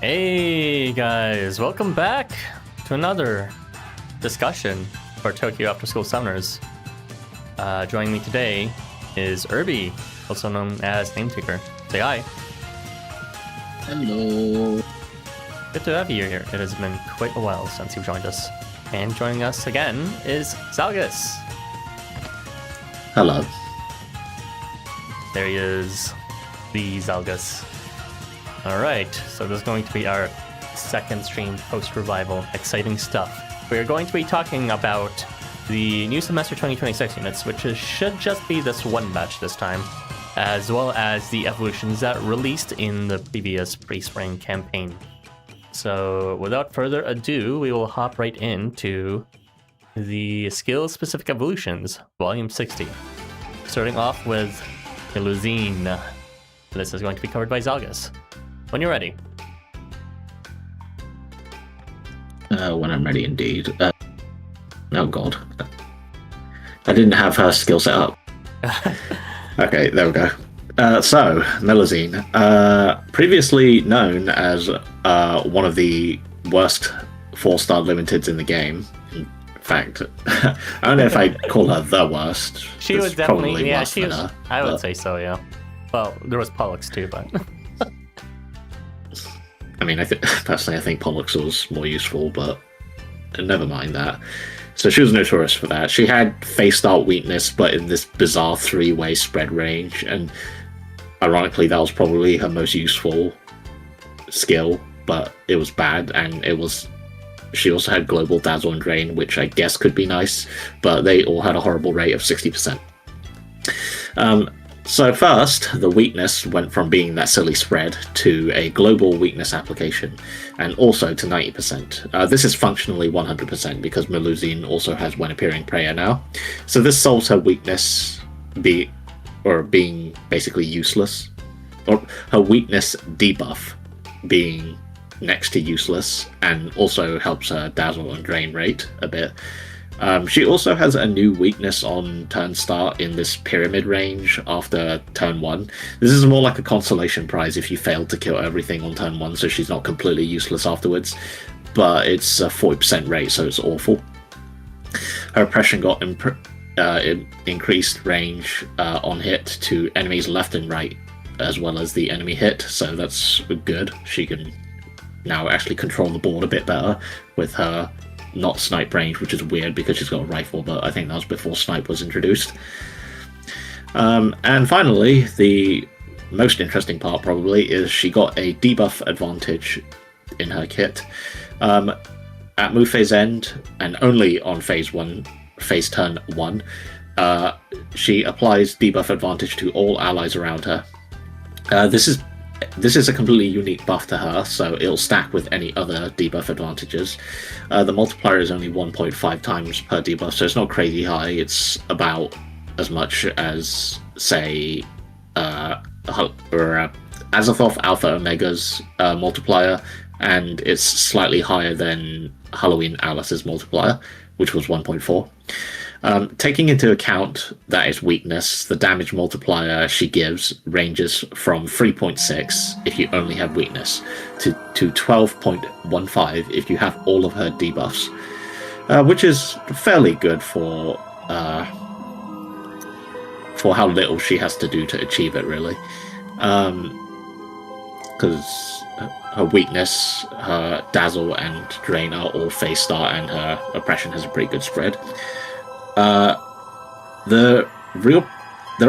Hey guys, welcome back to another discussion for Tokyo After School Summoners. Joining me today is Erbie, also known as Nametaker. Say hi. Hello. Good to have you here. It has been quite a while since you've joined us. And joining us again is Zalgus. Hello. There he is, the Zalgus. Alright, so this is going to be our second stream post-revival. Exciting stuff. We're going to be talking about the new semester 2026 units, which should just be this one batch this time, as well as the evolutions that released in the previous pre-spring campaign. So without further ado, we will hop right into the skill-specific evolutions, volume 60. Starting off with Melusine. This is going to be covered by Zalgus. When you're ready. When I'm ready, indeed. Oh god. I didn't have her skill set up. Okay, there we go. So, Melusine. Previously known as one of the worst 4-star limiteds in the game. In fact, I don't know if I'd call her the worst. She was definitely, yeah, she was, her, I would say so, yeah. Well, there was Pollux too, but... I mean, personally, I think Pollux was more useful, but never mind that. So she was notorious for that. She had face art weakness, but in this bizarre 3-way spread range, and ironically, that was probably her most useful skill, but it was bad, and she also had global dazzle and drain, which I guess could be nice, but they all had a horrible rate of 60%. So first, the weakness went from being that silly spread to a global weakness application, and also to 90%. This is functionally 100% because Melusine also has When Appearing Prayer now. So this solves her weakness being basically useless, or her weakness debuff being next to useless, and also helps her dazzle and drain rate a bit. She also has a new weakness on turn start in this pyramid range after turn 1. This is more like a consolation prize if you failed to kill everything on turn 1, so she's not completely useless afterwards. But it's a 40% rate, so it's awful. Her oppression got increased range on hit to enemies left and right, as well as the enemy hit, so that's good. She can now actually control the board a bit better with her not snipe range, which is weird because she's got a rifle, but I think that was before snipe was introduced. And finally, the most interesting part probably is she got a debuff advantage in her kit. At move phase end, and only on phase turn 1, she applies debuff advantage to all allies around her. This is a completely unique buff to her, so it'll stack with any other debuff advantages. The multiplier is only 1.5 times per debuff, so it's not crazy high. It's about as much as, say, Azathoth Alpha Omega's multiplier, and it's slightly higher than Halloween Alice's multiplier, which was 1.4. Taking into account that is weakness, the damage multiplier she gives ranges from 3.6 if you only have weakness to 12.15 if you have all of her debuffs, which is fairly good for how little she has to do to achieve it, really. Because her weakness, her dazzle and drain are all face start, and her oppression has a pretty good spread. There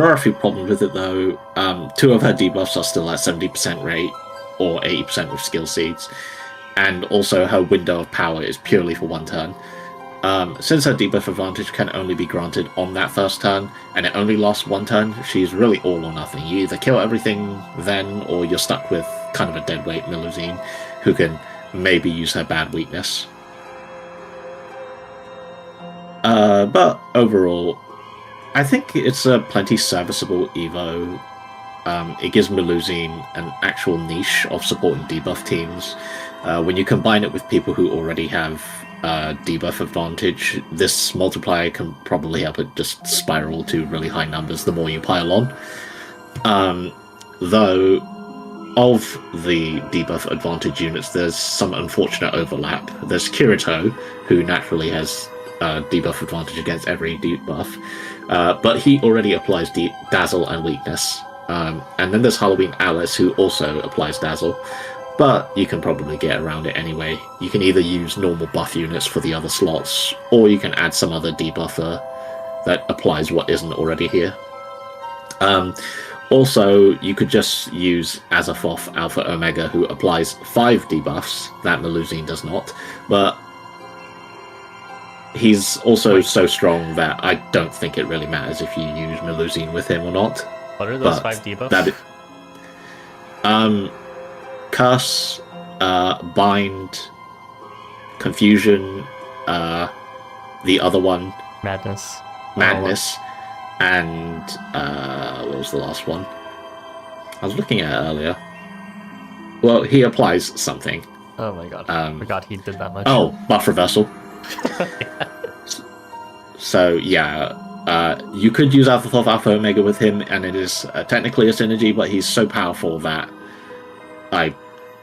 are a few problems with it though. 2 of her debuffs are still at 70% rate, or 80% with skill seeds, and also her window of power is purely for 1 turn. Since her debuff advantage can only be granted on that first turn, and it only lasts 1 turn, she's really all or nothing. You either kill everything then, or you're stuck with kind of a deadweight Melusine, who can maybe use her bad weakness. But overall, I think it's a plenty serviceable Evo. It gives Melusine an actual niche of supporting debuff teams. When you combine it with people who already have debuff advantage, this multiplier can probably help it just spiral to really high numbers the more you pile on. Though of the debuff advantage units, there's some unfortunate overlap. There's Kirito, who naturally has debuff advantage against every debuff, but he already applies Dazzle and Weakness. And then there's Halloween Alice, who also applies Dazzle, but you can probably get around it anyway. You can either use normal buff units for the other slots, or you can add some other debuffer that applies what isn't already here. Also, you could just use Azathoth Alpha Omega, who applies 5 debuffs that Melusine does not, but he's also so strong that I don't think it really matters if you use Melusine with him or not. What are those 5 debuffs? Curse, Bind, Confusion, the other one, Madness, and what was the last one? I was looking at it earlier. Well, he applies something. Oh my god, I forgot he did that much. Oh, buff reversal. Yeah. So yeah, you could use Azathoth Alpha Omega with him, and it is technically a synergy, but he's so powerful that I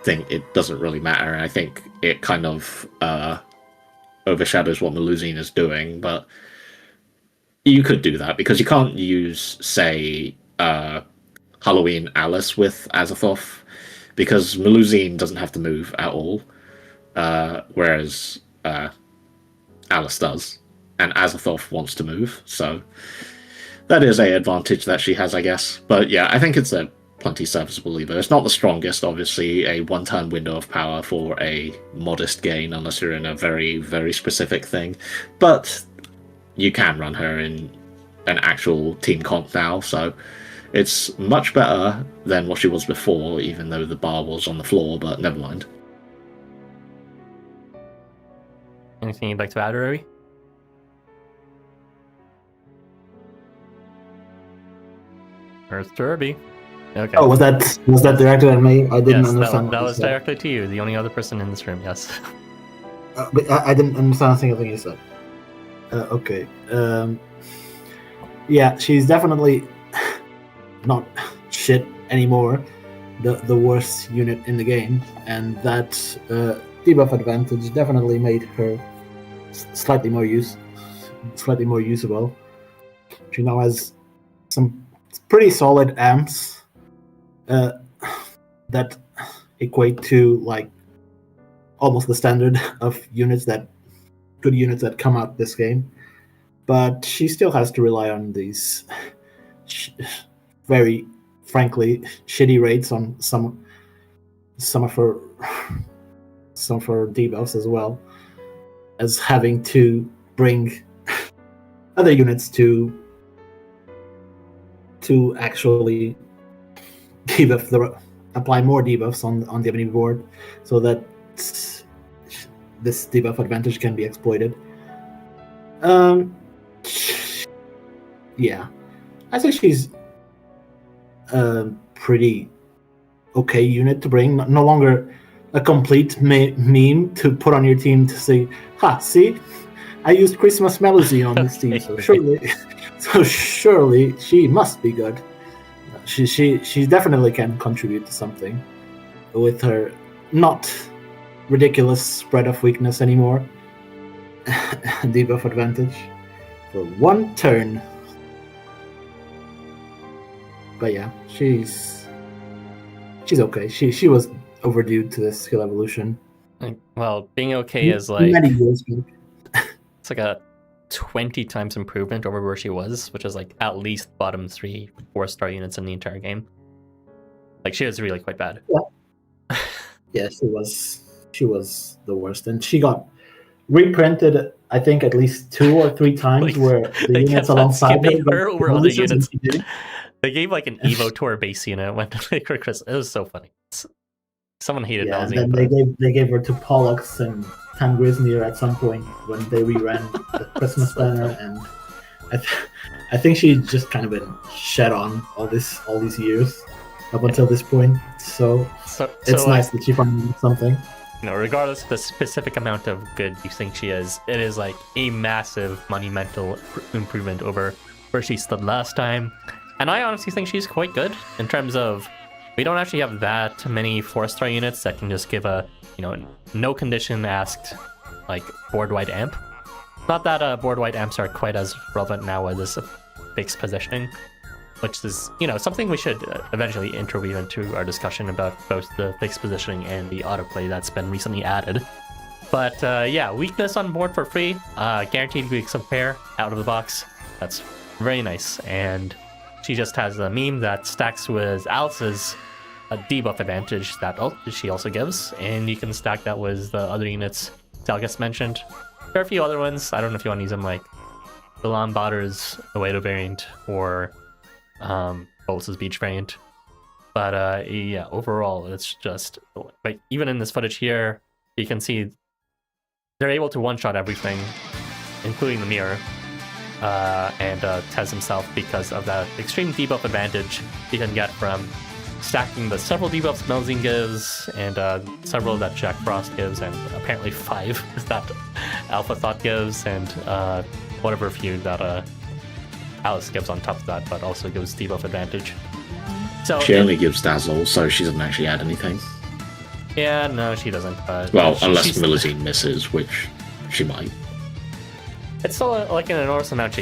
think it doesn't really matter. And I think it kind of overshadows what Melusine is doing, but you could do that because you can't use, say, Halloween Alice with Azathoth because Melusine doesn't have to move at all, whereas Alice does, and Azathoth wants to move, so that is a advantage that she has, I guess. But yeah, I think it's a plenty serviceable lever. It's not the strongest, obviously, a one-turn window of power for a modest gain unless you're in a very, very specific thing, but you can run her in an actual team comp now, so it's much better than what she was before, even though the bar was on the floor, but never mind. Anything you'd like to add, Erbie? Where's Erbie? Okay. Oh, was that directed at me? I didn't understand. That was directly to you, the only other person in this room, yes. But I didn't understand a single thing you said. Okay. Yeah, she's definitely not shit anymore. The worst unit in the game, and that debuff advantage definitely made her slightly more usable. She now has some pretty solid amps that equate to like almost the standard of good units that come out this game, but she still has to rely on these very frankly shitty rates on some of her debuffs, as well as having to bring other units to actually apply more debuffs on the enemy board, so that this debuff advantage can be exploited. Yeah, I think she's a pretty okay unit to bring. No longer a complete meme to put on your team to say, "Ha, see, I used Christmas Melusine on this team, so surely she must be good." She definitely can contribute to something with her not ridiculous spread of weakness anymore. Debuff advantage for one turn. But yeah, she's okay. She was overdue to this skill evolution. Well, being okay is like many years back. It's like a 20 times improvement over where she was, which is like at least bottom 3 4-star units in the entire game. Like, she was really quite bad. Yeah, yeah, she was the worst, and she got reprinted, I think, at least 2 or 3 times where the units alongside her over other units. They gave like an Evo Tour base unit when for Chris. It was so funny. Someone hated Melusine. Yeah, then they gave her to Pollux and Tam Grisnir at some point when they reran the Christmas banner, and I think she's just kind of been shed on all these years up until this point. So it's nice that she finally did something. You know, regardless of the specific amount of good you think she is, it is like a massive monumental improvement over where she stood last time. And I honestly think she's quite good in terms of we don't actually have that many 4-star units that can just give a, no condition asked, like, board-wide amp. Not that board-wide amps are quite as relevant now as this fixed positioning, which is, something we should eventually interweave into our discussion about both the fixed positioning and the autoplay that's been recently added. But yeah, weakness on board for free, guaranteed weak pair out of the box. That's very nice, and she just has a meme that stacks with Alice's debuff advantage that she also gives, and you can stack that with the other units Zalgus mentioned. There are a few other ones. I don't know if you want to use them, like the Lombarder's Awado variant or Boltz's Beach variant. But yeah, overall, it's just like even in this footage here, you can see they're able to one-shot everything, including the mirror, and Tez himself, because of that extreme debuff advantage you can get from stacking the several debuffs Melusine gives, and several that Jack Frost gives, and apparently 5 that Alpha Thought gives, and whatever few that Alice gives on top of that, but also gives debuff advantage. So she only gives Dazzle, so she doesn't actually add anything. Yeah, no, she doesn't. Well, unless Melusine misses, which she might. It's still like an enormous amount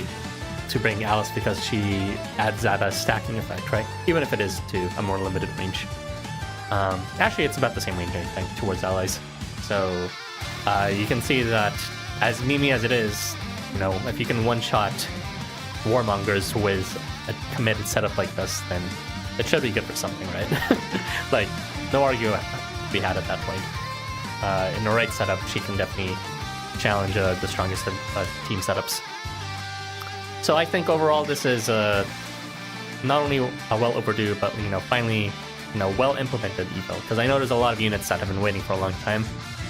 to bring Alice, because she adds that stacking effect, right? Even if it is to a more limited range. Actually, it's about the same range, I think, towards allies. So you can see that as memey as it is, if you can one-shot warmongers with a committed setup like this, then it should be good for something, right? Like, no argument to be had at that point. In the right setup, she can definitely challenge the strongest of team setups. So I think overall this is not only a well overdue, but finally well implemented evo. Because I know there's a lot of units that have been waiting for a long time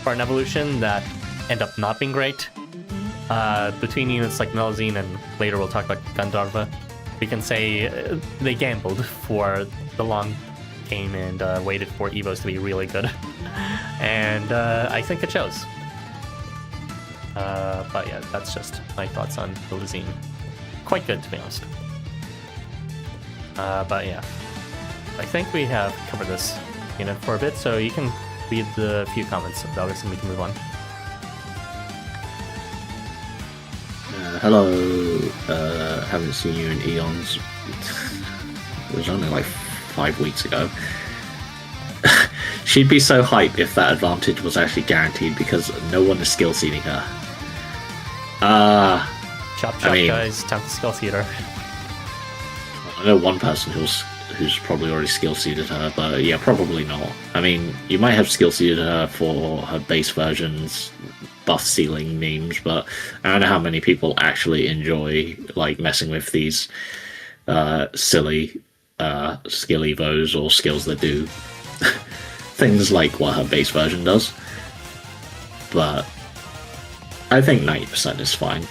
for an evolution that end up not being great. Between units like Melusine, and later we'll talk about Gandharva, we can say they gambled for the long game and waited for evos to be really good. And I think it shows. But yeah, that's just my thoughts on Melusine. Quite good, to be honest. But yeah, I think we have covered this unit for a bit, so you can read the few comments of Zalgus and we can move on. Hello, haven't seen you in eons. It was only like 5 weeks ago. She'd be so hype if that advantage was actually guaranteed, because no one is skill seeding her. Chop, guys, time to skill seed her. I know one person who's probably already skill seeded her, but yeah, probably not. I mean, you might have skill seeded her for her base versions, buff ceiling memes, but I don't know how many people actually enjoy like messing with these silly skill evos or skills that do things like what her base version does. But I think 90% is fine.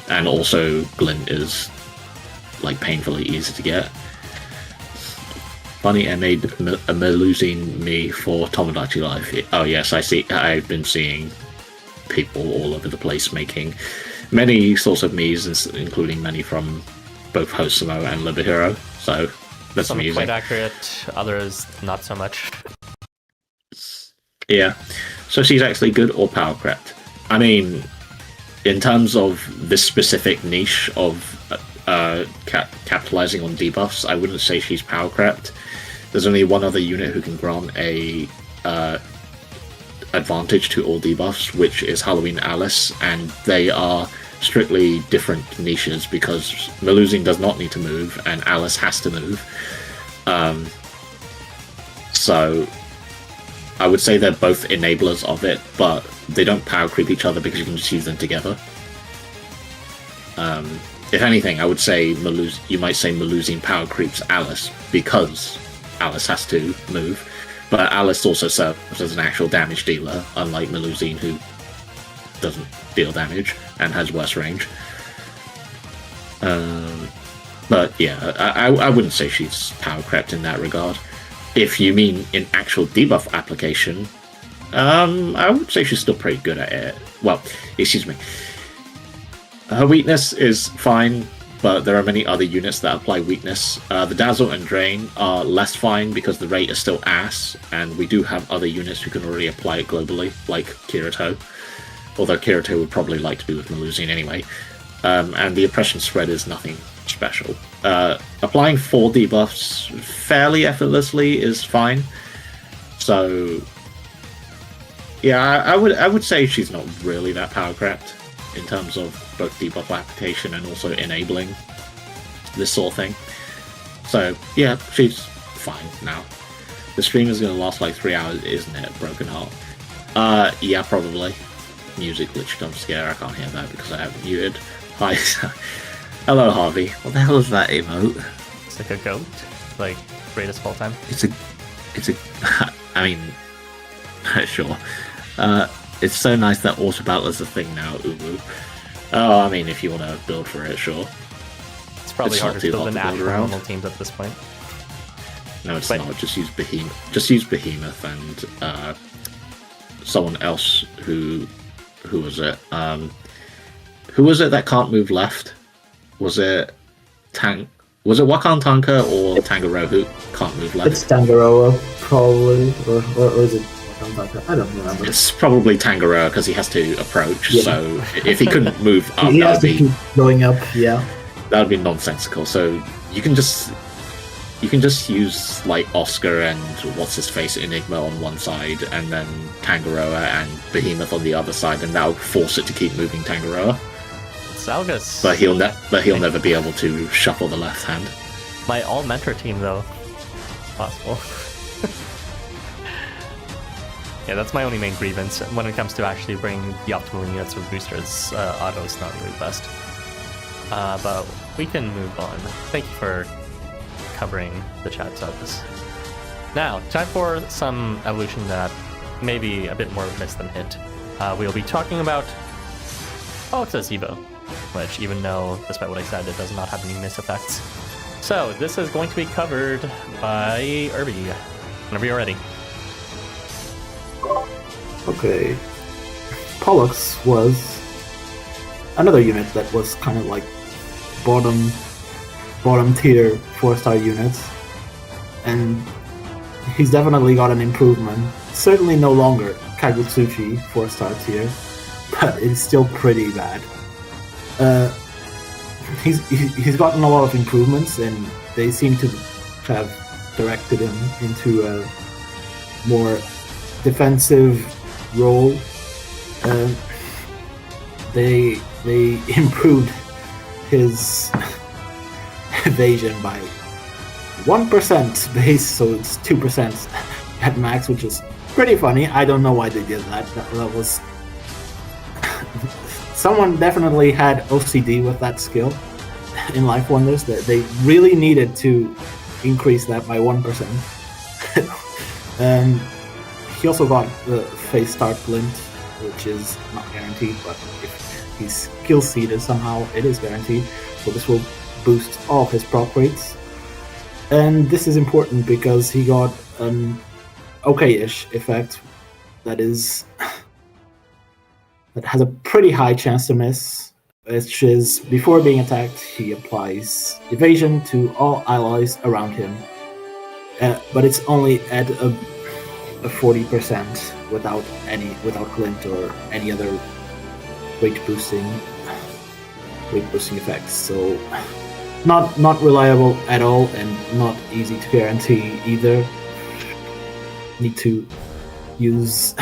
And also Glint is like painfully easy to get. Funny, I made a Melusine me for Tomodachi Life. Oh yes, I see. I've been seeing people all over the place making many sorts of me's, including many from both Housamo and Libahero. So that's some amusing. Quite accurate, others not so much. Yeah. So she's actually good or power crept. I mean, in terms of this specific niche of capitalizing on debuffs, I wouldn't say she's power crept. There's only one other unit who can grant a advantage to all debuffs, which is Halloween Alice, and they are strictly different niches because Melusine does not need to move and Alice has to move. So I would say they're both enablers of it, but they don't power creep each other because you can just use them together. If anything, I would say you might say Melusine power creeps Alice because Alice has to move, but Alice also serves as an actual damage dealer, unlike Melusine, who doesn't deal damage and has worse range. But yeah, I wouldn't say she's power crept in that regard. If you mean in actual debuff application, I would say she's still pretty good at it. Well, excuse me. Her weakness is fine, but there are many other units that apply weakness. The Dazzle and Drain are less fine because the rate is still ass, and we do have other units who can already apply it globally, like Kirito. Although Kirito would probably like to be with Melusine anyway. And the Oppression Spread is nothing special. Applying 4 debuffs fairly effortlessly is fine. So, yeah, I would say she's not really that power crept in terms of both debuff application and also enabling this sort of thing. So, yeah, she's fine now. The stream is going to last like 3 hours, isn't it? Broken Heart. Yeah, probably. Music glitch jump scare, I can't hear that because I haven't muted. Hi. Hello, Harvey. What the hell is that emote? It's like a goat, like greatest of all time. It's a. I mean, sure. It's so nice that Auto Battle is a thing now. Uwu. Oh, I mean, if you want to build for it, sure. It's probably harder to build than normal teams at this point. No, it's not. Just use Behemoth. Just use Behemoth and someone else who was it? Who was it that can't move left? Was it Was it Wakan Tanka or Tangaroa who can't move left? It's Tangaroa, probably, or is it Wakan Tanka? I don't remember. It's probably Tangaroa because he has to approach. Yeah. So if he couldn't move up, he has to keep going up. Yeah, that would be nonsensical. So you can just use like Oscar and what's his face Enigma on one side, and then Tangaroa and Behemoth on the other side, and that'll force it to keep moving Tangaroa. Zalgus. But he'll never be able to shuffle the left hand. My all mentor team though, possible. Yeah, that's my only main grievance when it comes to actually bringing the optimal units with boosters. Auto's not really the best. But we can move on. Thank you for covering the chat Zalgus. Now, time for some evolution that may be a bit more miss than hit. We'll be talking about Pollux Evo, which, even though, despite what I said, it does not have any miss effects. So, this is going to be covered by Erbie, whenever you're ready. Okay. Pollux was another unit that was kind of like bottom tier 4-star units, and he's definitely got an improvement. Certainly no longer Kagutsuchi 4-star tier, but it's still pretty bad. He's gotten a lot of improvements, and they seem to have directed him into a more defensive role. They improved his evasion by 1% base, so it's 2% at max, which is pretty funny. I don't know why they did that. That was someone definitely had OCD with that skill in Life Wonders. That they really needed to increase that by 1%. He also got the face start glint, which is not guaranteed, but if he's skill seeded somehow, it is guaranteed. So this will boost all his prop rates. And this is important because he got an okay-ish effect that has a pretty high chance to miss, which is before being attacked, he applies evasion to all allies around him. But it's only at a 40% without glint or any other weight boosting effects. So not reliable at all, and not easy to guarantee either. Need to use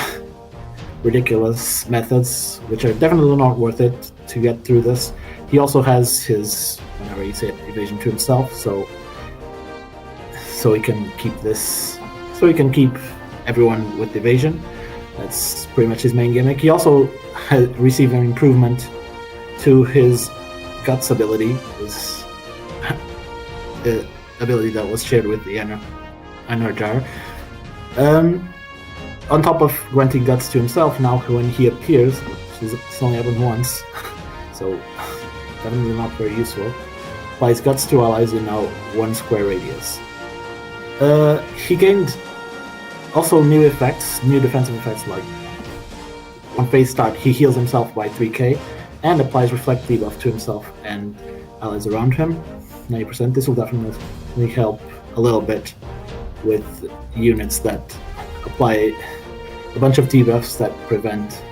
ridiculous methods, which are definitely not worth it to get through this. He also has his, whenever he said, evasion to himself, so he can keep this. So he can keep everyone with evasion. That's pretty much his main gimmick. He also received an improvement to his guts ability, his ability that was shared with the Enerjar. On top of granting guts to himself, now when he appears, which it's only happened once, so definitely not very useful, applies guts to allies in now 1 square radius. He gained also new defensive effects, like on phase start he heals himself by 3k and applies reflect debuff to himself and allies around him. 90%. This will definitely help a little bit with units that apply a bunch of debuffs that prevent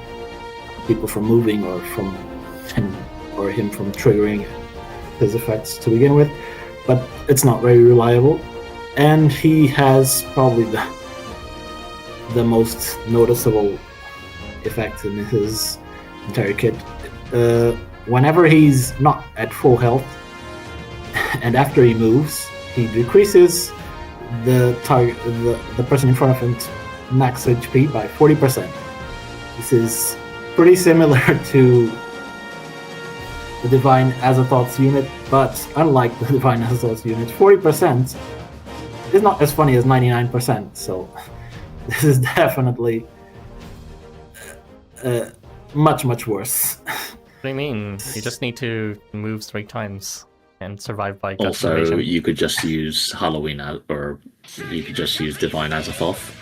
people from moving or him from triggering his effects to begin with. But it's not very reliable, and he has probably the most noticeable effect in his entire kit. Whenever he's not at full health, and after he moves, he decreases the target, the person in front of him's max HP by 40%. This is pretty similar to the Divine Azathoth's unit, but unlike the Divine Azathoth's unit, 40% is not as funny as 99%, so this is definitely much, much worse. What do you mean? You just need to move 3 times and survive by gut Also, evasion. you could just use Halloween, or you could just use Divine Azathoth.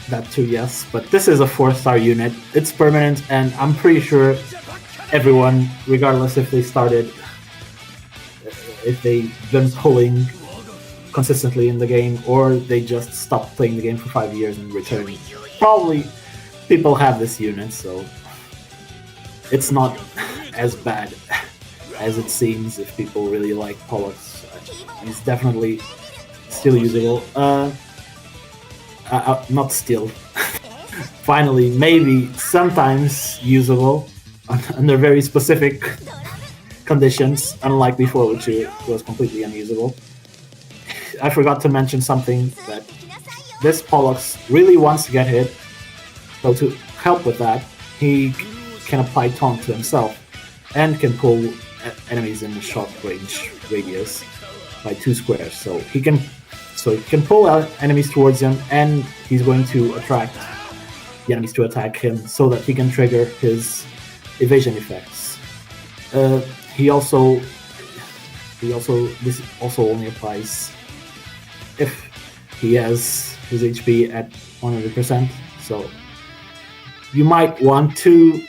That too, yes, but this is a 4-star unit. It's permanent, and I'm pretty sure everyone, regardless if they've been pulling consistently in the game, or they just stopped playing the game for 5 years and returned, probably people have this unit, so it's not as bad as it seems if people really like Pollux. He's definitely still usable. Not still. Finally, maybe sometimes usable under very specific conditions, unlike before, which it was completely unusable. I forgot to mention something, that this Pollux really wants to get hit, so to help with that, he can apply taunt to himself and can pull enemies in a short range radius by 2 squares. So he can pull out enemies towards him, and he's going to attract the enemies to attack him so that he can trigger his evasion effects. This also only applies if he has his HP at 100%. So you might want to,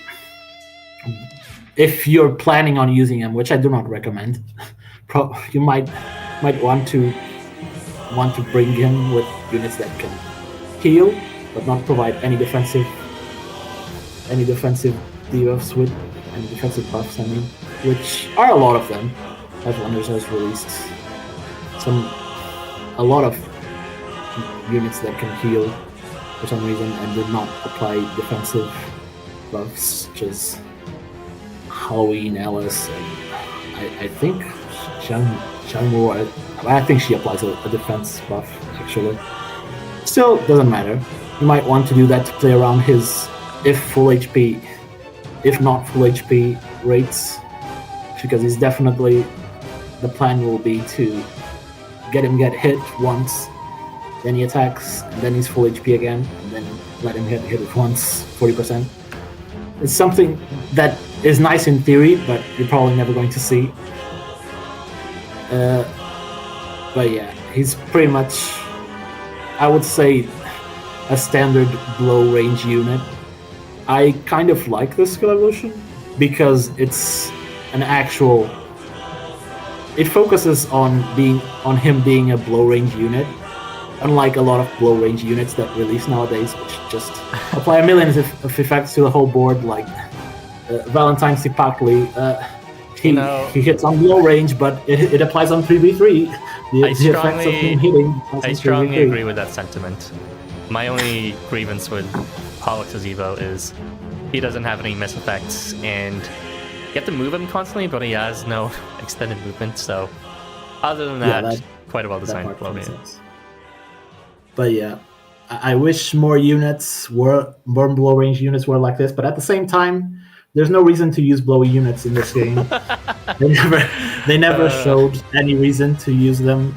if you're planning on using him, which I do not recommend, you might want to bring him with units that can heal but not provide any defensive debuffs with any defensive buffs, which are a lot of them. As Wonders has released a lot of units that can heal for some reason and do not apply defensive buffs, such as Halloween, Alice, and I think Shanmu. I think she applies a defense buff, actually. Still, doesn't matter. You might want to do that to play around his if not full HP rates, because he's definitely, the plan will be to get hit once, then he attacks, and then he's full HP again, and then let him get hit once, 40%. It's something that is nice in theory, but you're probably never going to see. But yeah, he's pretty much, I would say, a standard blow range unit. I kind of like this skill evolution because it's an actual. It focuses on him being a blow range unit, unlike a lot of blow range units that release nowadays, which just apply a million of effects to the whole board, like Valentine's Sipakli. He hits on blow range, but it applies on 3v3. The effects of him hitting. I strongly agree with that sentiment. My only grievance with Pollux's Evo is he doesn't have any miss effects, and you have to move him constantly, but he has no extended movement, so other than that quite a well-designed blow range. But yeah, I wish more blow range units were like this, but at the same time, there's no reason to use blowy units in this game. They never showed any reason to use them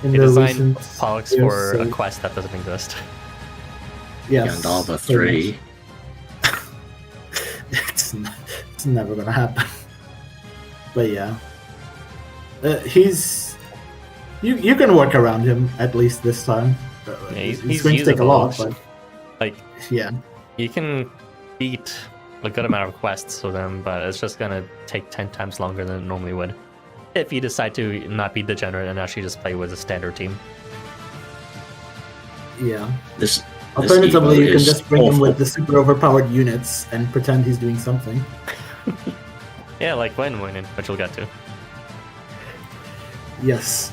in the recent Pollux years, for so. a quest that doesn't exist. Yes. Gandharva 3. It's never gonna happen. But yeah, he's you can work around him at least this time. He's going to take a lot, but yeah, you can beat a good amount of quests with him, but it's just gonna take 10 times longer than it normally would. if you decide to not be degenerate and actually just play with a standard team. Yeah. This Alternatively, Evo you can is just bring him awful. with the super overpowered units and pretend he's doing something. Yeah, like Vainamoinen, which we'll get to. Yes.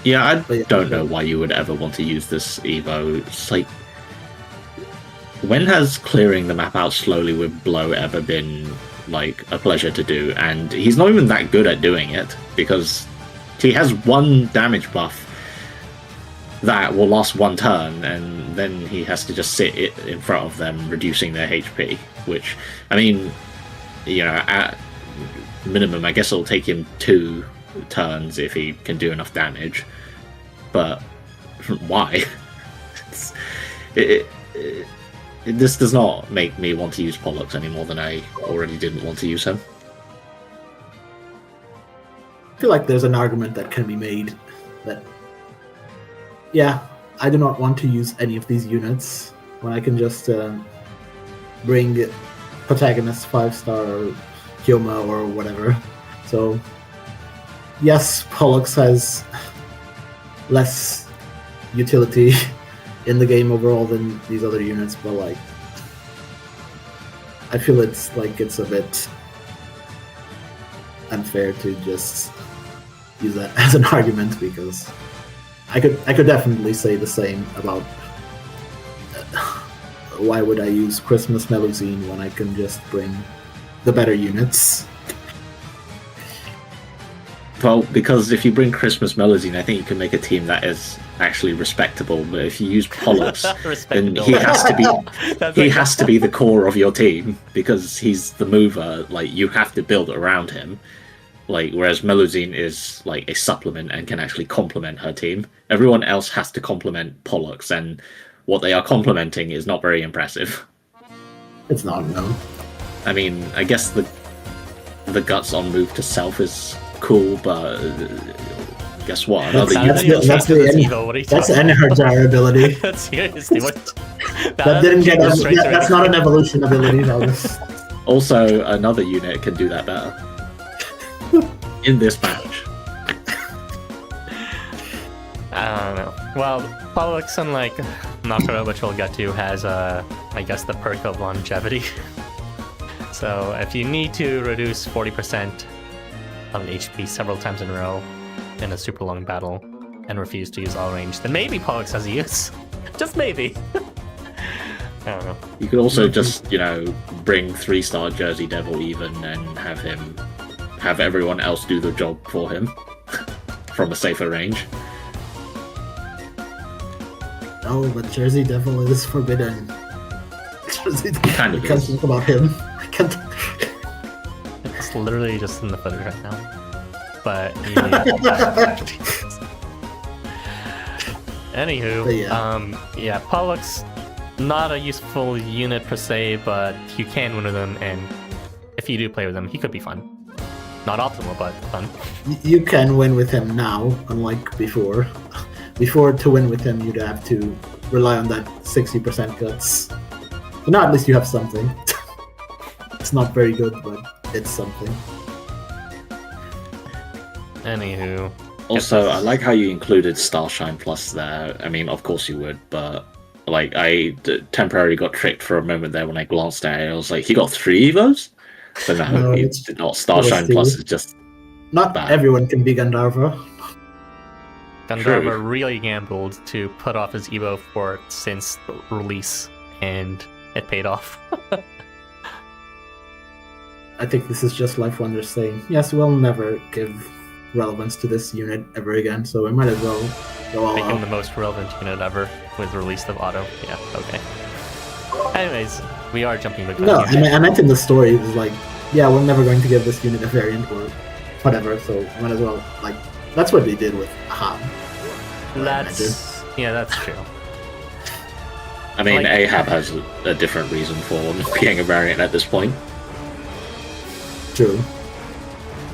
Yeah, I But yeah. don't know why you would ever want to use this Evo. It's like, when has clearing the map out slowly with blow ever been like a pleasure to do? And he's not even that good at doing it, because he has one damage buff that will last one turn, and then he has to just sit in front of them, reducing their HP. Which, I mean, you know, at minimum, I guess it'll take him 2 turns if he can do enough damage. But why? This does not make me want to use Pollux any more than I already didn't want to use him. I feel like there's an argument that can be made that, yeah, I do not want to use any of these units when I can just bring protagonist 5-star or Housamo or whatever. So, yes, Pollux has less utility in the game overall than these other units, but like, I feel it's a bit unfair to just use that as an argument, because I could definitely say the same about why would I use Christmas Melusine when I can just bring the better units. Well, because if you bring Christmas Melusine, I think you can make a team that is actually respectable. But if you use Pollux, then he has to be has to be the core of your team, because he's the mover. Like, you have to build around him. Like, whereas Melusine is like a supplement and can actually complement her team. Everyone else has to complement Pollux, and what they are complementing is not very impressive. It's not, no. I mean, I guess the guts on move to self is cool, but guess what? Another That's unit. that's Energizer ability. Seriously, what? That didn't get that's not an evolution ability, Zalgus. Also, another unit can do that better in this match. I don't know. Well, Pollux, unlike Makara, which we'll get to, has I guess the perk of longevity. So if you need to reduce 40% of HP several times in a row in a super long battle and refuse to use all range, then maybe Pollux has a use. Just maybe. I don't know. You could also just, you know, bring 3-star Jersey Devil even and have everyone else do the job for him from a safer range. No, but Jersey Devil is forbidden. Jersey Devil, Kind of I can't is. think about him. I can't. It's literally just in the footage right now. But yeah. Anywho, But yeah, Pollux, not a useful unit per se, but you can win with him, and if you do play with him, he could be fun. Not optimal, but fun. You can win with him now, unlike before. Before, to win with him, you'd have to rely on that 60% guts. So now at least you have something. It's not very good, but it's something. Anywho. Also, I like how you included Starshine Plus there. I mean, of course you would, but like, I temporarily got tricked for a moment there when I glanced at it. I was like, he got 3 Evos? But no, he did not. Starshine Plus is just not bad. Everyone can be Gandharva. Gandharva really gambled to put off his Evo for since release, and it paid off. I think this is just Life Wonder saying, yes, we'll never give relevance to this unit ever again, so we might as well go all Make him out. the most relevant unit ever with the release of Auto. Yeah, okay. Anyways, we are jumping the gun. No, here. I meant in the story, it was like, yeah, we're never going to give this unit a variant or whatever, so might as well, like, that's what they did with Ahab. That's true. I mean, Like- Ahab has a different reason for not being a variant at this point. True.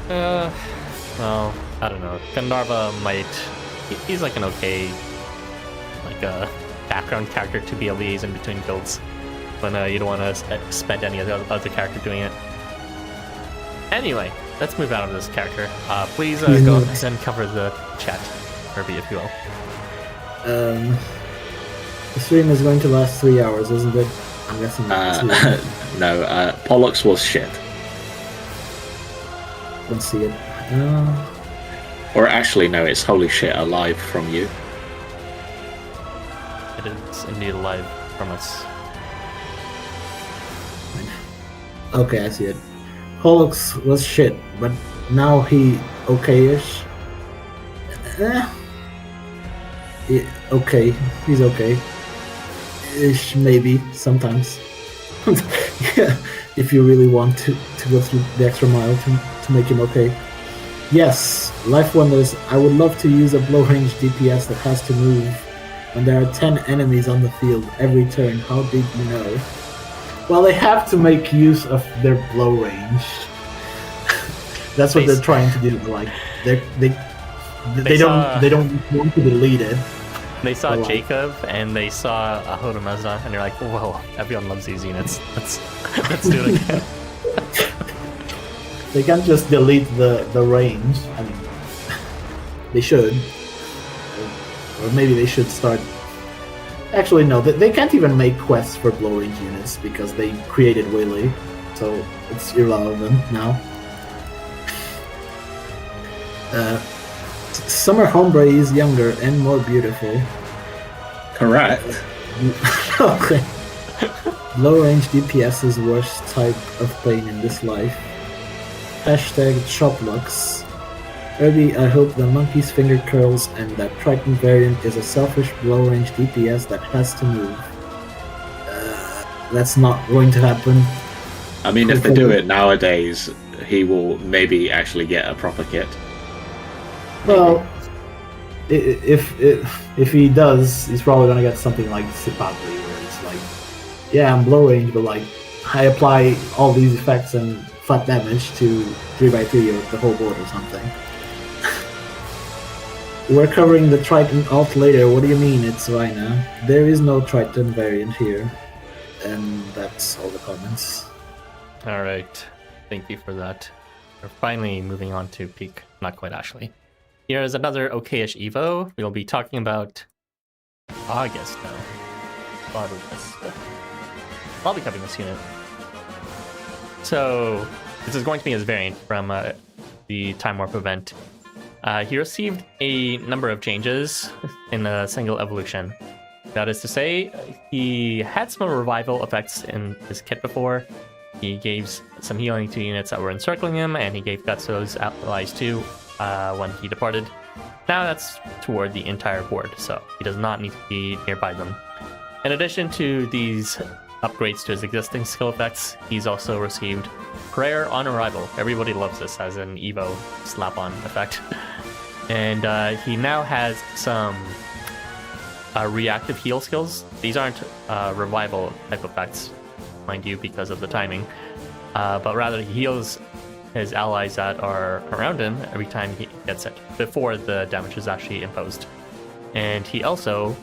Well, I don't know. Gandharva might. He's like an okay, like a background character to be a liaison between guilds, when you don't want to spend any other character doing it. Anyway, let's move out of this character. Please Please go move. ahead and cover the chat, Erbie, if you will. The stream is going to last 3 hours, isn't it? I'm guessing that's No, Pollux was shit. Don't see it. Or actually, no, it's holy shit alive from you. It is indeed alive from us. Okay, I see it. Pollux was shit, but now he okay-ish. Okay, he's okay. Ish, maybe, sometimes. Yeah, if you really want to go through the extra mile to make him okay. Yes, Life Wonders, I would love to use a blow-range DPS that has to move when there are 10 enemies on the field every turn. How did you know? Well, they have to make use of their blow range. That's what they're trying to do. Like they don't want to delete it. They saw Like- Jacob and they saw Hotameza, and they're like, "Whoa, everyone loves these units. Let's do it again." They can't just delete the range. I mean, they should, or maybe they should start. Actually, no. They can't even make quests for blow range units because they created Waylay, so it's irrelevant now. Summer Hombre is younger and more beautiful. Correct. Okay. Low range DPS is worst type of pain in this life. Hashtag Choplux. Erbie, I hope the monkey's finger curls and that Triton variant is a selfish low range DPS that has to move. That's not going to happen. I mean, if they do it nowadays, he will maybe actually get a proper kit. Well, if he does, he's probably gonna get something like Sipagli, where it's like, yeah, I'm low range, but like I apply all these effects and flat damage to 3x3 or the whole board or something. We're covering the Triton alt later. What do you mean it's Vaina? There is no Triton variant here. And that's all the comments. Alright, thank you for that. We're finally moving on to Peak, not quite Ashley. Here's another okayish Evo. We'll be talking about August now. Barguest. I'll be covering this unit. So, this is going to be his variant from the Time Warp event. He received a number of changes in a single evolution. That is to say, he had some revival effects in his kit before. He gave some healing to units that were encircling him, and he gave guts to those allies too when he departed. Now that's toward the entire board, so he does not need to be nearby them. In addition to these upgrades to his existing skill effects, he's also received Prayer on Arrival. Everybody loves this as an Evo slap-on effect. And he now has some reactive heal skills. These aren't revival type effects, mind you, because of the timing. But rather he heals his allies that are around him every time he gets it, before the damage is actually imposed. And he also,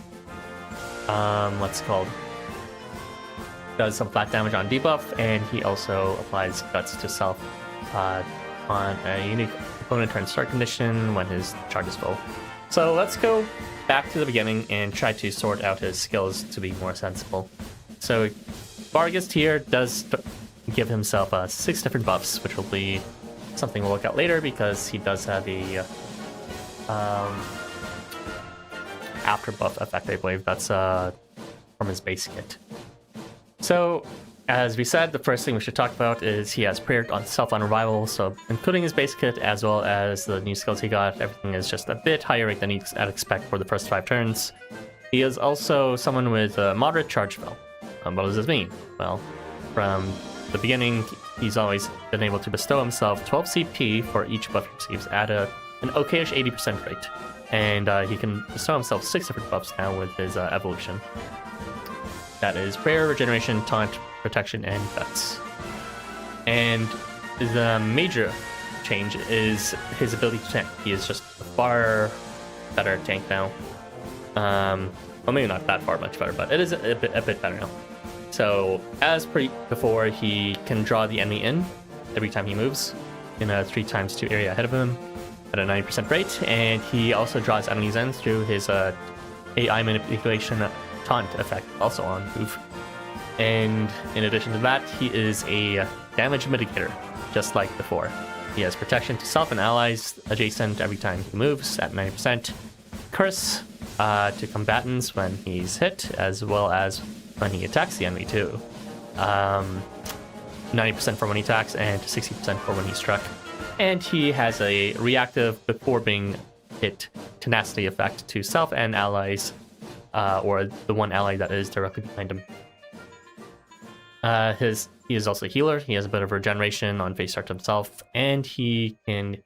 does some flat damage on debuff, and he also applies guts to self on a unique opponent turn start condition when his charge is full. So let's go back to the beginning and try to sort out his skills to be more sensible. So Barguest here does give himself 6 different buffs, which will be something we'll look at later because he does have a after buff effect, I believe. That's from his base kit. So, as we said, the first thing we should talk about is he has prayer on self on revival, so including his base kit as well as the new skills he got, everything is just a bit higher rate than I'd expect for the first 5 turns. He is also someone with a moderate charge spell. What does this mean? Well, from the beginning, he's always been able to bestow himself 12 CP for each buff he receives at an okayish 80% rate. And he can bestow himself 6 different buffs now with his evolution. That is Prayer, Regeneration, Taunt, Protection, and Guts. And the major change is his ability to tank. He is just a far better tank now. Well, maybe not that far much better, but it is a bit better now. So, as before, he can draw the enemy in every time he moves. in a 3x2 area ahead of him at a 90% rate, and he also draws enemies in through his AI manipulation taunt effect, also on move. And in addition to that, he is a damage mitigator, just like before. He has protection to self and allies adjacent every time he moves at 90%. Curse to combatants when he's hit, as well as when he attacks the enemy too. 90% for when he attacks and 60% for when he's struck. And he has a reactive before being hit tenacity effect to self and allies, or the one ally that is directly behind him. He is also a healer. He has a bit of regeneration on face start himself, and he can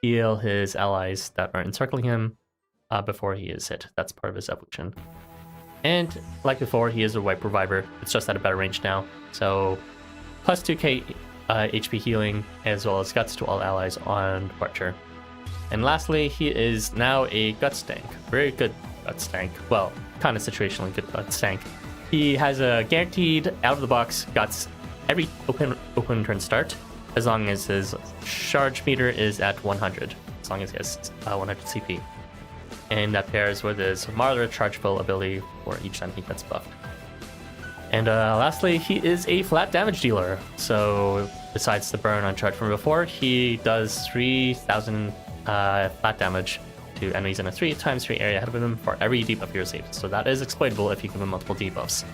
heal his allies that are encircling him before he is hit. That's part of his evolution. And like before, he is a wipe reviver. It's just at a better range now. So plus 2k HP healing, as well as guts to all allies on departure. And lastly, he is now a guts tank. Very good guts tank. Well, kind of situationally good guts tank. He has a guaranteed out-of-the-box guts every open turn start, as long as his charge meter is at 100, as long as he has 100 CP. And that pairs with his Marler chargeable ability for each time he gets buffed. And lastly, he is a flat damage dealer. So besides the burn on charge from before, he does 3,000 flat damage to enemies in a 3x3 area ahead of him for every debuff he receives. So that is exploitable if you give him multiple debuffs.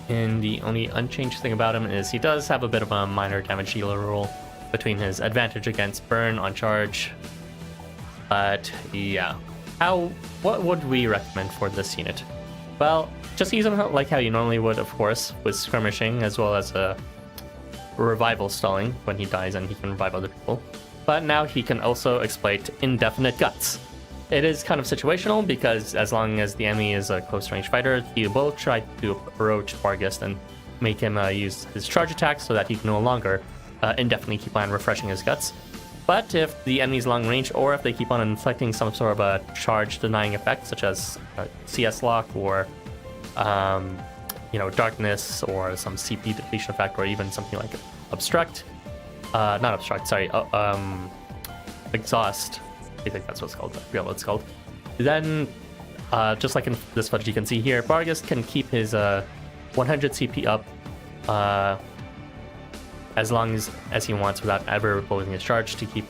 And the only unchanged thing about him is he does have a bit of a minor damage dealer role between his advantage against burn on charge. But yeah, what would we recommend for this unit? Well, just use him like how you normally would, of course, with skirmishing, as well as a revival stalling when he dies and he can revive other people. But now he can also exploit indefinite guts. It is kind of situational, because as long as the enemy is a close range fighter, he will try to approach Barguest and make him use his charge attack so that he can no longer indefinitely keep on refreshing his guts. But if the enemy's long range, or if they keep on inflicting some sort of a charge denying effect, such as CS lock or darkness, or some CP depletion effect, or even something like obstruct, exhaust, I think that's what it's called, I forget what it's called. Then, just like in this footage you can see here, Barguest can keep his 100 CP up as long as he wants, without ever losing his charge, to keep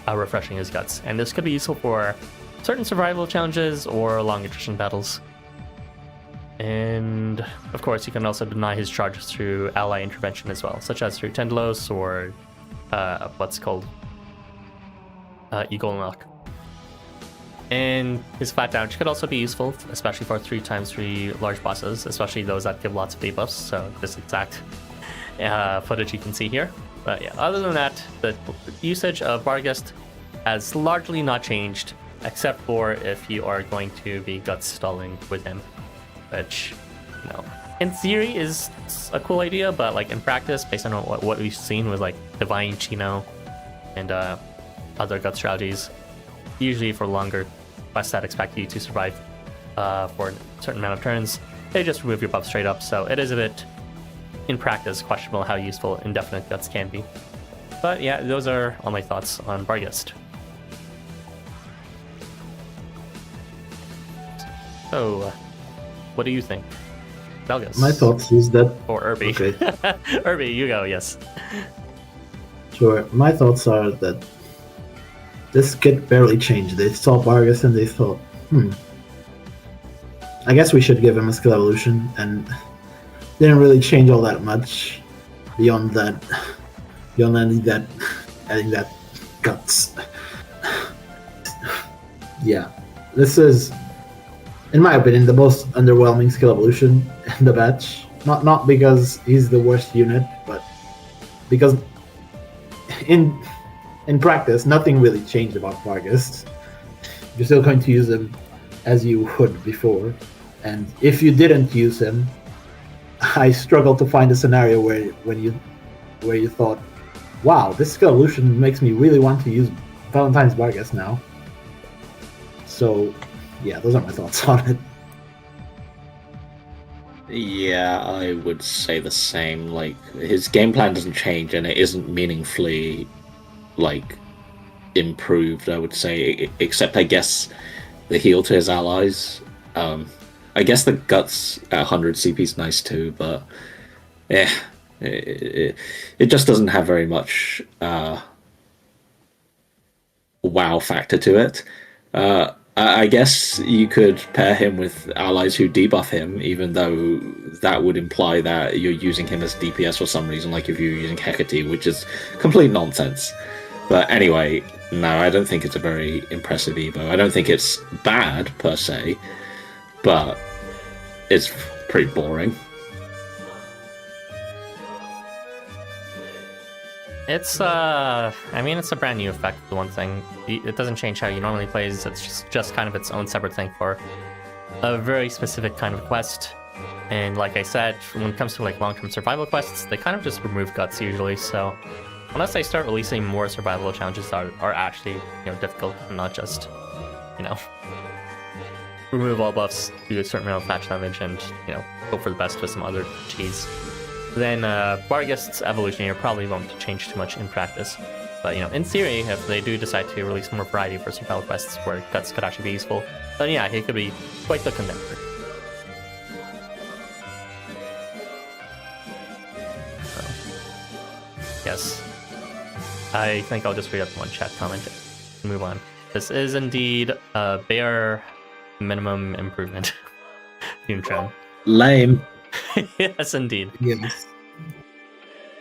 refreshing his guts. And this could be useful for certain survival challenges or long attrition battles. And of course, you can also deny his charge through ally intervention as well, such as through Tendelos or what's called Eagle Knock. And his flat damage could also be useful, especially for 3x3 large bosses, especially those that give lots of debuffs. So this exact footage you can see here. But yeah, other than that, the usage of Barguest has largely not changed, except for if you are going to be guts stalling with him, which, in theory is a cool idea, but like in practice, based on what we've seen with like Divine Shino and other gut strategies, usually for longer quests that expect you to survive for a certain amount of turns, they just remove your buff straight up. So it is a bit, in practice, questionable how useful indefinite guts can be. But yeah, those are all my thoughts on Barguest. So, what do you think? Zalgus? My thoughts is that... Or Erbie. Okay. Erbie, you go, yes. Sure. My thoughts are that this kit barely changed. They saw Barguest and they thought, I guess we should give him a skill evolution, and didn't really change all that much beyond adding that guts. Yeah, this is, in my opinion, the most underwhelming skill evolution in the batch. Not because he's the worst unit, but because in practice, nothing really changed about Barguest. You're still going to use him as you would before, and if you didn't use him, I struggle to find a scenario where you thought, wow, this skill evolution makes me really want to use Valentine's Barguest now. So, yeah, those are my thoughts on it. Yeah, I would say the same. Like, his game plan doesn't change, and it isn't meaningfully, like, improved, I would say, except, I guess, the heal to his allies. I guess the guts at 100 CP is nice too, but yeah, it just doesn't have very much wow factor to it. I guess you could pair him with allies who debuff him, even though that would imply that you're using him as DPS for some reason, like if you're using Hecate, which is complete nonsense. But anyway, no, I don't think it's a very impressive Evo. I don't think it's bad, per se, but it's pretty boring. It's it's a brand new effect, the one thing. It doesn't change how you normally play, it's just kind of its own separate thing for a very specific kind of quest. And like I said, when it comes to like long-term survival quests, they kind of just remove guts usually, so unless they start releasing more survival challenges that are actually, difficult and not just, remove all buffs, do a certain amount of patch damage, and, hope for the best with some other cheese. Then Barguest's evolution here probably won't change too much in practice. But, in theory, if they do decide to release more variety for survival quests where guts could actually be useful, then yeah, he could be quite the contender. So, yes. I think I'll just read up one chat comment and move on. This is indeed a bare minimum improvement. Doomtron. Lame. Yes, indeed. Yes.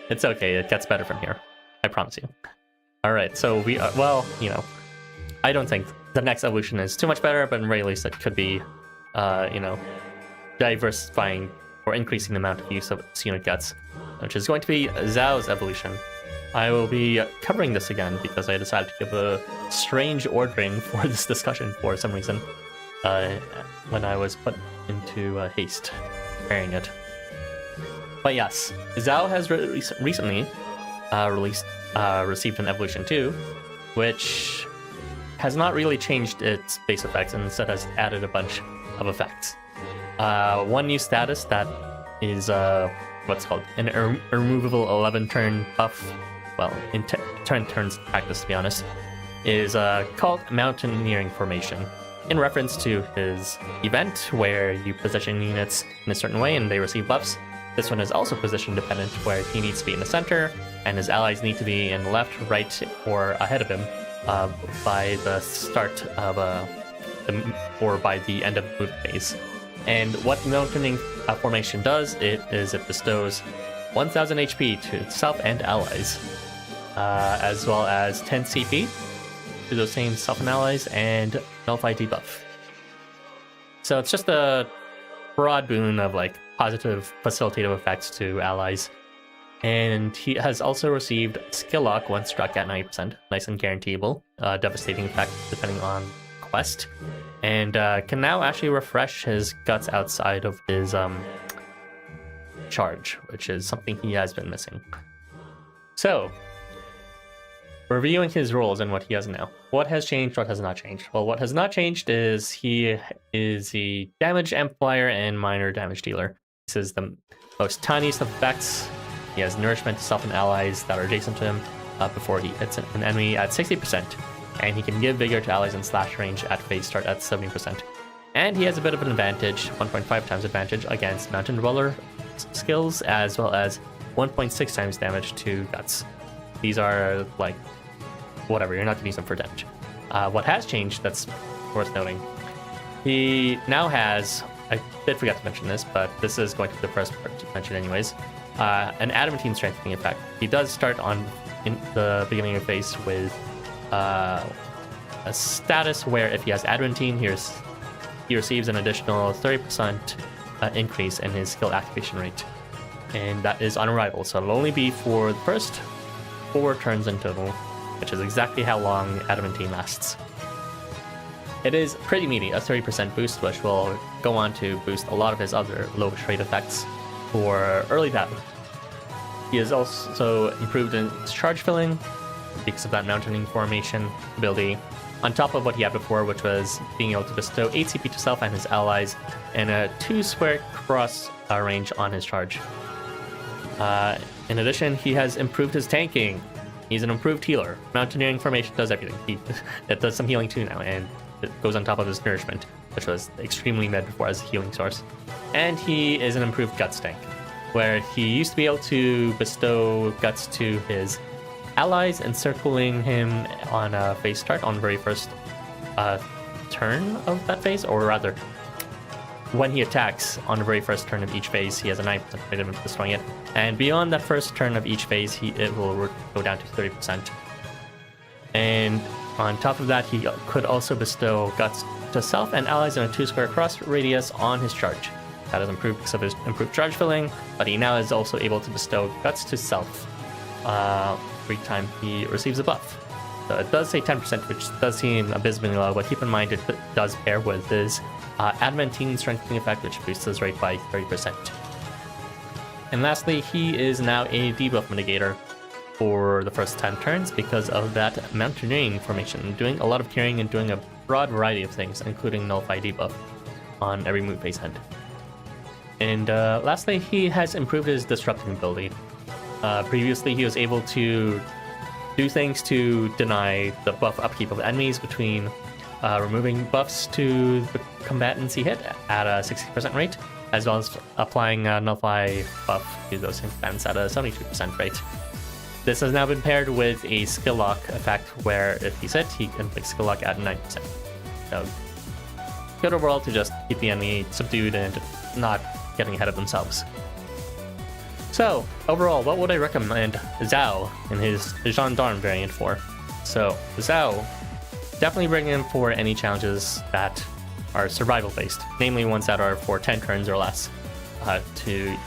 It's okay, it gets better from here. I promise you. Alright, so we are, I don't think the next evolution is too much better, but in very least it could be, diversifying or increasing the amount of use of its unit guts, which is going to be Zhao's evolution. I will be covering this again because I decided to give a strange ordering for this discussion for some reason when I was put into haste preparing it. But yes, Zhao has recently received an evolution 2, which has not really changed its base effects and instead has added a bunch of effects. One new status that is what's called an removable 11-turn buff. Well, in 10 turns practice, to be honest, is called Mountaineering Formation, in reference to his event where you position units in a certain way and they receive buffs. This one is also position dependent, where he needs to be in the center and his allies need to be in left, right, or ahead of him by the start of or by the end of the move phase. And what Mountaineering Formation does, it bestows 1000 HP to itself and allies, as well as 10 CP to those same self and allies, and nullify debuff. So it's just a broad boon of like positive facilitative effects to allies. And he has also received skill lock once struck at 90%, nice and guaranteeable, devastating effect depending on quest, and can now actually refresh his guts outside of his charge, which is something he has been missing. So, reviewing his roles and what he has now. What has changed, what has not changed? Well, what has not changed is he is the damage amplifier and minor damage dealer. This is the most tiniest of effects. He has nourishment to self and allies that are adjacent to him before he hits an enemy at 60%. And he can give vigor to allies in slash range at phase start at 70%. And he has a bit of an advantage, 1.5 times advantage against Mountain Dweller skills, as well as 1.6 times damage to guts. These are like, whatever, you're not going to use them for damage. What has changed that's worth noting, he now has, I did forget to mention this, but this is going to be the first part to mention anyways, an adamantine strengthening effect. He does start in the beginning of phase with a status where if he has adamantine, he receives an additional 30% increase in his skill activation rate. And that is on arrival, so it'll only be for the first 4 turns in total, which is exactly how long adamantine lasts. It is pretty meaty, a 30% boost, which will go on to boost a lot of his other low trait effects for early battle. He has also improved in his charge filling because of that Mountaineering Formation ability, on top of what he had before, which was being able to bestow 8 CP to self and his allies, and a 2 square cross range on his charge. In addition, he has improved his tanking. He's an improved healer. Mountaineering formation does everything. It does some healing too now, and it goes on top of his nourishment, which was extremely mid before as a healing source. And he is an improved guts tank, where he used to be able to bestow guts to his allies, encircling him on a phase start on the very first turn of that phase, or rather, when he attacks on the very first turn of each phase, he has a 9% rate of destroying it. And beyond that first turn of each phase, it will go down to 30%. And on top of that, he could also bestow guts to self and allies in a 2 square cross radius on his charge. That is improved because of his improved charge filling, but he now is also able to bestow guts to self every time he receives a buff. So it does say 10%, which does seem abysmally low, but keep in mind it does pair with his adamantine strengthening effect, which boosts his rate by 30%. And lastly, he is now a debuff mitigator for the first 10 turns because of that mountaineering formation, doing a lot of carrying and doing a broad variety of things, including nullify debuff on every move phase end. And lastly, he has improved his disrupting ability. Previously, he was able to do things to deny the buff upkeep of enemies between removing buffs to the combatants he hit at a 60% rate, as well as applying a nullify buff to those combatants at a 72% rate. This has now been paired with a skill lock effect where if he's hit, he can pick skill lock at 9%. So good overall to just keep the enemy subdued and not getting ahead of themselves. So overall, what would I recommend Zhao in his Gendarme variant for? So Zhao, definitely bring him for any challenges that are survival based, namely ones that are for 10 turns or less, to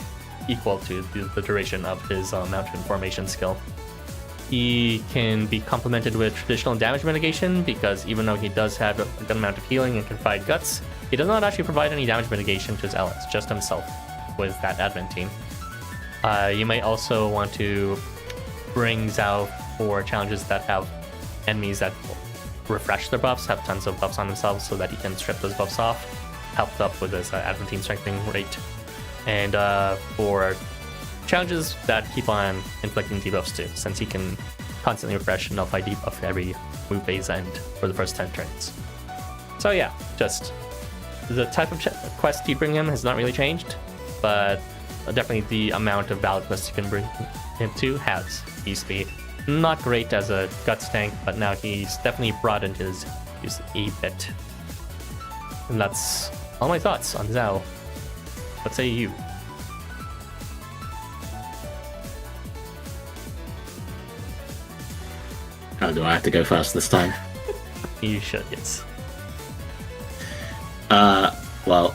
equal to the duration of his mountain formation skill. He can be complemented with traditional damage mitigation because even though he does have a good amount of healing and can provide guts, he does not actually provide any damage mitigation to his allies, just himself with that adamantine. You might also want to bring Zhao for challenges that have enemies that refresh their buffs, have tons of buffs on themselves so that he can strip those buffs off, helped up with his adamantine strengthening rate. And for challenges that keep on inflicting debuffs too, since he can constantly refresh and nullify debuff every move phase end for the first 10 turns. So yeah, just the type of quest you bring him has not really changed, but definitely the amount of valid quests you can bring him to has. He used to be not great as a guts tank, but now he's definitely broadened his use a bit. And that's all my thoughts on Zhao. What say you? How do I have to go first this time? You should, yes. Well,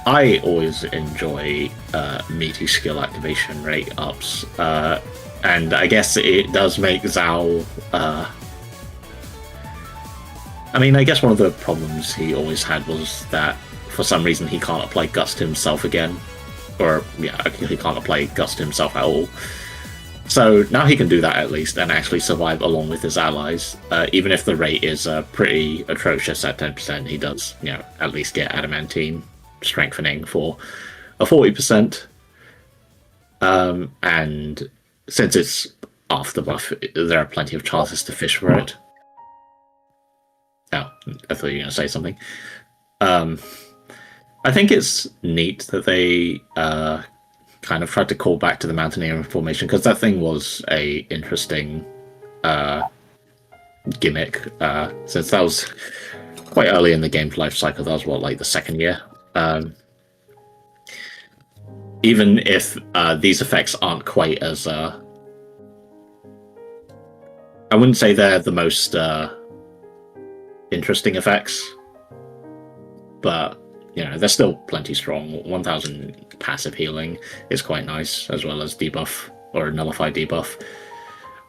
I always enjoy meaty skill activation rate ups, and I guess it does make Zhao. I mean, I guess one of the problems he always had was that for some reason he can't apply Gust himself again, or yeah, he can't apply Gust himself at all. So now he can do that at least and actually survive along with his allies. Even if the rate is pretty atrocious at 10%, he does, at least get adamantine strengthening for a 40%. And since it's after buff, there are plenty of chances to fish for it. Oh, I thought you were going to say something. I think it's neat that they kind of tried to call back to the mountaineering formation, because that thing was a interesting gimmick, since that was quite early in the game's life cycle. That was like the second year. Even if these effects aren't quite as I wouldn't say they're the most interesting effects, but they're still plenty strong. 1000 passive healing is quite nice, as well as debuff or nullify debuff.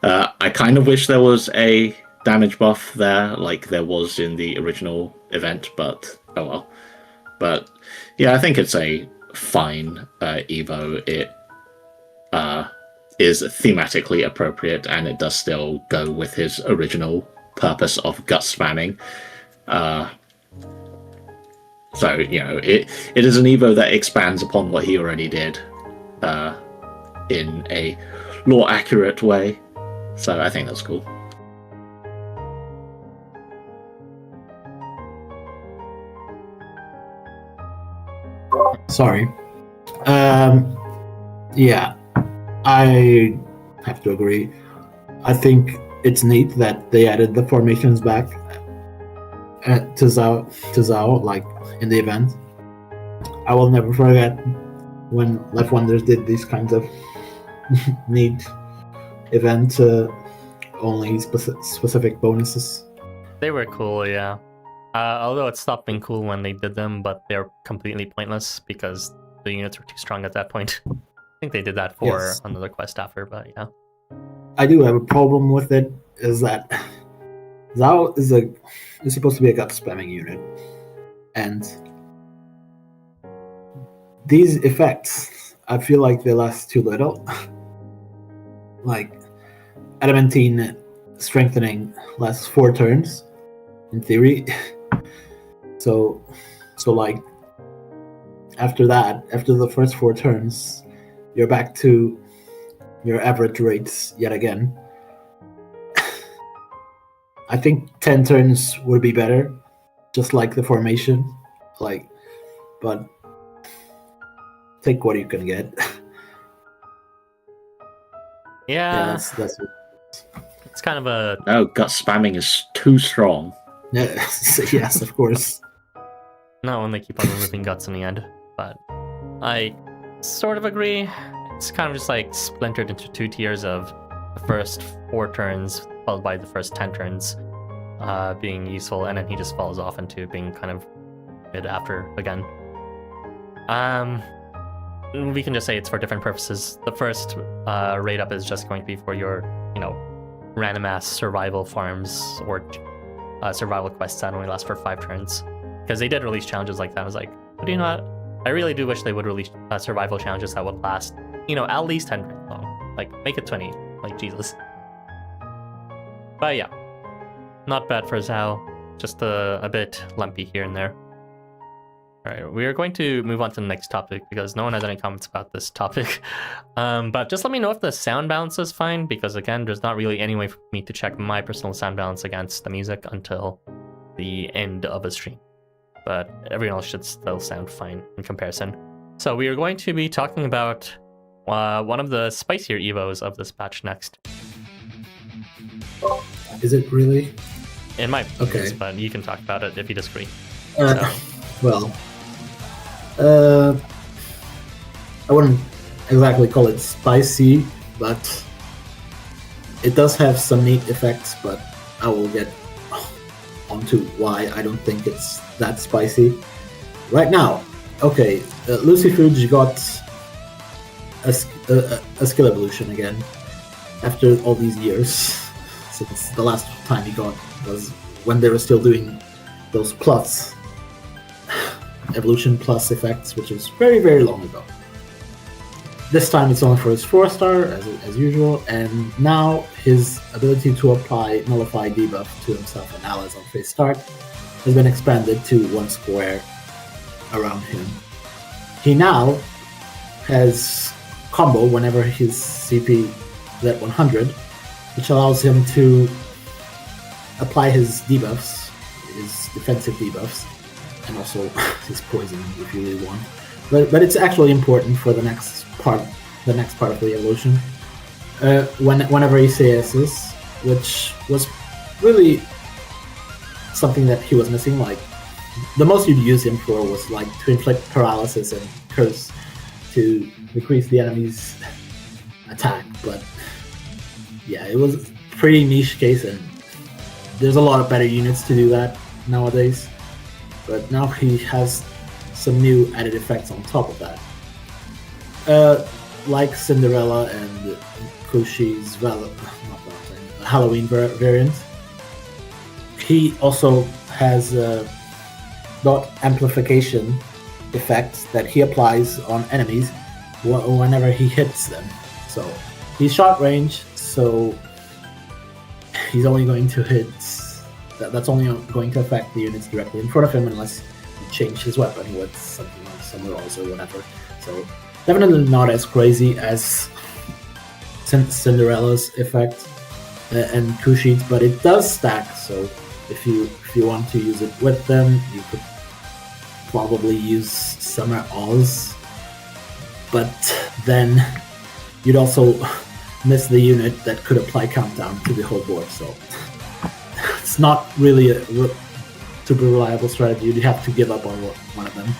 I kind of wish there was a damage buff there, like there was in the original event, but oh well. But yeah, I think it's a fine Evo. It is thematically appropriate, and it does still go with his original purpose of gut spamming. So, it is an Evo that expands upon what he already did in a lore accurate way. So I think that's cool. Sorry. Yeah, I have to agree. I think it's neat that they added the formations back to Zao, like in the event. I will never forget when Left Wonders did these kinds of neat event, only specific bonuses. They were cool, yeah. Although it stopped being cool when they did them, but they're completely pointless because the units were too strong at that point. I think they did that for another quest after, but yeah. I do have a problem with it, is that Zao is supposed to be a gut spamming unit, and these effects, I feel like they last too little. Like, Adamantine strengthening lasts 4 turns, in theory. So like, after that, after the first 4 turns, you're back to your average rates yet again. I think 10 turns would be better, just like the formation. But take what you can get. Yeah, that's it. It's kind of a... No, gut spamming is too strong. Yes, of course. Not when they keep on removing guts in the end, but I sort of agree. It's kind of just like splintered into 2 tiers of the first 4 turns followed by the first 10 turns being useful, and then he just falls off into being kind of mid after again. We can just say it's for different purposes. The first rate up is just going to be for your, random ass survival farms or survival quests that only last for 5 turns. Because they did release challenges like that. I was like, I really do wish they would release survival challenges that would last, at least 10 turns long. Like, make it 20. Like, Jesus. But yeah, not bad for Zao. Just a bit lumpy here and there. Alright, we are going to move on to the next topic because no one has any comments about this topic. But just let me know if the sound balance is fine, because again, there's not really any way for me to check my personal sound balance against the music until the end of a stream. But everyone else should still sound fine in comparison. So we are going to be talking about one of the spicier evos of this patch next. Is it really? In my opinion, Okay. but you can talk about it if you disagree. Well, I wouldn't exactly call it spicy, but it does have some neat effects, but I will get onto why I don't think it's that spicy. Right now, okay, Lucifuge got a skill evolution again after all these years, since the last time he got was when they were still doing those plus evolution plus effects, which was very, very long ago. This time it's only for his 4-star, as usual, and now his ability to apply Nullify debuff to himself and allies on phase start has been expanded to 1 square around him. He now has combo whenever his CP is at 100, which allows him to apply his debuffs, his defensive debuffs, and also his poison if you really want. But it's actually important for the next part of the evolution. Whenever he CSs, which was really something that he was missing. Like, the most you'd use him for was like to inflict paralysis and curse to decrease the enemy's attack. But yeah, it was a pretty niche case, and there's a lot of better units to do that nowadays. But now he has some new added effects on top of that. Like Cinderella and Kushi's Halloween variant. He also has dot amplification effects that he applies on enemies whenever he hits them. So he's short range, so he's only going to hit that's only going to affect the units directly in front of him unless he change his weapon with something like Samurais or whatever. So definitely not as crazy as Cinderella's effect and Kushit, but it does stack. So if you want to use it with them, you could probably use Summer Oz, but then you'd also miss the unit that could apply countdown to the whole board. So it's not really a super reliable strategy. You'd have to give up on one of them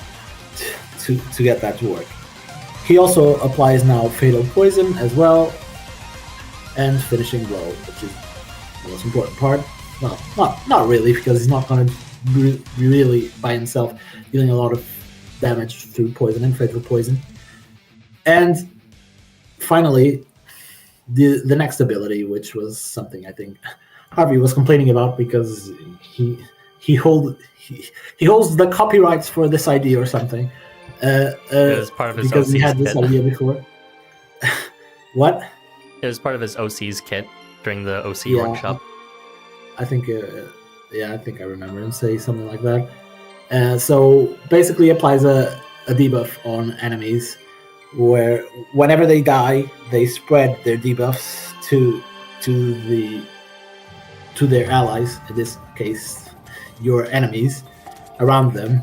to get that to work. He also applies now Fatal Poison as well, and Finishing Blow, which is the most important part. Well, not really, because he's not going to be really by himself dealing a lot of damage through poison and Fatal Poison. And finally, the next ability, which was something I think Harvey was complaining about because he holds the copyrights for this idea or something. It was part of his because OC's we had this kit. idea before. What? It was part of his OC's kit during the OC workshop. I think, I think I remember him say something like that. So basically applies a debuff on enemies where whenever they die, they spread their debuffs to their allies, in this case, your enemies, around them,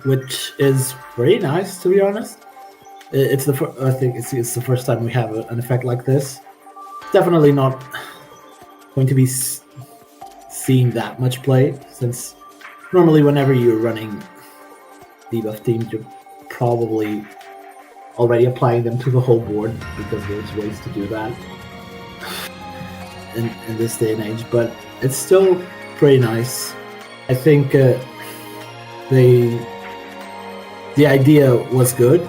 which is pretty nice, to be honest. It's I think it's the first time we have an effect like this. Definitely not going to be seeing that much play, since normally whenever you're running debuff teams, you're probably already applying them to the whole board, because there's ways to do that in this day and age. But it's still pretty nice. I think the idea was good,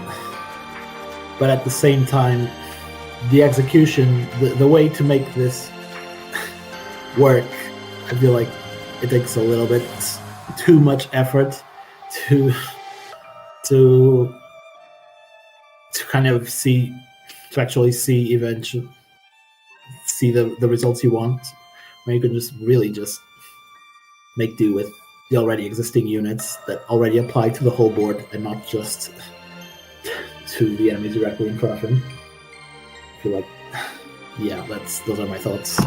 but at the same time, the execution, the way to make this work, I feel like it takes a little bit too much effort to kind of actually see the results you want, where you can just make do with the already existing units that already apply to the whole board and not just to the enemies directly in front of him. I feel like, yeah, those are my thoughts.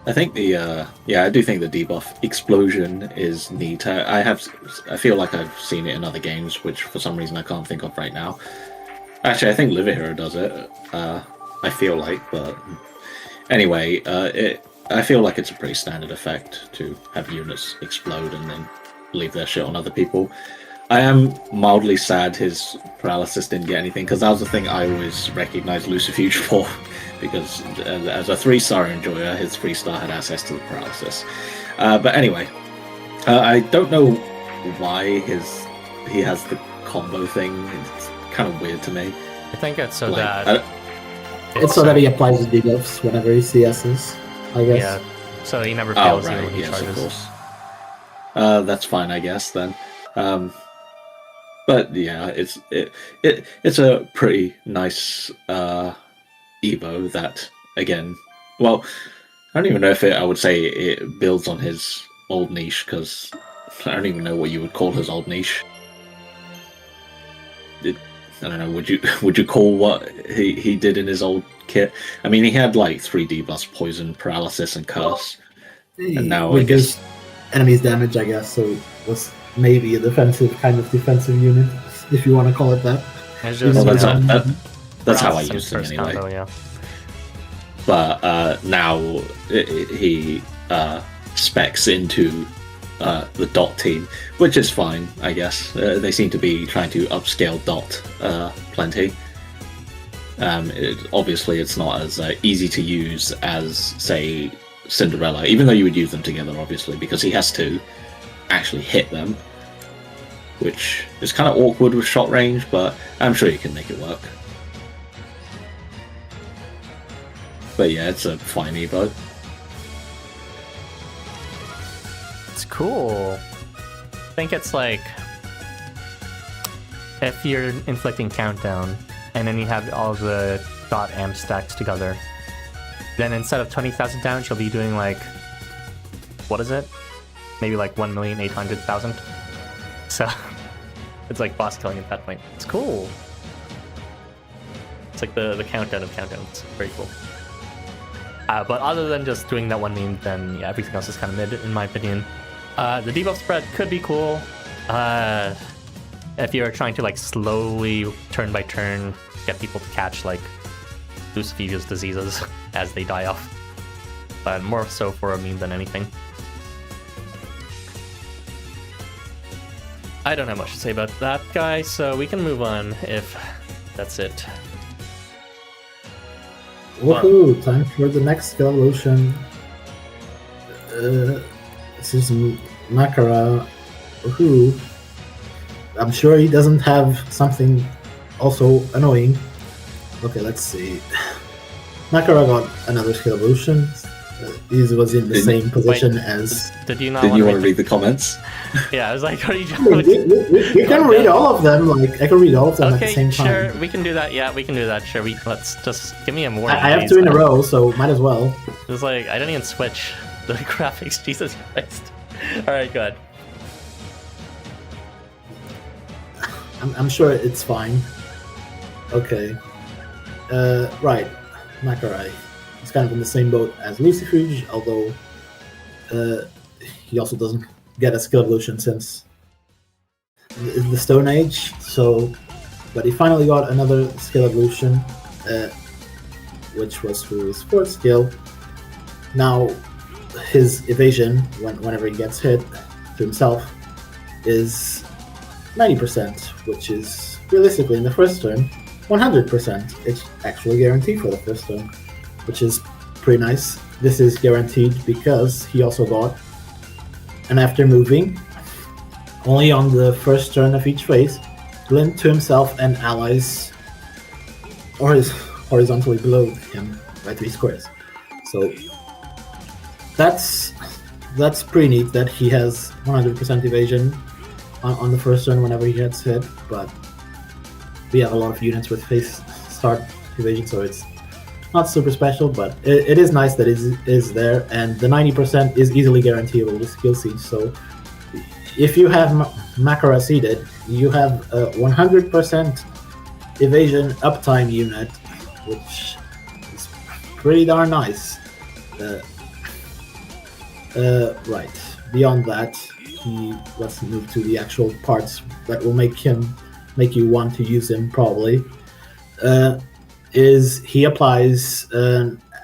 I think I do think the debuff explosion is neat. I feel like I've seen it in other games, which for some reason I can't think of right now. Actually, I think Liver Hero does it. I feel like, but anyway, I feel like it's a pretty standard effect to have units explode and then leave their shit on other people. I am mildly sad his paralysis didn't get anything, because that was the thing I always recognized Lucifuge for. Because as a 3-star enjoyer, his 3-star had access to the paralysis. But anyway, I don't know why he has the combo thing. It's kind of weird to me. I think it's so Like, It's so that he applies his debuffs whenever he CSs, I guess. Yeah, so he never fails even when he yes, charges. of course. That's fine, I guess then. But yeah, it's a pretty nice Evo that, again, well, I don't even know if I would say it builds on his old niche, because I don't even know what you would call his old niche. I don't know, would you call what he did in his old kit? I mean, he had like 3 debuffs, poison, paralysis, and curse. And now I guess enemies damage, I guess, so it was maybe a defensive unit, if you want to call it that. It's just, well, that's how I some used him first anyway. combo, yeah. But now he specs into the Dot team, which is fine, I guess. They seem to be trying to upscale Dot plenty. Obviously, it's not as easy to use as, say, Cinderella, even though you would use them together, obviously, because he has to actually hit them, which is kind of awkward with shot range, but I'm sure you can make it work. But yeah, it's a fine Evo. It's cool. I think it's like if you're inflicting countdown and then you have all the dot amp stacks together, then instead of 20,000 damage, you'll be doing like, what is it? Maybe like 1,800,000. So it's like boss killing at that point. It's cool. It's like the countdown of countdowns. Very cool. But other than just doing that one meme, then yeah, everything else is kind of mid in my opinion. The debuff spread could be cool. If you're trying to like slowly, turn by turn, get people to catch like Lucifuge's diseases as they die off. But more so for a meme than anything. I don't have much to say about that guy, so we can move on if that's it. Woohoo! Time for the next skill evolution. This is Makara. Woohoo! I'm sure he doesn't have something also annoying. Okay, let's see. Makara got another skill evolution. He was in the same position as... Did you not Did you want to read read the comments? Yeah, I was like, are you we can read all of them. Like I can read all of them at the same time. Sure, we can do that. Yeah, we can do that. Sure, let's just give me a warning. I have two in a row, so might as well. It's like I didn't even switch the graphics. Jesus Christ! All right, good. I'm sure it's fine. Okay. Right. Makara. He's kind of in the same boat as Lucifuge, although he also doesn't get a skill evolution since the Stone Age. So, but he finally got another skill evolution, which was through his fourth skill. Now, his evasion, whenever he gets hit to himself, is 90%, which is realistically in the first turn 100%. It's actually guaranteed for the first turn, which is pretty nice. This is guaranteed because he also got an after moving only on the first turn of each phase, glint to himself and allies or is horizontally below him by 3 squares. So that's pretty neat that he has 100% evasion on the first turn whenever he gets hit, but we have a lot of units with phase start evasion, so it's not super special, but it is nice that it is there, and the 90% is easily guaranteeable with skill siege. So if you have Makara seeded, you have a 100% evasion uptime unit, which is pretty darn nice. Right. Beyond that, let's move to the actual parts that will make you want to use him probably. Is he applies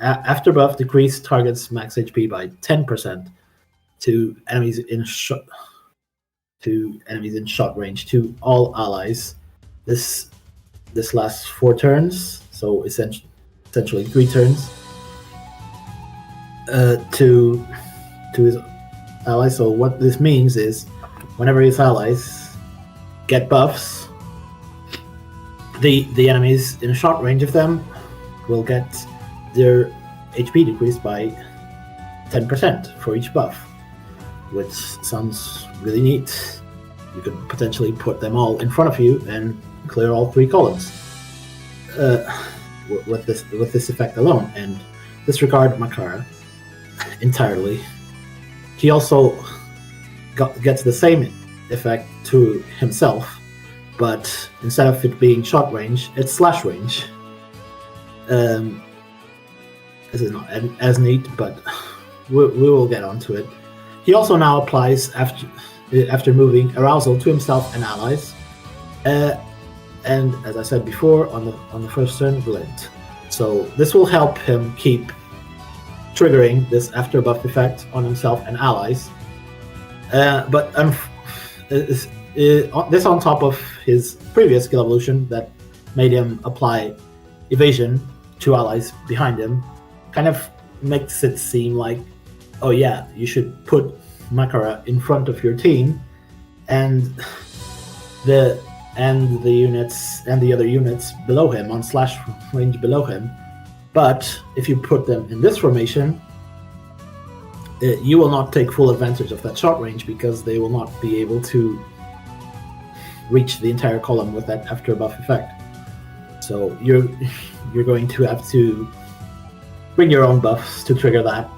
after buff decrease targets max HP by 10% to enemies in shot range to all allies. This lasts 4 turns, so essentially 3 turns to his allies. So what this means is whenever his allies get buffs, the enemies in shot range of them will get their HP decreased by 10% for each buff, which sounds really neat. You could potentially put them all in front of you and clear all 3 columns with this effect alone, and disregard Makara entirely. He also gets the same effect to himself, but instead of it being shot range, it's slash range. This is not as neat, but we will get onto it. He also now applies after moving arousal to himself and allies, and as I said before, on the first turn, glint. So this will help him keep triggering this after buff effect on himself and allies. But this on top of his previous skill evolution that made him apply evasion to allies behind him, kind of makes it seem like, oh yeah, you should put Makara in front of your team, and the units and the other units below him on slash range below him. But if you put them in this formation, you will not take full advantage of that shot range because they will not be able to reach the entire column with that after buff effect. So you're going to have to bring your own buffs to trigger that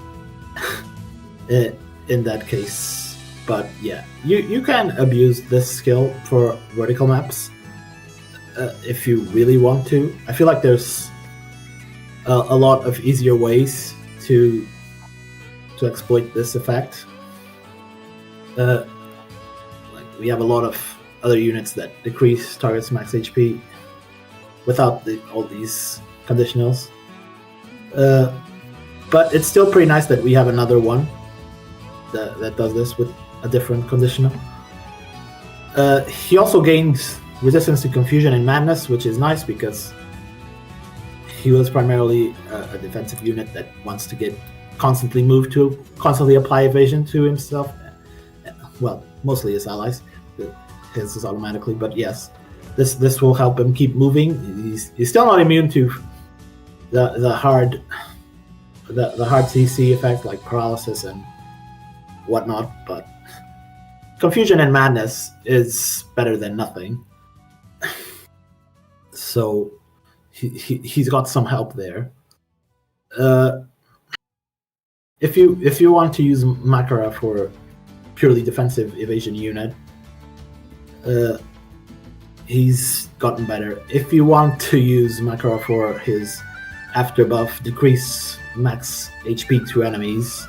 in that case. But yeah, you can abuse this skill for vertical maps if you really want to. I feel like there's a lot of easier ways to exploit this effect. Like we have a lot of other units that decrease target's max HP without all these conditionals. But it's still pretty nice that we have another one that does this with a different conditional. He also gained resistance to confusion and madness, which is nice because he was primarily a defensive unit that wants to get constantly moved to constantly apply evasion to himself. Well, mostly his allies. His is automatically, but yes, this will help him keep moving. He's still not immune to the hard CC effect like paralysis and whatnot, but confusion and madness is better than nothing. So he's got some help there. If you want to use Makara for purely defensive evasion unit, he's gotten better. If you want to use Makara for his after buff, decrease max HP to enemies,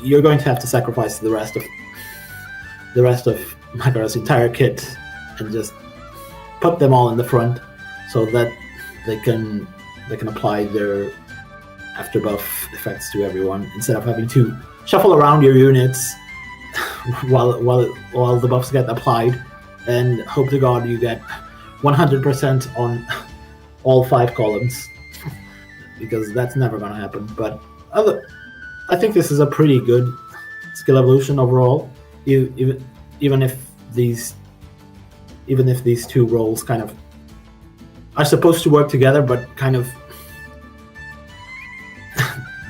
you're going to have to sacrifice the rest of Makara's entire kit and just put them all in the front so that they can apply their after buff effects to everyone instead of having to shuffle around your units while the buffs get applied and hope to God you get 100% on all 5 columns because that's never going to happen. But I think this is a pretty good skill evolution overall. Even if these two roles kind of are supposed to work together, but kind of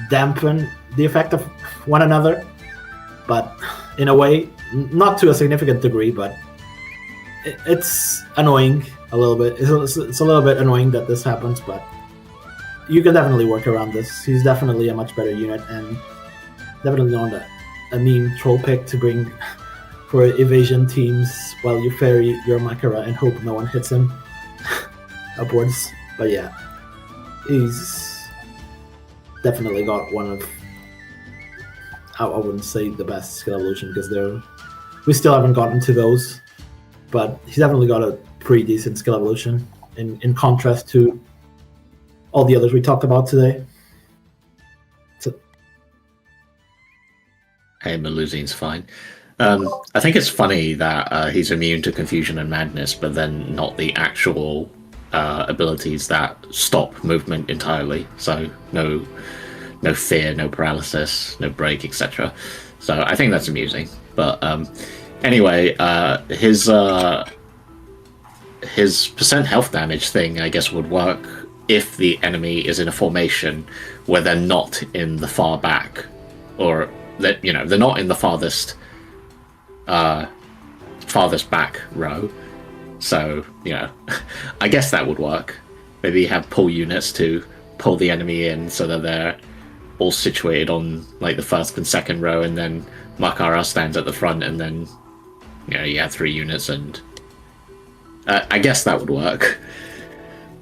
dampen the effect of one another, but in a way, not to a significant degree, but it's annoying a little bit. It's a little bit annoying that this happens, but you can definitely work around this. He's definitely a much better unit, and definitely not a mean troll pick to bring for evasion teams while you ferry your Makara and hope no one hits him upwards. But yeah, he's definitely got one of, I wouldn't say the best skill evolution because we still haven't gotten to those, but he's definitely got a pretty decent skill evolution in contrast to all the others we talked about today. Hey, Melusine's fine. I think it's funny that he's immune to confusion and madness, but then not the actual abilities that stop movement entirely. So no fear, no paralysis, no break, etc. So I think that's amusing. But anyway, his percent health damage thing, I guess, would work if the enemy is in a formation where they're not in the far back, or that they're not in the farthest back row. So I guess that would work. Maybe have pull units to pull the enemy in so that they're all situated on like the first and second row, and then Makara stands at the front, and then you have 3 units, and I guess that would work.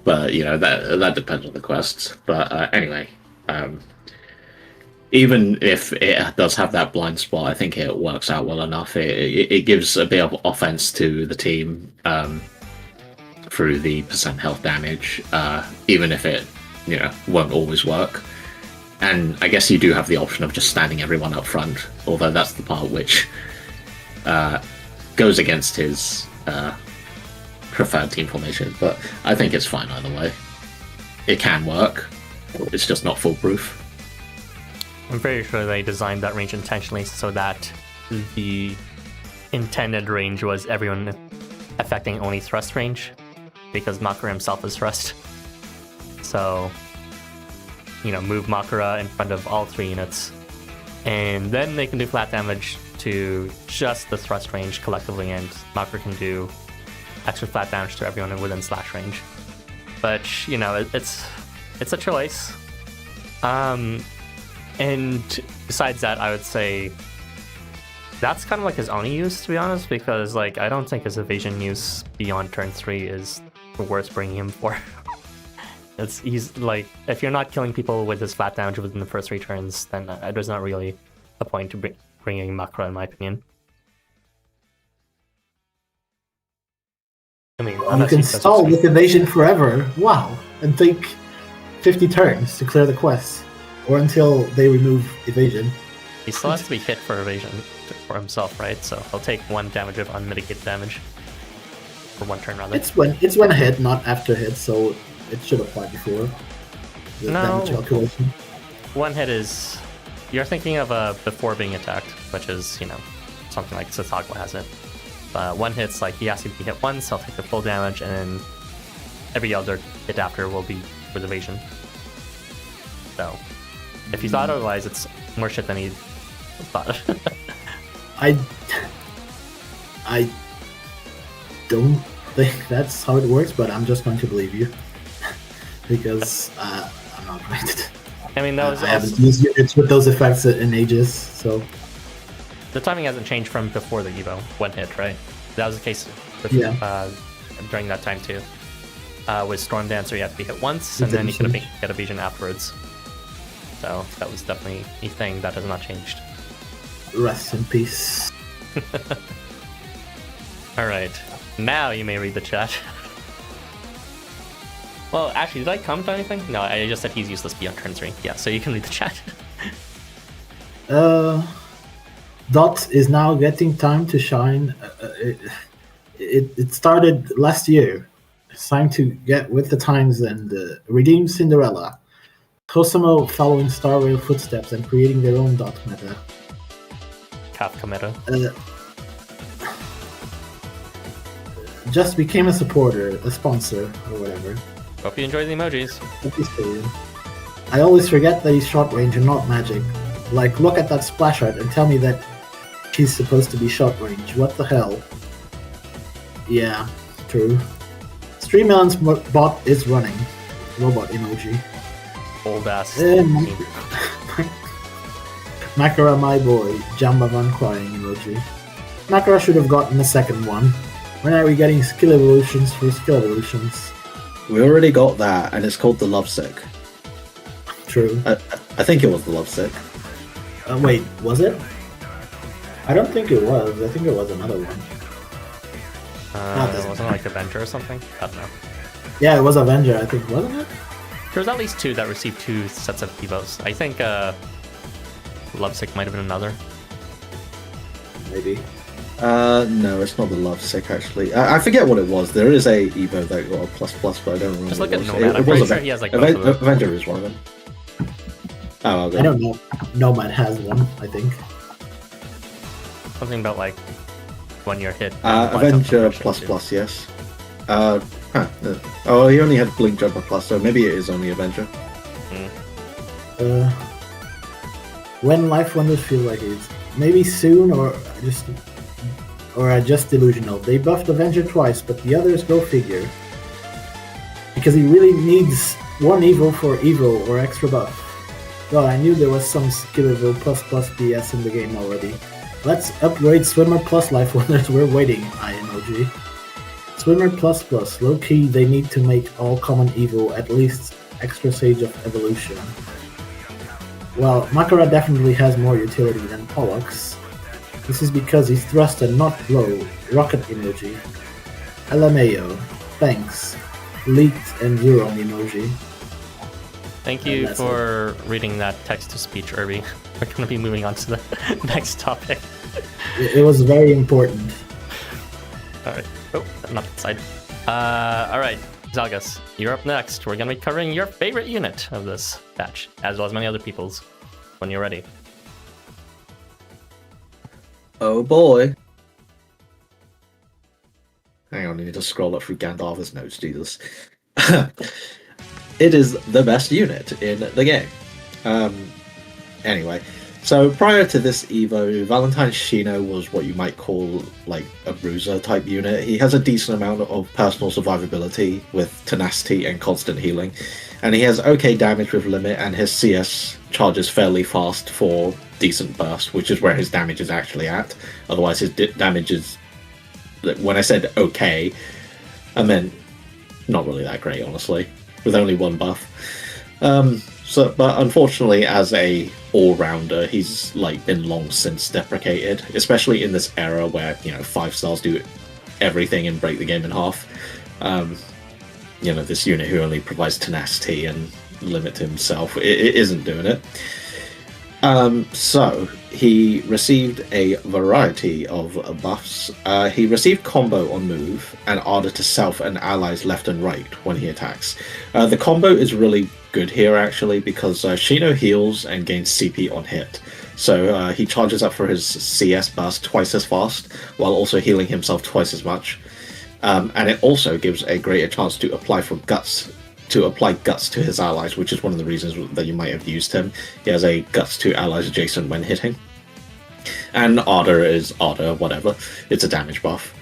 But that depends on the quests. But anyway, even if it does have that blind spot, I think it works out well enough. It gives a bit of offense to the team through the percent health damage, even if it won't always work. And I guess you do have the option of just standing everyone up front, although that's the part which goes against his preferred team formation. But I think it's fine either way. It can work. It's just not foolproof. I'm very sure they designed that range intentionally so that the intended range was everyone affecting only thrust range, because Makara himself is thrust. So, move Makara in front of all 3 units, and then they can do flat damage to just the thrust range collectively, and Makara can do extra flat damage to everyone within slash range. But, it's a choice. And besides that, I would say that's kind of like his only use, to be honest, because like I don't think his evasion use beyond turn 3 is worth bringing him for. He's like, if you're not killing people with his flat damage within the first 3 turns, then there's not really a point to bringing Makara, in my opinion. I mean, You can stall with evasion forever, wow, and take 50 turns to clear the quest, or until they remove evasion. He still has to be hit for evasion for himself, right? So he'll take 1 damage of unmitigated damage for 1 turn, rather. It's when hit, not after hit, so it should apply before the damage calculation. 1 hit is... You're thinking of before being attacked, which is, you know, something like Sasagwa has it. 1 hit's like he has to be hit once, he'll take the full damage, and then every other hit after will be with evasion. So, if you thought otherwise, it's more shit than he thought. I don't think that's how it works, but I'm just going to believe you. Because I'm not going to. I mean, that was I haven't used units with those effects in ages, so... The timing hasn't changed from before the Evo, 1 hit, right? That was the case with, during that time too. With Storm Dancer, you have to be hit once, and then you can get evasion afterwards. So that was definitely a thing that has not changed. Rest in peace. Alright, now you may read the chat. Well, actually, did I comment on anything? No, I just said he's useless beyond turn 3. Yeah, so you can read the chat. Dot is now getting time to shine. It started last year. It's time to get with the times and redeem Cinderella. Housamo following Star Rail footsteps and creating their own Dot meta. Kafka meta. Just became a supporter, a sponsor, or whatever. Hope you enjoy the emojis. I always forget that he's short range and not magic. Like, look at that splash art and tell me that he's supposed to be short range. What the hell? Yeah, true. Streamlan's bot is running. Robot emoji. Old ass. Makara, my boy. Jambavan crying emoji. Makara should have gotten the second one. When are we getting skill evolutions for skill evolutions? We already got that, and it's called the Lovesick. True. I think it was the Lovesick. Wait, was it? I don't think it was. I think it was another one. It wasn't like Avenger or something? I don't know. Yeah, it was Avenger, I think, wasn't it? There was at least 2 that received 2 sets of Evos. I think Lovesick might have been another. Maybe. No, it's not the Lovesick, actually. I forget what it was. There is a Evo that got a ++, but I don't remember. Just look at Nomad. I'm pretty sure he has like both of them. Avenger is one of them. Oh, okay. I don't know. Nomad has one, I think. Something about like when you're hit. Avenger ++, yes. Oh, he only had Blink Jumper Plus, so maybe it is only Avenger. When Life Wonders feel like it's maybe soon, or just delusional. They buffed Avenger twice, but the others go figure. Because he really needs 1 Evo for Evo or extra buff. Well, I knew there was some skill Evo ++ BS in the game already. Let's upgrade Swimmer plus Life Wonders. We're waiting, eye emoji. Swimmer ++. Low key, they need to make all common Evo at least extra Sage of Evolution. Well, Makara definitely has more utility than Pollux. This is because he's thrust and not blow. Rocket emoji. LMAO. Thanks. Leaked and Euron emoji. Thank you for reading that text-to-speech, Erbie. We're going to be moving on to the next topic. It was very important. Alright. Oh, not that side. Alright, Zalgus, you're up next. We're going to be covering your favorite unit of this batch, as well as many other people's, when you're ready. Oh boy. Hang on, I need to scroll up through Gandharva's notes, Jesus. It is the best unit in the game. Anyway, so prior to this Evo, Valentine's Shino was what you might call like a bruiser type unit. He has a decent amount of personal survivability with tenacity and constant healing. And he has okay damage with limit, and his CS charges fairly fast for decent burst, which is where his damage is actually at. Otherwise, his damage is... When I said okay, I meant not really that great, honestly, with only one buff. But unfortunately, as a all-rounder, he's like been long since deprecated, especially in this era where 5 stars do everything and break the game in half. This unit who only provides tenacity and limit to himself, it isn't doing it. So he received a variety of buffs. He received combo on move and ardor to self and allies left and right when he attacks. The combo is really good here actually because Shino heals and gains CP on hit. So he charges up for his CS burst twice as fast while also healing himself twice as much. And it also gives a greater chance to apply guts to his allies, which is one of the reasons that you might have used him. He has a guts to allies adjacent when hitting. And ardor is ardor, whatever. It's a damage buff.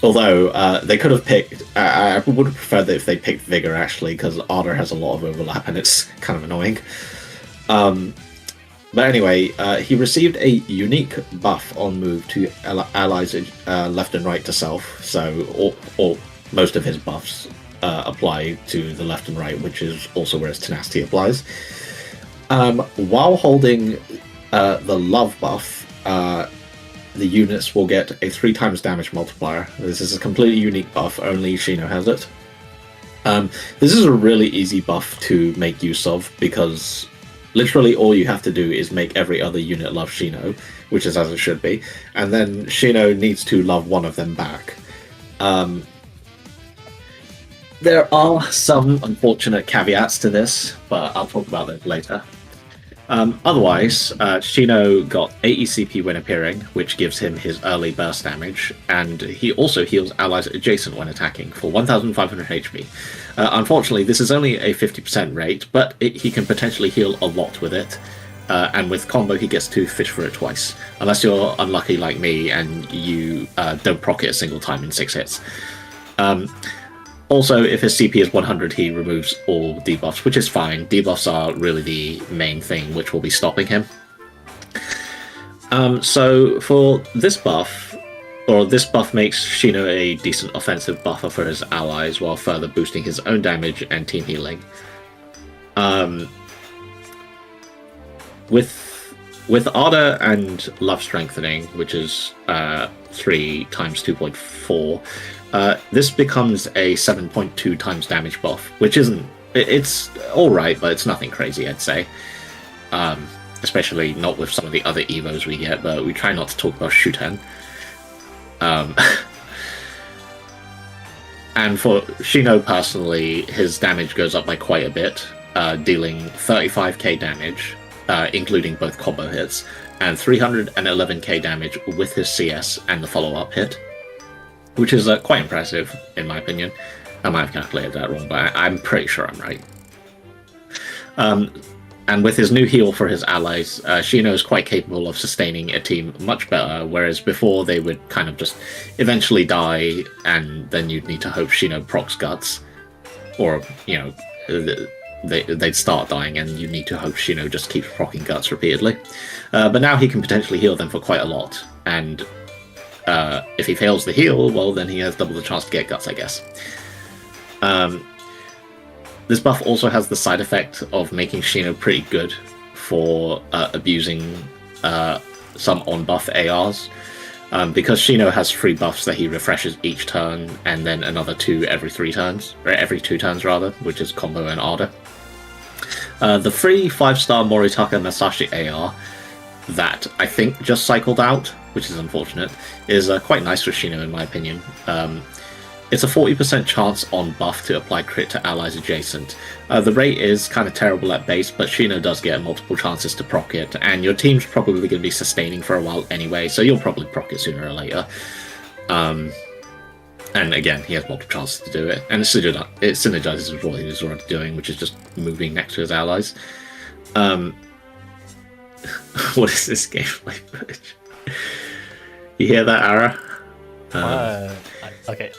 Although they could have picked... I would have preferred that if they picked Vigor, actually, because ardor has a lot of overlap and it's kind of annoying. But anyway, he received a unique buff on move to allies left and right to self, so all most of his buffs apply to the left and right, which is also where his tenacity applies. While holding the love buff, the units will get a 3 times damage multiplier. This is a completely unique buff, only Shino has it. This is a really easy buff to make use of because literally all you have to do is make every other unit love Shino, which is as it should be, and then Shino needs to love one of them back. There are some unfortunate caveats to this, but I'll talk about it later. Otherwise, Shino got 80 CP when appearing, which gives him his early burst damage, and he also heals allies adjacent when attacking for 1500 HP. Unfortunately, this is only a 50% rate, but he can potentially heal a lot with it, and with combo he gets to fish for it twice, unless you're unlucky like me and you don't proc it a single time in 6 hits. Also, if his CP is 100, he removes all debuffs, which is fine. Debuffs are really the main thing which will be stopping him. So for this buff, this buff makes Shino a decent offensive buffer for his allies while further boosting his own damage and team healing. With Ardor and Love Strengthening, which is 3 times 2.4, this becomes a 7.2 times damage buff, which isn't... It's alright, but it's nothing crazy, I'd say. Especially not with some of the other Evos we get, but we try not to talk about Chulainn. And for Shino personally, his damage goes up by quite a bit, dealing 35k damage, including both combo hits, and 311k damage with his CS and the follow-up hit, which is quite impressive, in my opinion. I might have calculated that wrong, but I'm pretty sure I'm right. And with his new heal for his allies, Shino is quite capable of sustaining a team much better, whereas before they would kind of just eventually die, and then you'd need to hope Shino procs guts, or, you know, they'd start dying, and you need to hope Shino just keeps proccing guts repeatedly. But now he can potentially heal them for quite a lot, and if he fails the heal, well, then he has double the chance to get guts, I guess. This buff also has the side effect of making Shino pretty good for abusing some on-buff ARs. Because Shino has 3 buffs that he refreshes each turn, and then another 2 every 3 turns, or every 2 turns rather, which is Combo and Ardor. The free 5-star Moritaka Masashi AR that I think just cycled out, which is unfortunate, is quite nice for Shino in my opinion. It's a 40% chance on buff to apply crit to allies adjacent. The rate is kind of terrible at base, but Shino does get multiple chances to proc it, and your team's probably going to be sustaining for a while anyway, so you'll probably proc it sooner or later. And again, he has multiple chances to do it, and it synergizes with what he was already doing, which is just moving next to his allies. What is this gameplay footage? You hear that, Ara? Okay.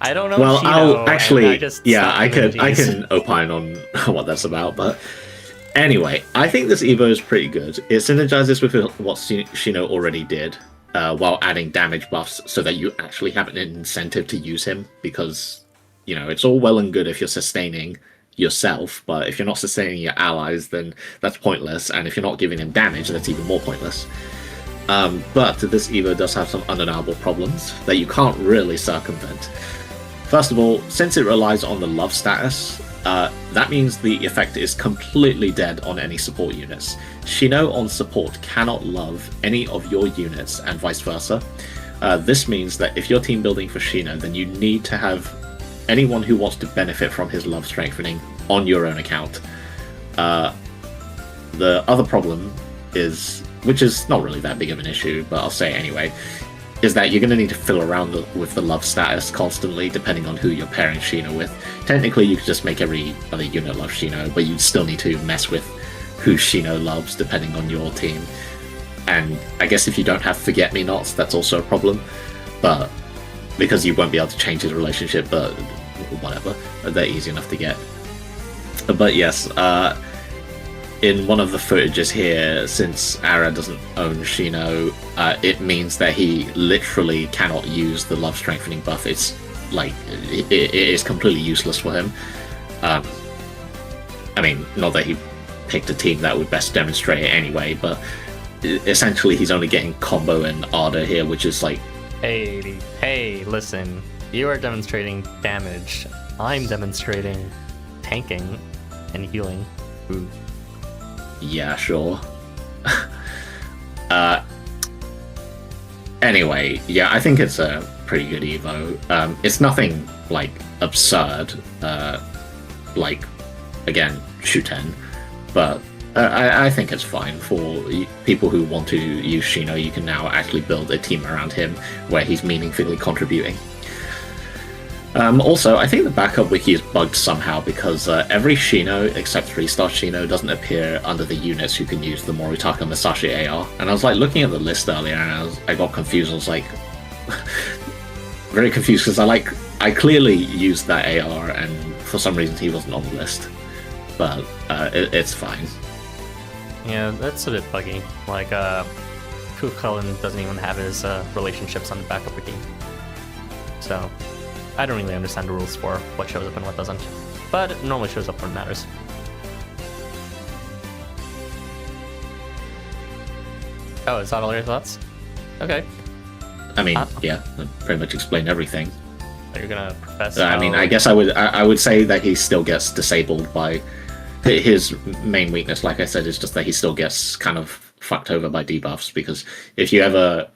I don't know. Well, Shino, I'll actually, I emojis. can opine on what that's about, but anyway, I think this Evo is pretty good. It synergizes with what Shino already did, while adding damage buffs so that you actually have an incentive to use him, because, you know, it's all well and good if you're sustaining yourself, but if you're not sustaining your allies, then that's pointless, and if you're not giving them damage, that's even more pointless. But this Evo does have some undeniable problems that you can't really circumvent. First of all, since it relies on the love status, that means the effect is completely dead on any support units. Shino on support cannot love any of your units, and vice versa. This means that if you're team building for Shino, then you need to have anyone who wants to benefit from his love strengthening on your own account. The other problem is, which is not really that big of an issue, but I'll say it anyway, is that you're going to need to fill around with the love status constantly, depending on who you're pairing Shino with. Technically, you could just make every other unit love Shino, but you'd still need to mess with who Shino loves, depending on your team. And I guess if you don't have Forget-Me-Nots, that's also a problem, but because you won't be able to change his relationship, but whatever, they're easy enough to get. But yes, in one of the footages here, since Ara doesn't own Shino, it means that he literally cannot use the love strengthening buff. It's like, it is completely useless for him. I mean, not that he picked a team that would best demonstrate it anyway, but essentially he's only getting combo and Ardor here, which is like... Hey, listen. You are demonstrating damage. I'm demonstrating tanking and healing. Ooh. Yeah, sure. Anyway, yeah, I think it's a pretty good Evo. It's nothing, like, absurd, like, again, Chulainn, but I think it's fine for people who want to use Shino. You can now actually build a team around him where he's meaningfully contributing. Also, I think the backup wiki is bugged somehow because every Shino except 3-star Shino doesn't appear under the units who can use the Moritaka Masashi AR. And I was like looking at the list earlier and I got confused. I was like very confused because I clearly used that AR and for some reason he wasn't on the list. But it's fine. Yeah, that's a bit buggy. Like, Chulainn doesn't even have his relationships on the backup wiki. So... I don't really understand the rules for what shows up and what doesn't, but it normally shows up when it matters. Oh, is that all your thoughts? Okay. I mean, yeah, I pretty much explained everything. You're gonna profess. I mean, I guess I would say that he still gets disabled by his main weakness. Like I said, is just that he still gets kind of fucked over by debuffs, because if you ever,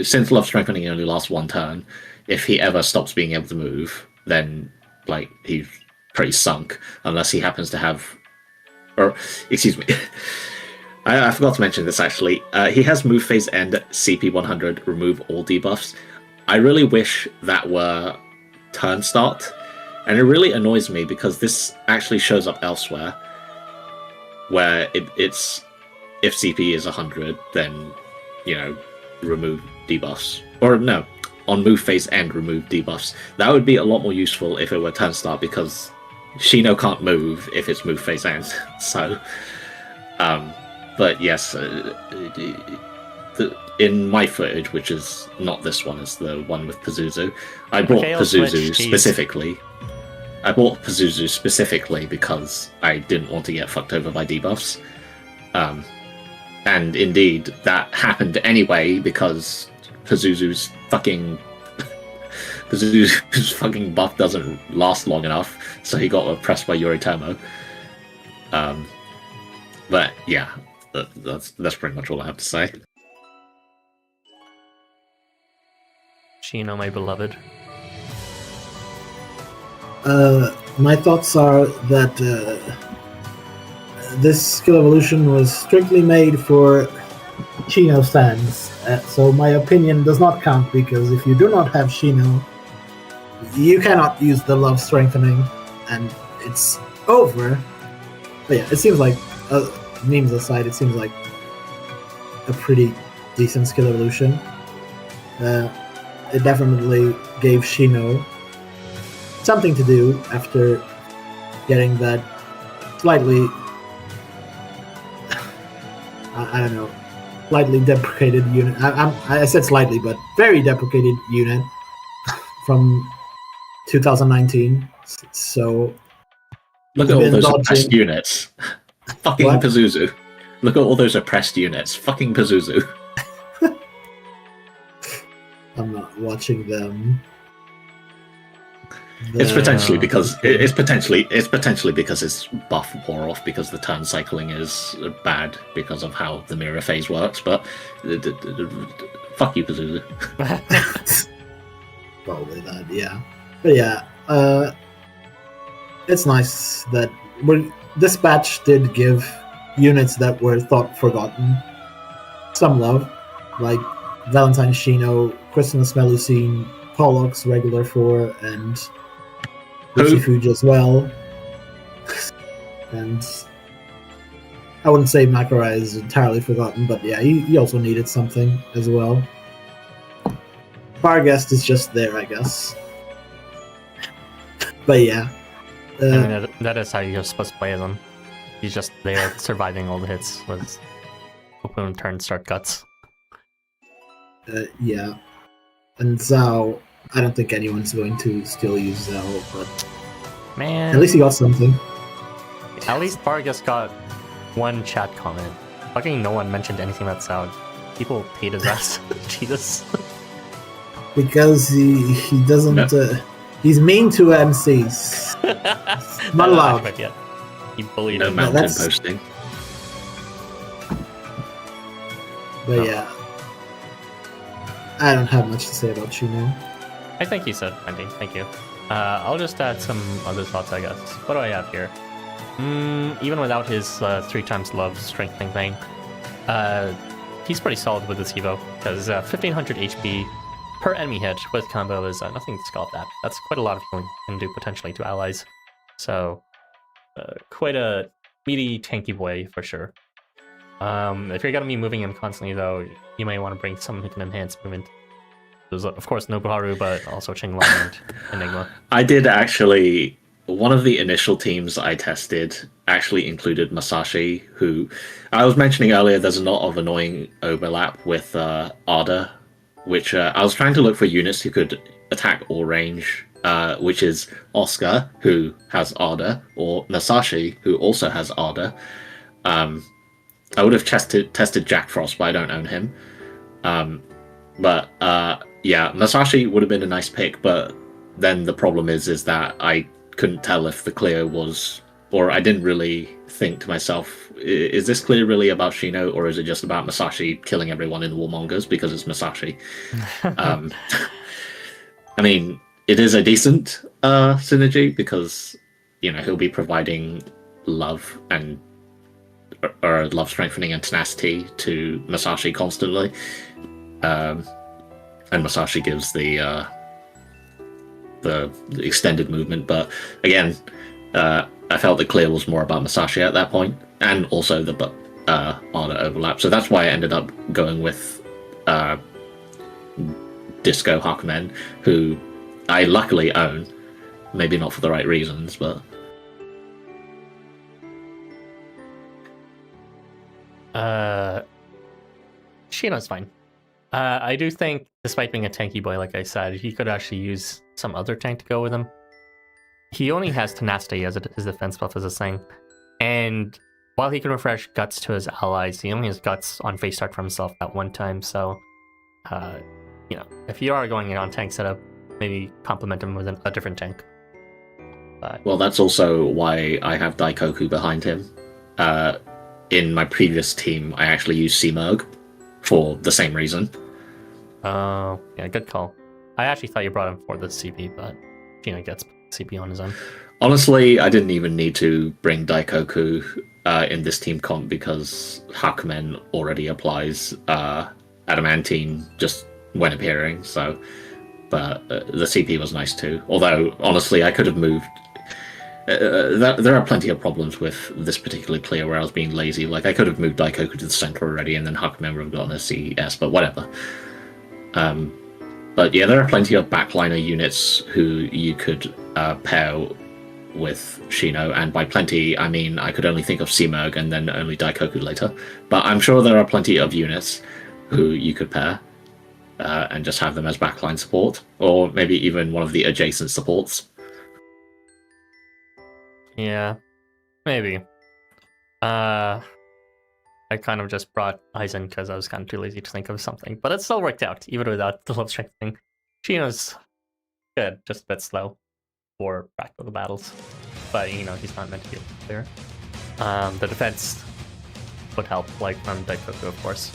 since love strengthening only lasts one turn. If he ever stops being able to move, then, like, he's pretty sunk, unless he happens to have... Or, excuse me. I forgot to mention this, actually. He has move phase end, CP 100, remove all debuffs. I really wish that were turn start, and it really annoys me, because this actually shows up elsewhere, where it's... If CP is 100, then, you know, remove debuffs. Or, no. On move phase end, remove debuffs. That would be a lot more useful if it were turn start, because Shino can't move if it's move phase end. So, but yes, in my footage, which is not this one, it's the one with Pazuzu, I brought Pazuzu specifically. I bought Pazuzu specifically because I didn't want to get fucked over by debuffs. And indeed, that happened anyway, because Pazuzu's fucking buff doesn't last long enough, so he got oppressed by Yoritomo. But yeah, that's pretty much all I have to say. Shino, my beloved. My thoughts are that this skill evolution was strictly made for Shino stands, so my opinion does not count, because if you do not have Shino, you cannot use the love strengthening, and it's over. But yeah, it seems like, memes aside, it seems like a pretty decent skill evolution. It definitely gave Shino something to do after getting that slightly, I don't know, slightly deprecated unit. I said slightly, but very deprecated unit from 2019. So look at all been those dodging- oppressed units. Fucking What? Pazuzu. Look at all those oppressed units. Fucking Pazuzu. I'm not watching them. It's potentially The- because it's potentially because his buff wore off because the turn cycling is bad because of how the mirror phase works. But fuck you, Pazuzu. Probably that, yeah. But yeah, it's nice that this batch did give units that were thought forgotten some love, like Valentine Shino, Christmas Melusine, Pollux regular 4, and Lucifuge as well. And I wouldn't say Makara is entirely forgotten, but yeah, he also needed something as well. Barguest is just there, I guess. But yeah. I mean, that is how you're supposed to play as him. He's just there surviving all the hits with open turn start guts. Yeah. And Zhao, I don't think anyone's going to still use Zhao, but Man, at least he got something. at least Barguest got one chat comment. Fucking no one mentioned anything about Sound. People hate his ass. Jesus. Because he doesn't... No. He's mean to MCs. Not allowed. But yeah, he bullied No him. mountain that's- posting. But No. yeah. I don't have much to say about Shino. I think you said plenty. Thank you. I'll just add some other thoughts, I guess. What do I have here? Even without his 3 times love strengthening thing, he's pretty solid with this Evo, because 1500 HP per enemy hit with combo is nothing to scoff at. That's quite a lot of healing can do potentially to allies. So, quite a meaty, tanky boy for sure. If you're gonna be moving him constantly, though, you may want to bring someone who can enhance movement. There's, of course, Nobuharu, but also Chulainn and Enigma. I did actually. One of the initial teams I tested actually included Masashi, who I was mentioning earlier. There's a lot of annoying overlap with Arda, which I was trying to look for units who could attack all range, which is Oscar, who has Arda, or Masashi, who also has Arda. I would have tested Jack Frost, but I don't own him. But yeah, Masashi would have been a nice pick, but then the problem is that I couldn't tell if the clear was, or I didn't really think to myself, is this clear really about Shino, or is it just about Masashi killing everyone in Warmongers because it's Masashi? I mean, it is a decent synergy because, you know, he'll be providing love and or love strengthening and tenacity to Masashi constantly, and Masashi gives the extended movement. But again, I felt the clear was more about Masashi at that point, and also the Arda overlap. So that's why I ended up going with Disco Hakumen, who I luckily own. Maybe not for the right reasons, but Shino's fine. I do think, despite being a tanky boy, like I said, he could actually use some other tank to go with him. He only has tenacity as his defense buff as a thing, and while he can refresh guts to his allies, he only has guts on face start for himself at one time. So, you know, if you are going in on tank setup, maybe complement him with a different tank. well, that's also why I have Daikoku behind him. In my previous team, I actually used Seamerg for the same reason. Oh, yeah, good call. I actually thought you brought him for the CP, but Shino gets CP on his own. Honestly, I didn't even need to bring Daikoku in this team comp because Hakumen already applies Adamantine just when appearing. So, but the CP was nice too. Although, honestly, I could have moved. There are plenty of problems with this particular clear where I was being lazy. Like, I could have moved Daikoku to the center already, and then Hakumen would have gotten a CS, but whatever. But yeah, there are plenty of backliner units who you could pair with Shino, and by plenty I mean I could only think of Seamerg and then only Daikoku later, but I'm sure there are plenty of units who you could pair and just have them as backline support, or maybe even one of the adjacent supports. Yeah, maybe. I kind of just brought Aizen because I was kind of too lazy to think of something, but it still worked out, even without the love strength thing. Shino's good, just a bit slow for practical battles, but you know, he's not meant to be there. The defense would help, like from Daikoku, of course,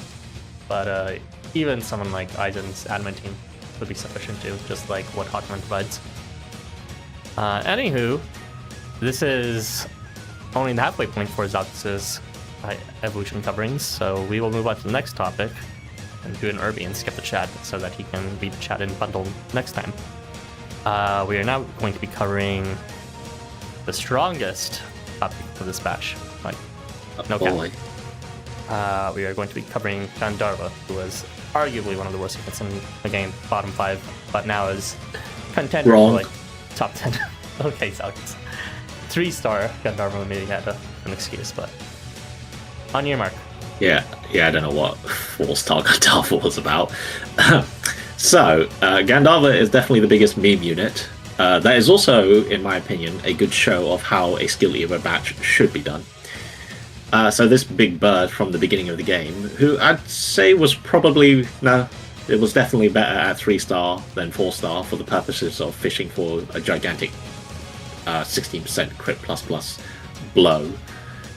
but even someone like Aizen's adamantine would be sufficient too, just like what Hawkman provides. Anywho, this is only the halfway point for Zalgus's evolution coverings, so we will move on to the next topic and do an Erbie and skip the chat so that he can read the chat in bundle next time. We are now going to be covering the strongest topic of this batch. Like, no cap. We are going to be covering Gandharva, who was arguably one of the worst units in the game, bottom 5, but now is contender for like top 10. Okay, Zalgus. 3-star Gandharva maybe had an excuse, but on your mark. Yeah, I don't know what 4-star Gandharva was about. So, Gandharva is definitely the biggest meme unit. That is also, in my opinion, a good show of how a skill Evo batch should be done. So this big bird from the beginning of the game, who I'd say was probably... No, it was definitely better at 3-star than 4-star for the purposes of fishing for a gigantic 16% crit plus blow.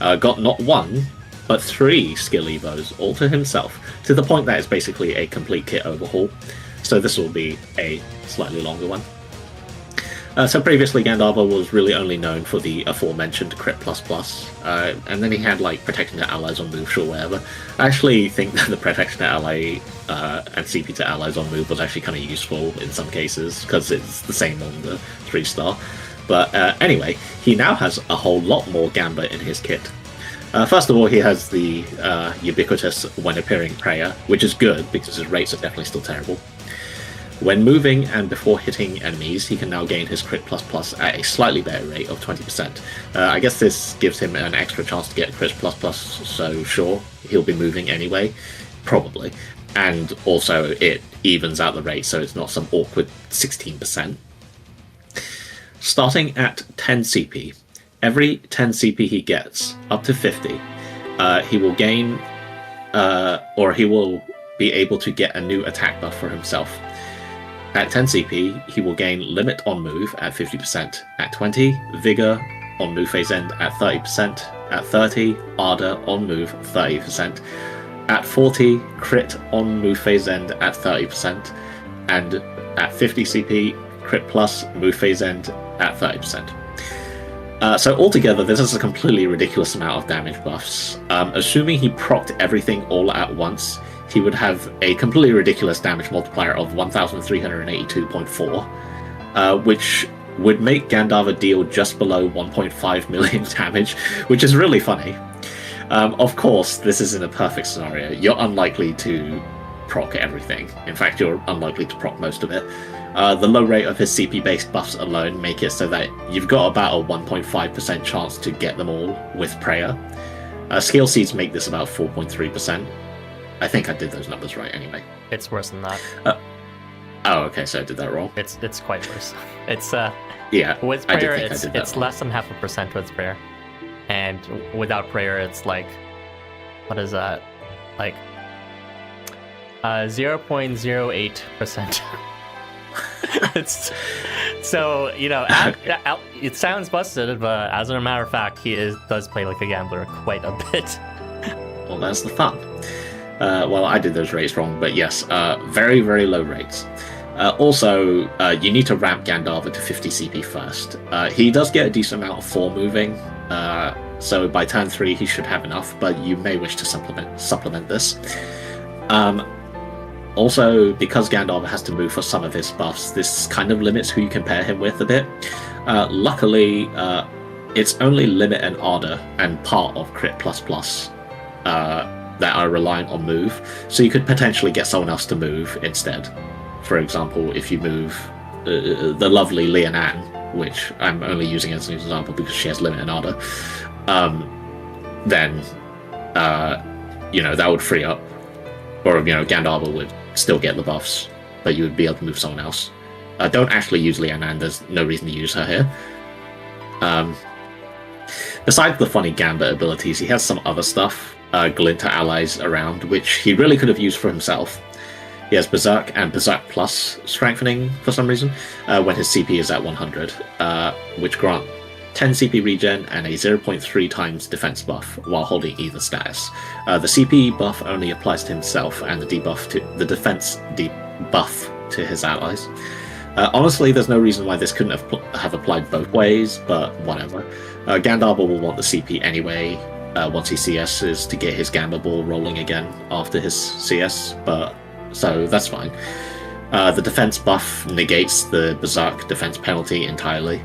Got not 1, but 3 skill Evos all to himself, to the point that it's basically a complete kit overhaul. So this will be a slightly longer one. So previously Gandharva was really only known for the aforementioned crit and then he had like protection to allies on move, sure, whatever. I actually think that the protection to ally and CP to allies on move was actually kind of useful in some cases, because it's the same on the 3-star. But anyway, he now has a whole lot more Gamba in his kit. First of all, he has the ubiquitous when appearing prayer, which is good because his rates are definitely still terrible. When moving and before hitting enemies, he can now gain his crit at a slightly better rate of 20%. I guess this gives him an extra chance to get crit so sure, he'll be moving anyway, probably. And also it evens out the rate, so it's not some awkward 16%. Starting at 10 CP, every 10 CP he gets, up to 50, he will gain, or he will be able to get a new attack buff for himself. At 10 CP, he will gain Limit on Move at 50%. At 20, Vigor on move phase end at 30%. At 30, Ardor on move 30%. At 40, Crit on move phase end at 30%. And at 50 CP, Crit plus move phase end at 30%. So altogether, this is a completely ridiculous amount of damage buffs. Assuming he procced everything all at once, he would have a completely ridiculous damage multiplier of 1382.4, which would make Gandharva deal just below 1.5 million damage, which is really funny. Of course, this is in a perfect scenario. You're unlikely to proc everything. In fact, you're unlikely to proc most of it. The low rate of his CP-based buffs alone make it so that you've got about a 1.5% chance to get them all with prayer. Skill seeds make this about 4.3%. I think I did those numbers right anyway. It's worse than that. Oh, okay, so I did that wrong. It's quite worse. It's yeah. With prayer, it's less than 0.5% with prayer, and without prayer, it's like, what is that? Like 0.08%. It's so, you know, it sounds busted, but as a matter of fact, he does play like a gambler quite a bit. Well, that's the fun. Well, I did those rates wrong, but yes, very, very low rates. Also, you need to ramp Gandharva to 50 CP first. He does get a decent amount of 4 moving, so by turn 3 he should have enough, but you may wish to supplement this. Also, because Gandharva has to move for some of his buffs, this kind of limits who you can pair him with a bit. Luckily, it's only Limit and Ardor and part of Crit++ that are reliant on move, so you could potentially get someone else to move instead. For example, if you move the lovely Lian, which I'm only using as an example because she has limited Arda, then that would free up, or Gandharva would still get the buffs, but you would be able to move someone else. Don't actually use Lianan, there's no reason to use her here. Besides the funny Gambit abilities, he has some other stuff, Glinter allies around, which he really could have used for himself. He has Berserk and Berserk Plus strengthening for some reason, when his CP is at 100, which grant 10 CP regen and a 0.3 times defense buff while holding either status. The CP buff only applies to himself, and the defense debuff to his allies. Honestly, there's no reason why this couldn't have applied both ways, but whatever. Gandharva will want the CP anyway once he CS's to get his Gamba Ball rolling again after his CS, so that's fine. The defense buff negates the Berserk defense penalty entirely.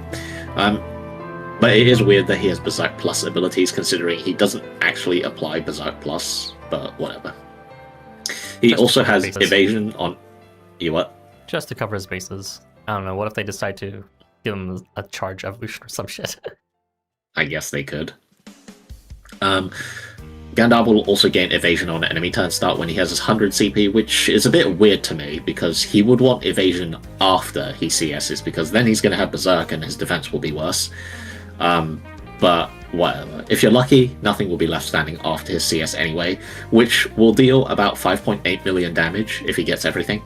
But it is weird that he has Berserk Plus abilities, considering he doesn't actually apply Berserk Plus, but whatever. He also has evasion on... You what? Just to cover his bases. I don't know, what if they decide to give him a charge evolution or some shit? I guess they could. Gandharva will also gain evasion on enemy turn start when he has his 100 CP, which is a bit weird to me, because he would want evasion after he CS's, because then he's going to have Berserk and his defense will be worse. But whatever. If you're lucky, nothing will be left standing after his CS anyway, which will deal about 5.8 million damage if he gets everything.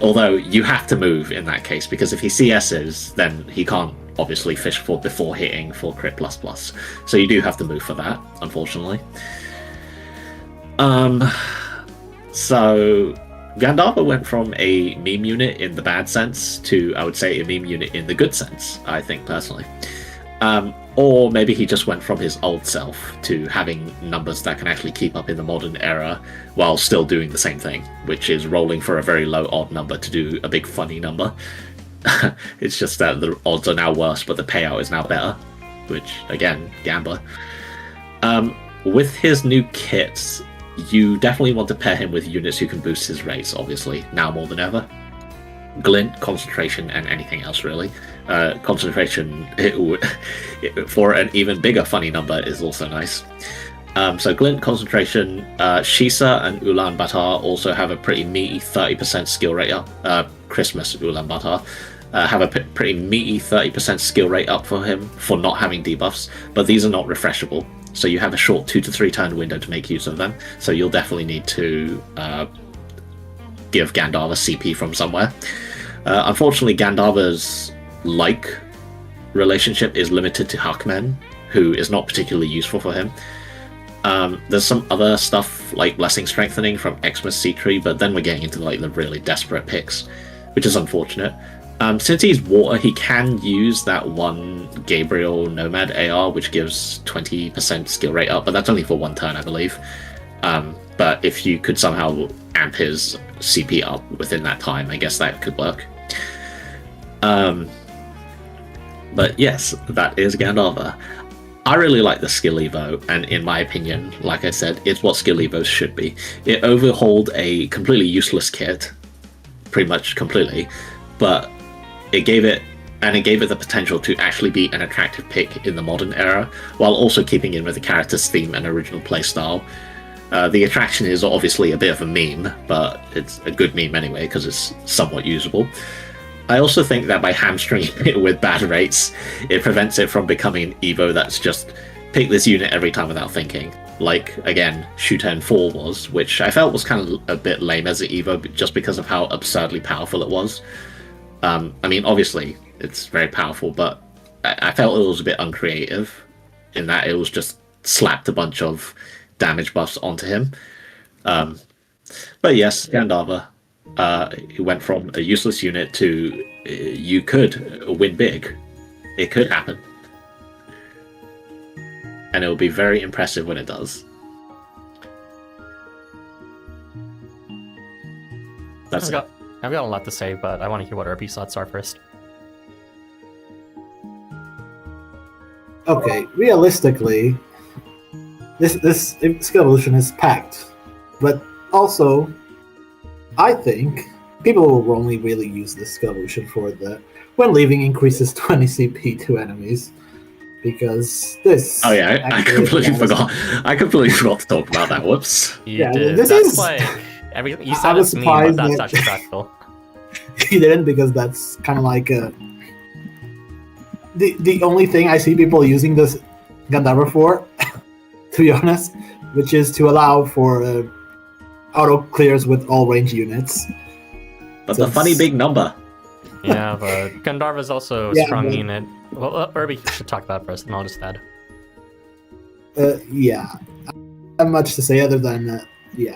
Although you have to move in that case, because if he CS's, then he can't obviously fish for before hitting for crit plus. So you do have to move for that, unfortunately. So Gandharva went from a meme unit in the bad sense to, I would say, a meme unit in the good sense, I think, personally. Or maybe he just went from his old self to having numbers that can actually keep up in the modern era while still doing the same thing, which is rolling for a very low odd number to do a big funny number. It's just that the odds are now worse, but the payout is now better, which, again, Gamba. With his new kits, you definitely want to pair him with units who can boost his rates, obviously, now more than ever. Glint, Concentration, and anything else, really. Concentration, for an even bigger funny number, is also nice. So Glint, Concentration, Shisa and Ulaanbaatar also have a pretty meaty 30% skill rate up. Christmas Ulaanbaatar have a pretty meaty 30% skill rate up for him for not having debuffs, but these are not refreshable. So you have a short 2 to 3 turn window to make use of them. So you'll definitely need to give Gandharva CP from somewhere. Unfortunately, Gandharva's relationship is limited to Hakmen, who is not particularly useful for him. There's some other stuff like Blessing Strengthening from Xmas Sea Tree, but then we're getting into the really desperate picks, which is unfortunate. Since he's water, he can use that one Gabriel Nomad AR, which gives 20% skill rate up, but that's only for one turn, I believe. But if you could somehow amp his CP up within that time, I guess that could work. But yes, that is Gandharva. I really like the skill evo, and in my opinion, like I said, it's what skill evos should be. It overhauled a completely useless kit, pretty much completely, but it gave it the potential to actually be an attractive pick in the modern era, while also keeping in with the character's theme and original playstyle. The attraction is obviously a bit of a meme, but it's a good meme anyway, because it's somewhat usable. I also think that by hamstringing it with bad rates, it prevents it from becoming an Evo that's just pick this unit every time without thinking. Like, again, Chulainn 4 was, which I felt was kind of a bit lame as an Evo, just because of how absurdly powerful it was. I mean, obviously, it's very powerful, but I felt it was a bit uncreative, in that it was just slapped a bunch of damage buffs onto him. But yes, Gandharva. It went from a useless unit to you could win big. It could happen. And it will be very impressive when it does. I've got a lot to say, but I want to hear what Erbie's thoughts are first. Okay, realistically, this skill evolution is packed, but also I think people will only really use this skill evolution for the when leaving increases 20 CP to enemies, because this. Oh yeah, I completely forgot. I completely forgot to talk about that. Whoops. You did. That's like everything you said. It's me, but that's actually practical. He didn't, because that's kind of like the only thing I see people using this Gandharva for, to be honest, which is to allow for auto clears with all range units. But so the funny big number. Yeah, but Gandharva is also a strong unit. Well, Erbie should talk about it first, and I'll just add. Yeah, I don't have much to say other than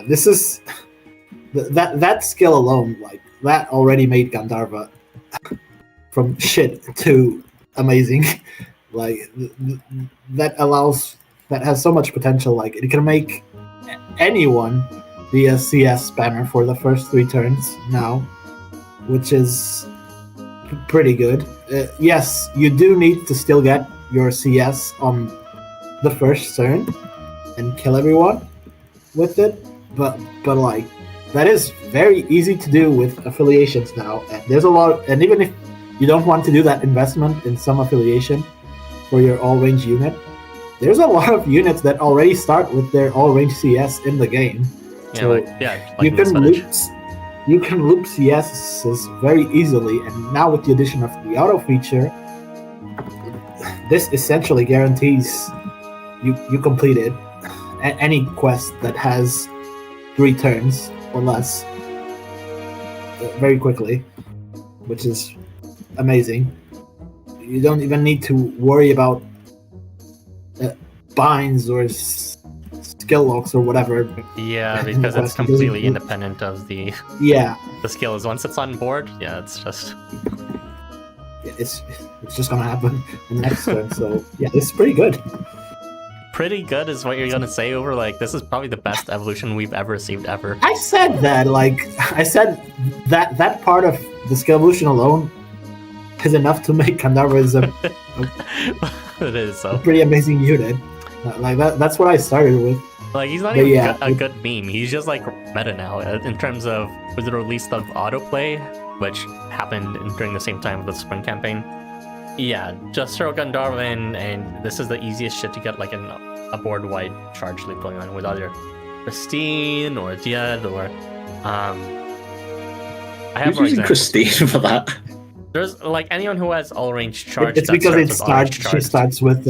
this is that skill alone, like that already made Gandharva from shit to amazing. Like that has so much potential. Like it can make anyone be a CS spammer for the first 3 turns now, which is pretty good. Yes, you do need to still get your CS on the first turn and kill everyone with it, but like that is very easy to do with affiliations now. And there's a lot, and even if you don't want to do that investment in some affiliation for your all-range unit, there's a lot of units that already start with their all-range CS in the game. Yeah, so like you can loop CSs very easily, and now with the addition of the auto feature, this essentially guarantees you completed any quest that has 3 turns or less very quickly, which is amazing. You don't even need to worry about binds or skill locks or whatever. Yeah, because it's completely independent of the skills. Once it's on board, it's just it's just gonna happen in the next turn. So yeah, it's pretty good. Pretty good is what you're gonna say over like this is probably the best evolution we've ever received ever. I said that, that part of the skill evolution alone is enough to make Gandharva it is a pretty amazing unit. Like that's what I started with. Like he's not even a good meme. He's just like meta now in terms of with the release of autoplay, which happened during the same time with the spring campaign. Yeah, just throw Gandharva in, and this is the easiest shit to get like a board-wide charge loop going on with either Christine or Diad or I have using Christine for that. There's like anyone who has all range charge. It's because she starts with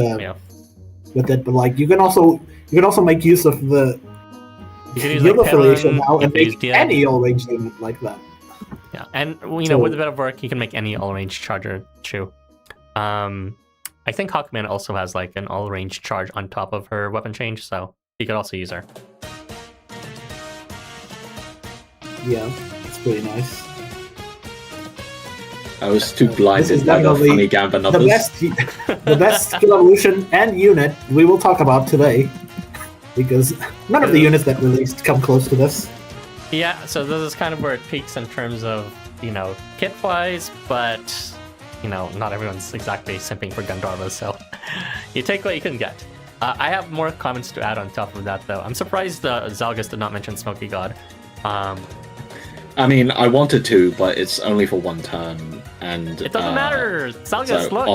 with it, but like you can also make use of the guild affiliation now and make any all range unit like that. Yeah, and with a bit of work, you can make any all range charger too. I think Hawkman also has like an all range charge on top of her weapon change, so you could also use her. Yeah, it's pretty nice. I was too blinded by the funny Gamba numbers. The best skill evolution and unit we will talk about today, because none of the units that released come close to this. Yeah, so this is kind of where it peaks in terms of, kit-wise, but, not everyone's exactly simping for Gandharva, so you take what you can get. I have more comments to add on top of that, though. I'm surprised Zalgus did not mention Smoky God. I mean, I wanted to, but it's only for 1 turn, and it doesn't matter. Zalgus, look,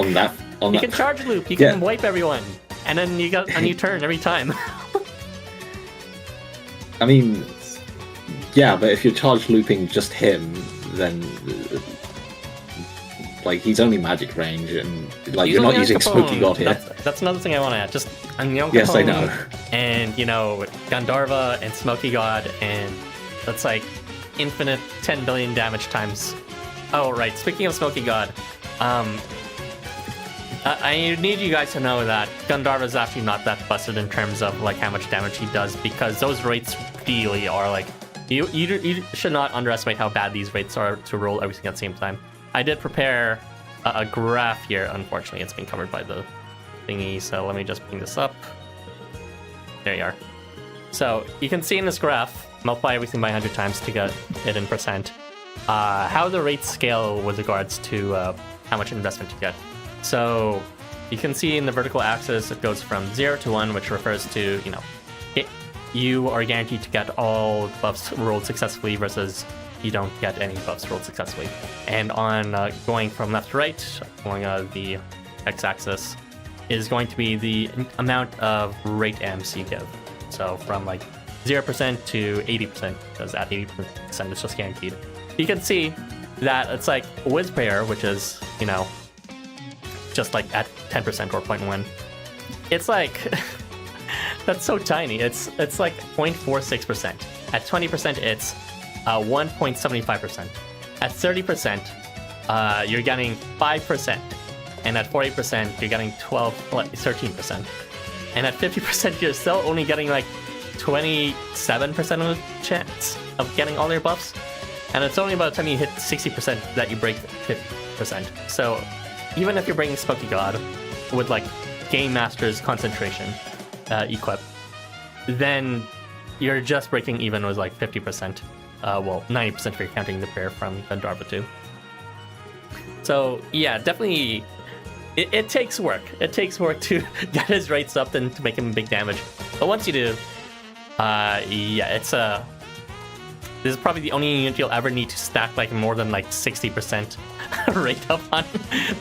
you can charge loop, you can wipe everyone, and then you got a new turn every time. I mean, yeah, but if you're charge looping just him, then like he's only magic range, and like you're not using Smoky God here. That's another thing I want to add. Just yes, I know. And Gandharva and Smoky God, and that's like infinite 10 billion damage times. Oh right, speaking of Smoky God, I need you guys to know that Gandharva is actually not that busted in terms of like how much damage he does, because those rates really are like you should not underestimate how bad these rates are to roll everything at the same time. I did prepare a graph here. Unfortunately, it's been covered by the thingy, so let me just bring this up. There you are. So you can see in this graph, multiply everything by 100 times to get it in percent, how the rates scale with regards to how much investment you get. So you can see in the vertical axis, it goes from 0 to 1, which refers to, you are guaranteed to get all buffs rolled successfully versus you don't get any buffs rolled successfully. And on going from left to right, going the x-axis, is going to be the amount of rate amps you give. So from like 0% to 80%, because at 80% it's just guaranteed. You can see that it's like Wiz Prayer, which is, you know, just like at 10% or 0.1. It's like, that's so tiny. It's like 0.46%. At 20%, it's 1.75%. At 30%, you're getting 5%. And at 40%, you're getting 13%. And at 50%, you're still only getting like 27% of the chance of getting all your buffs. And it's only by the time you hit 60% that you break 50%. So even if you're breaking Smoky God with like Game Master's Concentration equip, then you're just breaking even with like 50%. Well, 90% if you're counting the pair from Gandharva too. So yeah, definitely, it takes work. It takes work to get his rates up and to make him big damage. But once you do, yeah, it's this is probably the only unit you'll ever need to stack like more than like 60% rate up on.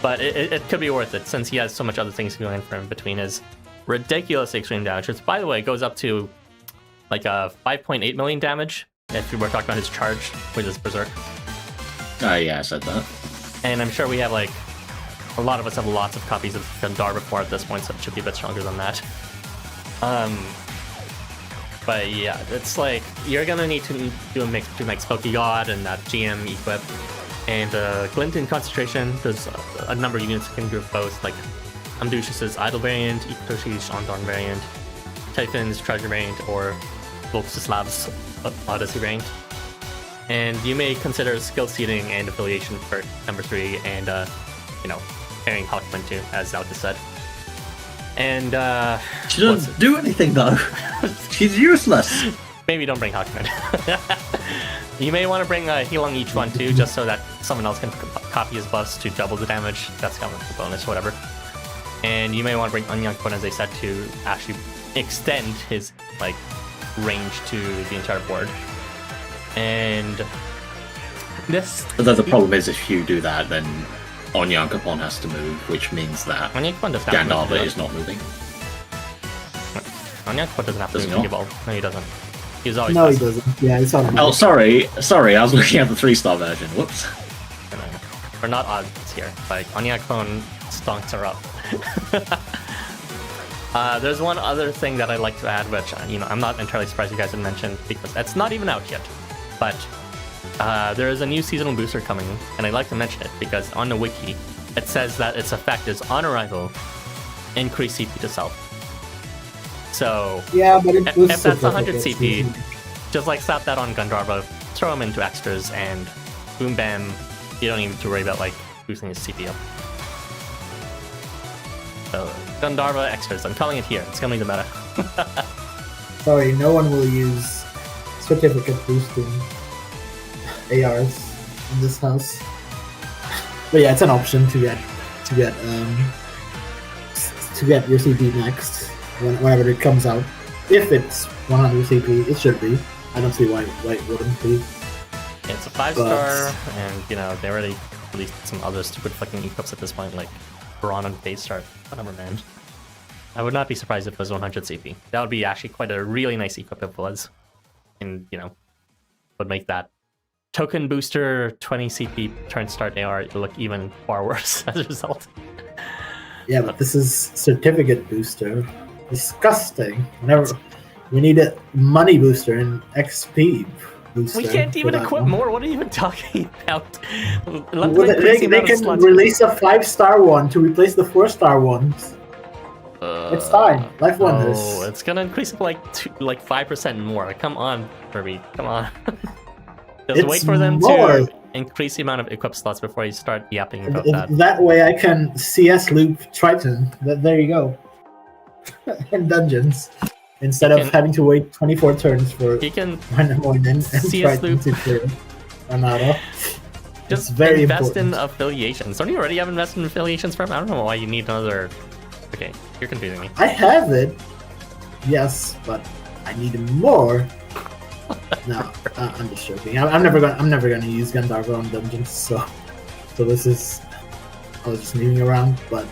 But it could be worth it since he has so much other things going for him between his ridiculous extreme damage, which by the way goes up to like 5.8 million damage if we're talking about his charge with his berserk. Yeah, I said that. And I'm sure we have like a lot of us have lots of copies of Gandharva 4 at this point, so it should be a bit stronger than that. But yeah, it's like you're gonna need to do a mix between like Spooky God and that GM equip and Glint in Concentration. There's a number of units that can group both, like Amdush's Idle variant, Ikutoshi's Ondorn variant, Typhon's Treasure variant, or Volkslav's Odyssey variant. And you may consider skill seeding and affiliation for number 3, and you know, pairing Hawkman too, as Zalgus said. And she doesn't do anything though. She's useless. Maybe don't bring Hawkman. You may want to bring a heal on each one too, just so that someone else can copy his buffs to double the damage. That's kind of a bonus, whatever. And you may want to bring Onyankpon, as I said, to actually extend his like range to the entire board. And this. Although the problem is, if you do that, then Onyankpon has to move, which means that Gandharva is not moving. Onyankpon doesn't have to move to give all. No, he doesn't. He's always no, passive. He doesn't. Yeah, it's on. Oh, sorry. I was looking at the 3-star version. Whoops. We're not odds here. Like Onyankpon stonks are up. There's one other thing that I'd like to add, which I'm not entirely surprised you guys didn't mention because it's not even out yet. But there is a new seasonal booster coming, and I'd like to mention it because on the wiki it says that its effect is on arrival, increase CP to self. So yeah, but if that's 100 CP, just like slap that on Gandharva, throw him into extras, and boom bam, you don't even have to worry about like boosting his CP up. So Gandharva extras, I'm calling it here. It's gonna be the meta. Sorry, no one will use certificate boosting ARs in this house. But yeah, it's an option to get your CP next whenever it comes out. If it's 100 CP, it should be. I don't see why it wouldn't be. It's a 5-star, and they already released some other stupid fucking equips at this point, like Brawn and Base Start. Whatever, man. I would not be surprised if it was 100 CP. That would be actually quite a really nice equip if it was. And, would make that token booster 20 CP turn start AR look even far worse as a result. Yeah, but this is certificate booster. Disgusting. We need a money booster and XP booster. We can't even equip more. What are you even talking about? They can release a 5-star one to replace the 4-star ones. It's time. Life Wonders. Oh, it's gonna increase it like 5% more. Come on, Erbie. Come on. Just wait for them to increase the amount of equip slots before you start yapping about that. That way I can CS loop Triton. There you go. In dungeons. Instead of having to wait 24 turns for Vainamoinen and Triton to clear Armada. Just very invest important. in affiliations. Don't you already have invested in affiliations from? I don't know why you need another. Okay, you're confusing me. I have it. Yes, but I need more. No, I'm just joking. I'm never gonna use Gandharva on dungeons, so this is, I was just moving around, but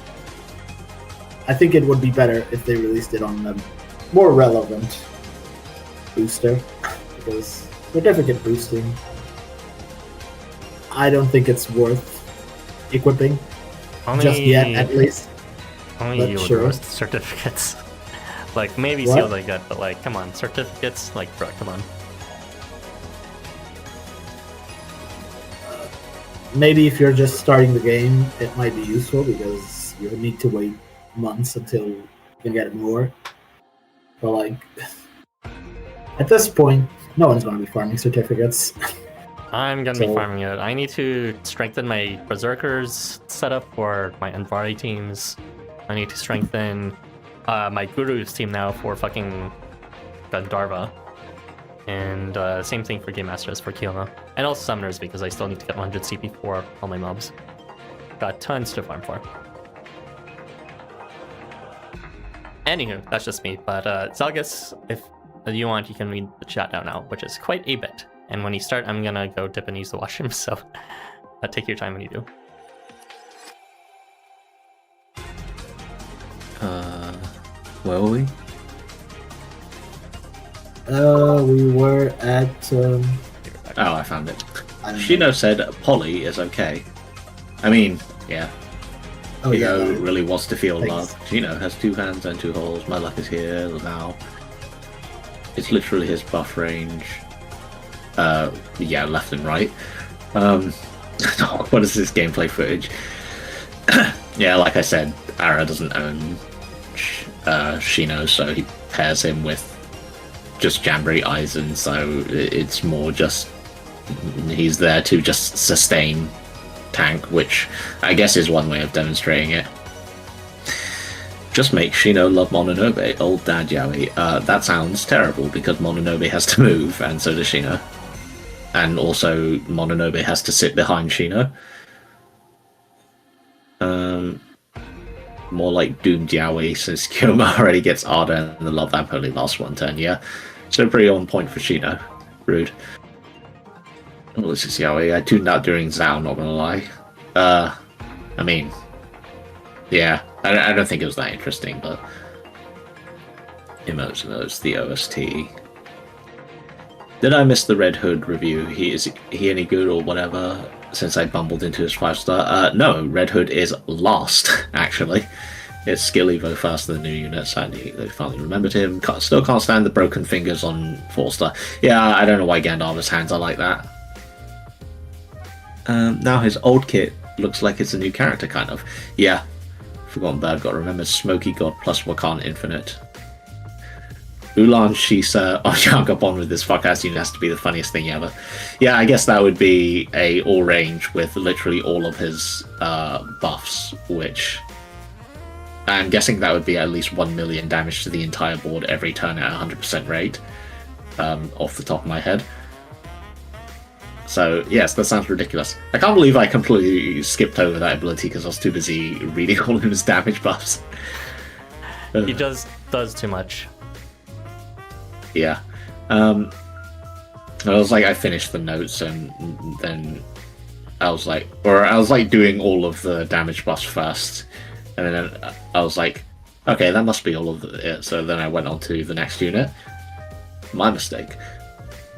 I think it would be better if they released it on a more relevant booster, because certificate boosting, I don't think it's worth equipping just yet, at least. Only But you would sure. roast certificates. Like, maybe What? seals I get, but like, come on, certificates? Like, bro, come on. Maybe if you're just starting the game, it might be useful because you need to wait months until you can get more. But like, at this point, no one's going to be farming certificates. I'm gonna be So- farming it. I need to strengthen my Berserkers setup for my Andvari teams. I need to strengthen my Guru's team now for fucking Gandharva. And same thing for Game Masters for Kiona. And also Summoners because I still need to get 100 CP for all my mobs. Got tons to farm for. Anywho, that's just me. But Zalgus, if you want, you can read the chat out now, which is quite a bit. And when you start, I'm gonna go dip and use the washroom, so take your time when you do. Where were we? We were at. Oh, I found it. I don't know. Shino said Polly is okay. I mean, yeah. Oh yeah. Shino really wants to feel Thanks. love. Shino has 2 hands and 2 holes. My luck is here now. It's literally his buff range. Yeah, left and right. What is this gameplay footage? Yeah, like I said, Ara doesn't own Shino, so he pairs him with just Jamboree Eisen, so it's more just he's there to just sustain tank, which I guess is one way of demonstrating it. Just make Shino love Mononobe, old dad Yowie. That sounds terrible because Mononobe has to move, and so does Shino. And also, Mononobe has to sit behind Shino. More like Doomed Yowie, since Kyoma already gets Arda and the Love Vamp only lasts 1 turn, yeah. So pretty on point for Shino. Rude. Oh, this is Yowie. I tuned out during Zao, not gonna lie. I mean, yeah, I don't think it was that interesting, but emotes, the OST. Did I miss the Red Hood review? Is he any good or whatever? Since I bumbled into his 5-star. No, Red Hood is last, actually. It's skill evo faster than new units, and they finally remembered him. Still can't stand the broken fingers on 4-star. Yeah, I don't know why Gandharva's hands are like that. Now his old kit looks like it's a new character, kind of. Yeah. Forgotten Bird got remembered. Smoky God plus Wakan Infinite. Ulan Shisa on Yagabon with this fuck-ass unit has to be the funniest thing ever. Yeah, I guess that would be a all-range with literally all of his buffs, which I'm guessing that would be at least 1 million damage to the entire board every turn at 100% rate, off the top of my head. So, yes, that sounds ridiculous. I can't believe I completely skipped over that ability because I was too busy reading all of his damage buffs. He does too much. Yeah. I was like, I finished the notes and then I was like doing all of the damage buffs first. And then I was like, okay, that must be all of it. So then I went on to the next unit. My mistake.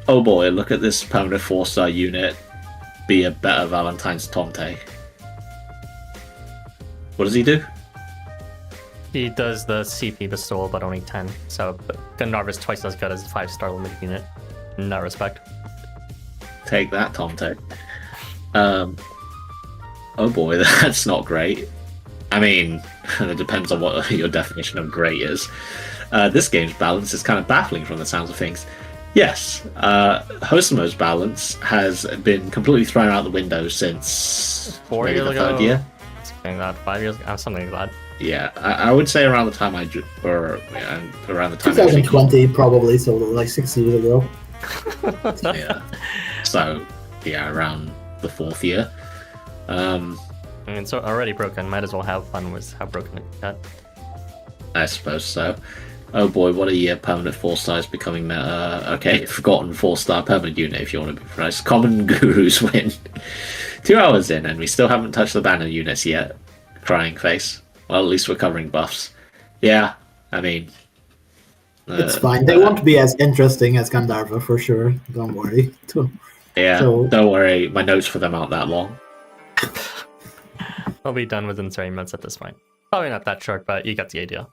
Oh boy, look at this permanent 4-star unit be a better Valentine's Tonte. What does he do? He does the CP bestowal, but only 10. So Gandharva is twice as good as a 5-star limited unit in that respect. Take that, Tonte. Oh boy, that's not great. I mean, it depends on what your definition of great is. This game's balance is kind of baffling from the sounds of things. Yes, Housamo's balance has been completely thrown out the window since 4 maybe years the ago. third year. Something like that, 5 years ago, something like that. Yeah, I would say around the time around the time 2020 probably, so like 6 years ago. Yeah. So yeah, around the 4th year. I mean, it's already broken. Might as well have fun with how broken it got. I suppose so. Oh boy, what a year. Permanent 4-star is becoming meta. Okay, forgotten 4-star permanent unit if you want to be precise. Common Gurus win. 2 hours in, and we still haven't touched the banner units yet. Crying face. Well, at least we're covering buffs. Yeah, I mean... it's fine. They won't be as interesting as Gandharva, for sure. Don't worry. Yeah, don't worry. My notes for them aren't that long. I'll be done within 30 minutes at this point. Probably not that short, but you got the idea.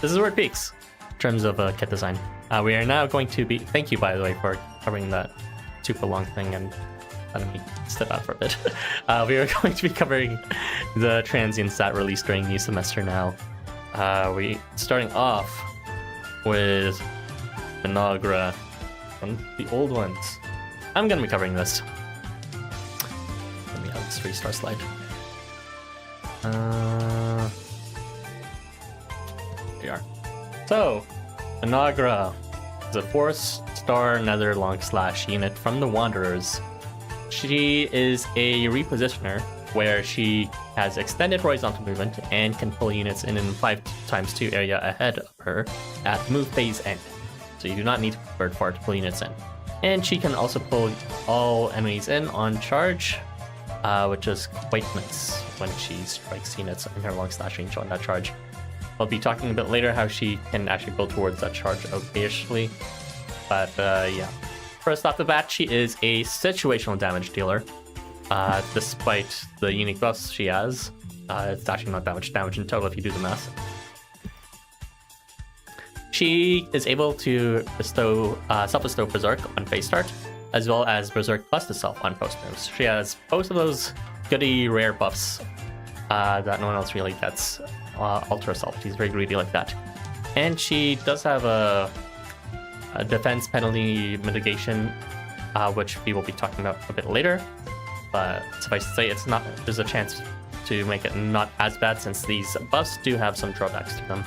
This is where it peaks in terms of kit design. We are now going to be... Thank you, by the way, for covering that super long thing and letting me step out for a bit. We are going to be covering the transients that released during new semester now. We starting off with Mynoghra, one of the old ones. I'm going to be covering this. Let me have this 3-star slide. Here we are. So, Mynoghra is a 4-star nether long slash unit from the Wanderers. She is a repositioner where she has extended horizontal movement and can pull units in 5x2 area ahead of her at move phase end. So you do not need bird far to pull units in. And she can also pull all enemies in on charge, which is quite nice when she strikes units in her long slash range on that charge. I'll be talking a bit later how she can actually build towards that charge occasionally. But yeah. First off the bat, she is a situational damage dealer. Despite the unique buffs she has, it's actually not that much damage in total if you do the math. She is able to bestow self-bestow Berserk on phase start, as well as Berserk plus the self on post moves. She has both of those goody rare buffs that no one else really gets. Ultra self, she's very greedy like that. And she does have a defense penalty mitigation, which we will be talking about a bit later. But suffice to say, there's a chance to make it not as bad since these buffs do have some drawbacks to them.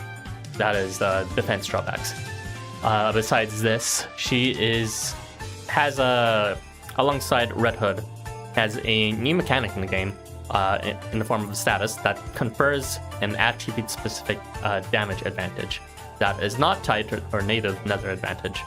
That is defense drawbacks. Besides this, she has alongside Red Hood, has a new mechanic in the game in the form of a status that confers an attribute-specific damage advantage that is not tied to her native nether advantage,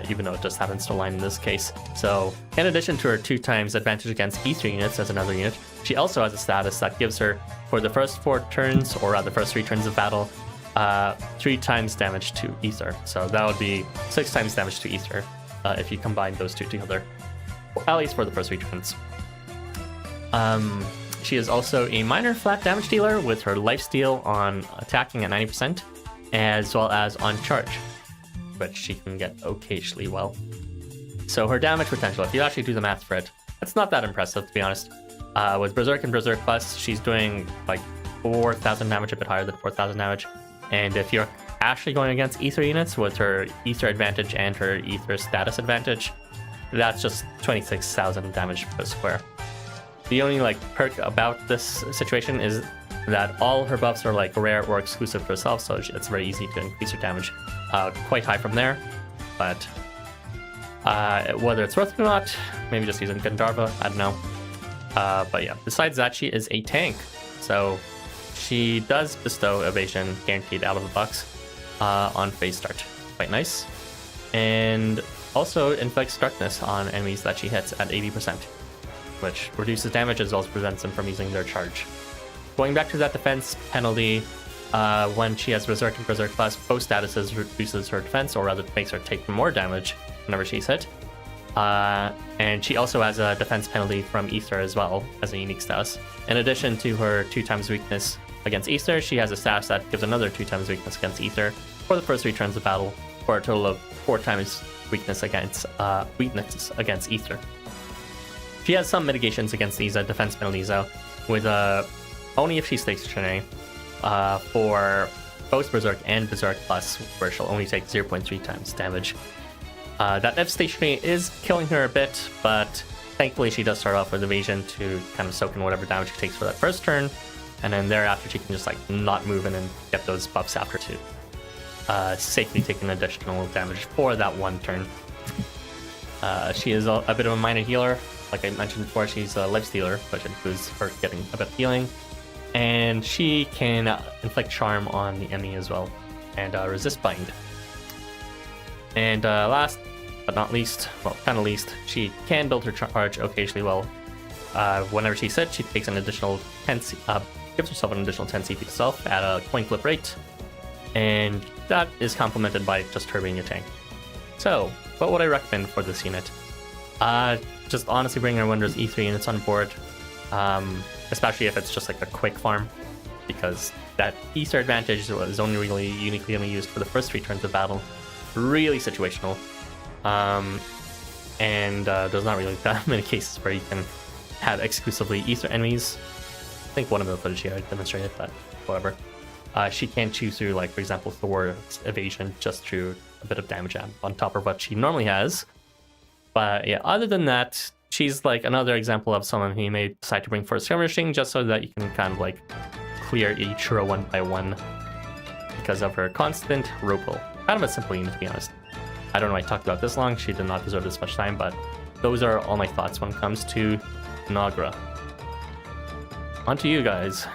even though it just happens to align in this case. So, in addition to her 2x advantage against Ether units as another unit, she also has a status that gives her, for the first 4 turns, or rather first 3 turns of battle, 3x damage to Ether. So that would be 6x damage to Ether if you combine those two together, at least for the first 3 turns. She is also a minor flat damage dealer with her lifesteal on attacking at 90%, as well as on charge, which she can get occasionally well. So her damage potential, if you actually do the math for it, it's not that impressive, to be honest. With Berserk and Berserk Plus, she's doing like 4,000 damage, a bit higher than 4,000 damage. And if you're actually going against Ether units with her Ether advantage and her Ether status advantage, that's just 26,000 damage per square. The only like perk about this situation is that all her buffs are like rare or exclusive to herself, so it's very easy to increase her damage quite high from there. But whether it's worth it or not, maybe just using Gandharva, I don't know. But yeah, besides that, she is a tank, so she does bestow evasion guaranteed out of the box on phase start. Quite nice. And also inflicts darkness on enemies that she hits at 80%, which reduces damage as well as prevents them from using their charge. Going back to that defense penalty, when she has Berserk and Berserk Plus, both statuses reduces her defense, or rather makes her take more damage whenever she's hit. And she also has a defense penalty from Ether as well as a unique status. In addition to her 2x weakness against Ether, she has a status that gives another 2x weakness against Ether for the first 3 turns of battle, for a total of 4x weakness against Ether. She has some mitigations against these defense penalties though, with only if she's stationary, for both Berserk and Berserk Plus, where she'll only take 0.3x damage. That if stationary is killing her a bit, but thankfully she does start off with evasion to kind of soak in whatever damage she takes for that first turn, and then thereafter she can just like not move in and get those buffs after to safely take an additional damage for that one turn. She is a bit of a minor healer. Like I mentioned before, she's a life stealer, which includes her getting a bit of healing, and she can inflict charm on the enemy as well. and Resist Bind. And last but not least, well, kind of least, she can build her charge occasionally well. Whenever she's hit, she takes an additional 10 gives herself an additional 10 CP herself at a coin flip rate, and that is complemented by just her being a tank. So, what would I recommend for this unit? Just honestly bring her Wondrous E3 units on board, especially if it's just like a quick farm, because that Easter advantage is only really uniquely only used for the first 3 turns of battle. Really situational. And there's not really that many cases where you can have exclusively Easter enemies. I think one of the footage here demonstrated that, whatever. She can choose through, like, for example, Thor's evasion just through a bit of damage on top of what she normally has. But yeah, other than that, she's like another example of someone who may decide to bring for skirmishing just so that you can kind of like clear each row one by one because of her constant row pull. Kind of a simple unit, to be honest. I don't know why I talked about this long. She did not deserve this much time, but those are all my thoughts when it comes to Mynoghra. On to you guys.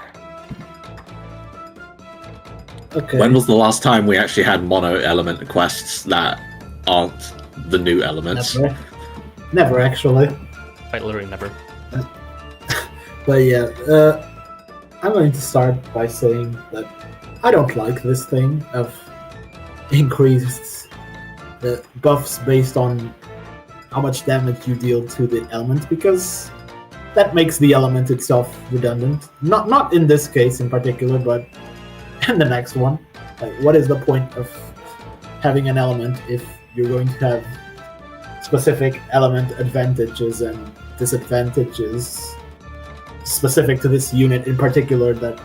Okay. When was the last time we actually had mono element quests that aren't the new elements? Never actually. Quite literally never. But yeah, I'm going to start by saying that I don't like this thing of increased buffs based on how much damage you deal to the element, because that makes the element itself redundant. Not in this case in particular, but in the next one. Like, what is the point of having an element if you're going to have specific element advantages and disadvantages specific to this unit in particular? That